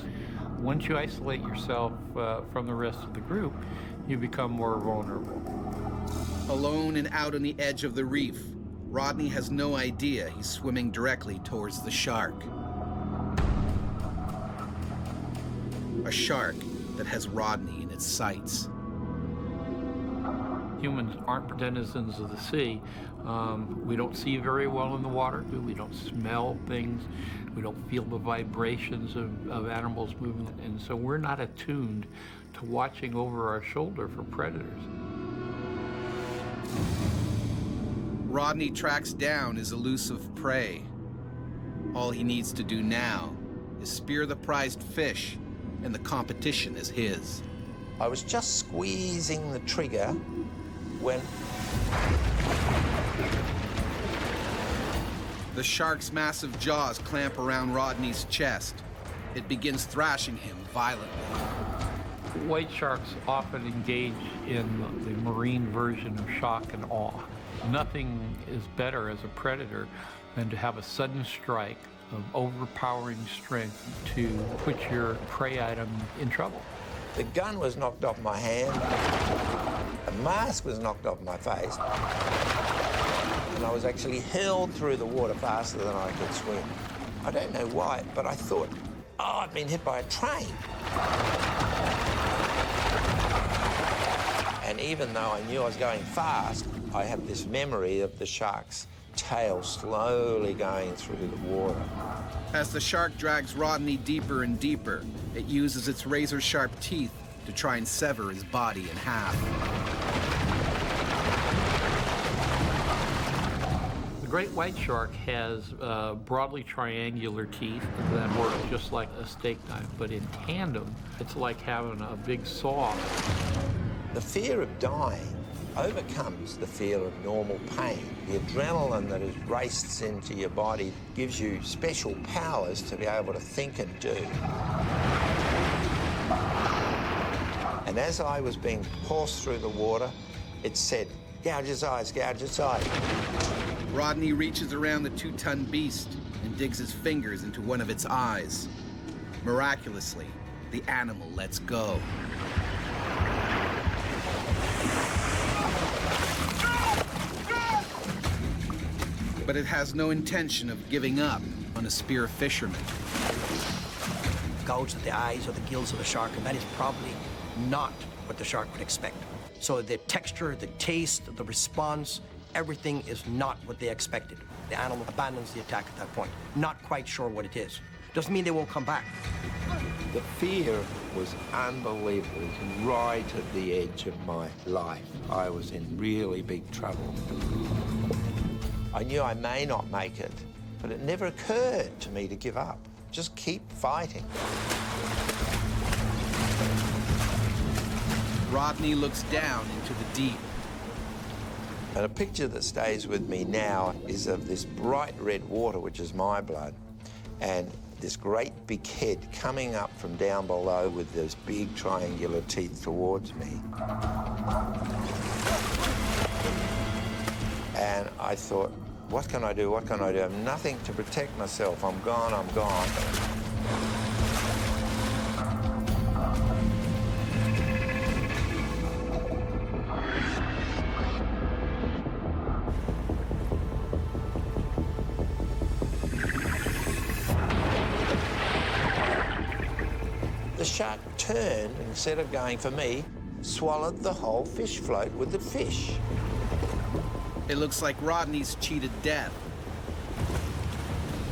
Once you isolate yourself from the rest of the group, you become more vulnerable. Alone and out on the edge of the reef, Rodney has no idea he's swimming directly towards the shark. A shark that has Rodney in its sights. Humans aren't denizens of the sea. We don't see very well in the water. We don't smell things. We don't feel the vibrations of animals moving. And so we're not attuned to watching over our shoulder for predators. Rodney tracks down his elusive prey. All he needs to do now is spear the prized fish, and the competition is his. I was just squeezing the trigger when the shark's massive jaws clamp around Rodney's chest. It begins thrashing him violently. White sharks often engage in the marine version of shock and awe. Nothing is better as a predator than to have a sudden strike of overpowering strength to put your prey item in trouble. the gun was knocked off my hand, the mask was knocked off my face, and I was actually hurled through the water faster than I could swim. I don't know why, but I thought, oh, I've been hit by a train. And even though I knew I was going fast, I have this memory of the shark's tail slowly going through the water. As the shark drags Rodney deeper and deeper, it uses its razor-sharp teeth to try and sever his body in half. The great white shark has broadly triangular teeth that work just like a steak knife, but in tandem, it's like having a big saw. The fear of dying overcomes the fear of normal pain. The adrenaline that is raced into your body gives you special powers to be able to think and do. And as I was being forced through the water, it said, gouge its eyes, gouge its eyes. Rodney reaches around the 2-ton beast and digs his fingers into one of its eyes. Miraculously, the animal lets go. But it has no intention of giving up on a spear fisherman. Gouge at the eyes or the gills of the shark, and that is probably not what the shark would expect. So the texture, the taste, the response, everything is not what they expected. The animal abandons the attack at that point, not quite sure what it is. Doesn't mean they won't come back. The fear was unbelievable. It was right at the edge of my life. I was in really big trouble. I knew I may not make it, but it never occurred to me to give up. Just keep fighting. Rodney looks down into the deep. And a picture that stays with me now is of this bright red water, which is my blood, and this great big head coming up from down below with those big triangular teeth towards me. And I thought, what can I do? What can I do? I have nothing to protect myself. I'm gone, I'm gone. The shark turned, and instead of going for me, swallowed the whole fish float with the fish. It looks like Rodney's cheated death.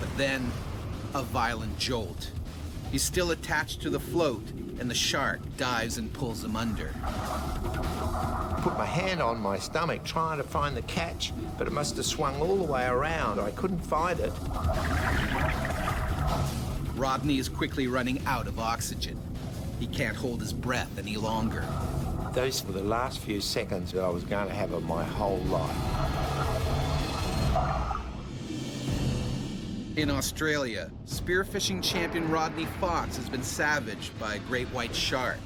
But then, a violent jolt. He's still attached to the float, and the shark dives and pulls him under. I put my hand on my stomach trying to find the catch, but it must have swung all the way around. I couldn't find it. Rodney is quickly running out of oxygen. He can't hold his breath any longer. Those were the last few seconds that I was going to have of my whole life. In Australia, spearfishing champion Rodney Fox has been savaged by a great white shark.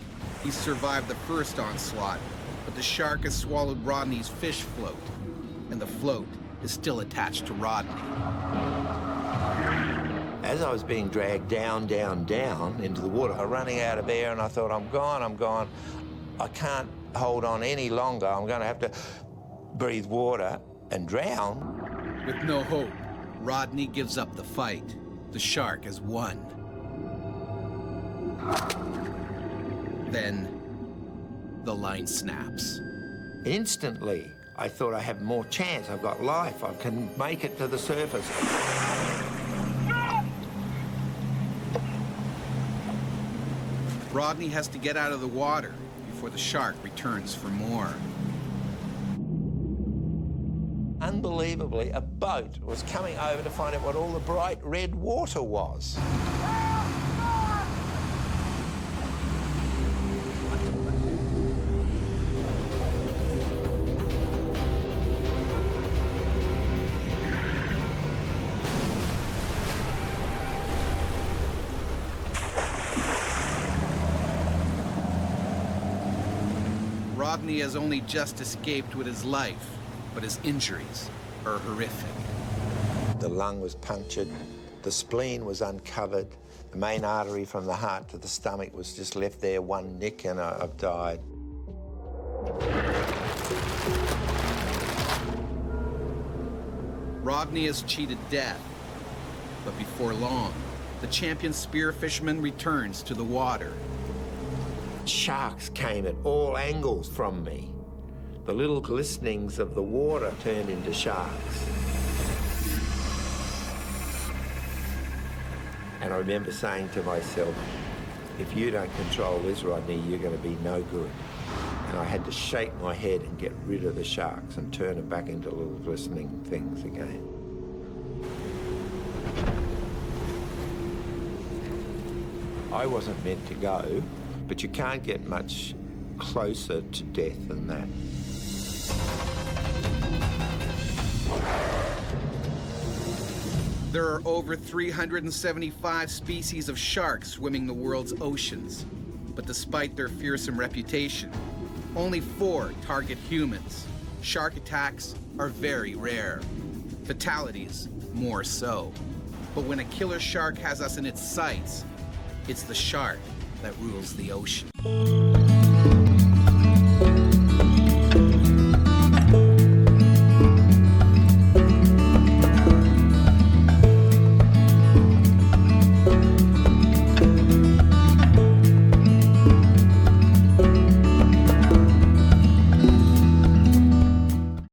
He's survived the first onslaught, but the shark has swallowed Rodney's fish float, and the float is still attached to Rodney. As I was being dragged down, down, down into the water, I'm running out of air, and I thought, I'm gone. I can't hold on any longer. I'm going to have to breathe water and drown. With no hope, Rodney gives up the fight. The shark has won. Then, the line snaps. Instantly, I thought I have more chance. I've got life. I can make it to the surface. Rodney has to get out of the water before the shark returns for more. Unbelievably, a boat was coming over to find out what all the bright red water was. Rodney has only just escaped with his life, but his injuries are horrific. The lung was punctured, the spleen was uncovered, the main artery from the heart to the stomach was just left there, one nick, and I've died. Rodney has cheated death, but before long, the champion spearfisherman returns to the water. Sharks came at all angles from me. The little glistenings of the water turned into sharks. And I remember saying to myself, if you don't control this, Rodney, you're going to be no good. And I had to shake my head and get rid of the sharks and turn them back into little glistening things again. I wasn't meant to go, but you can't get much closer to death than that. There are over 375 species of sharks swimming the world's oceans. But despite their fearsome reputation, only 4 target humans. Shark attacks are very rare. Fatalities, more so. But when a killer shark has us in its sights, it's the shark that rules the ocean.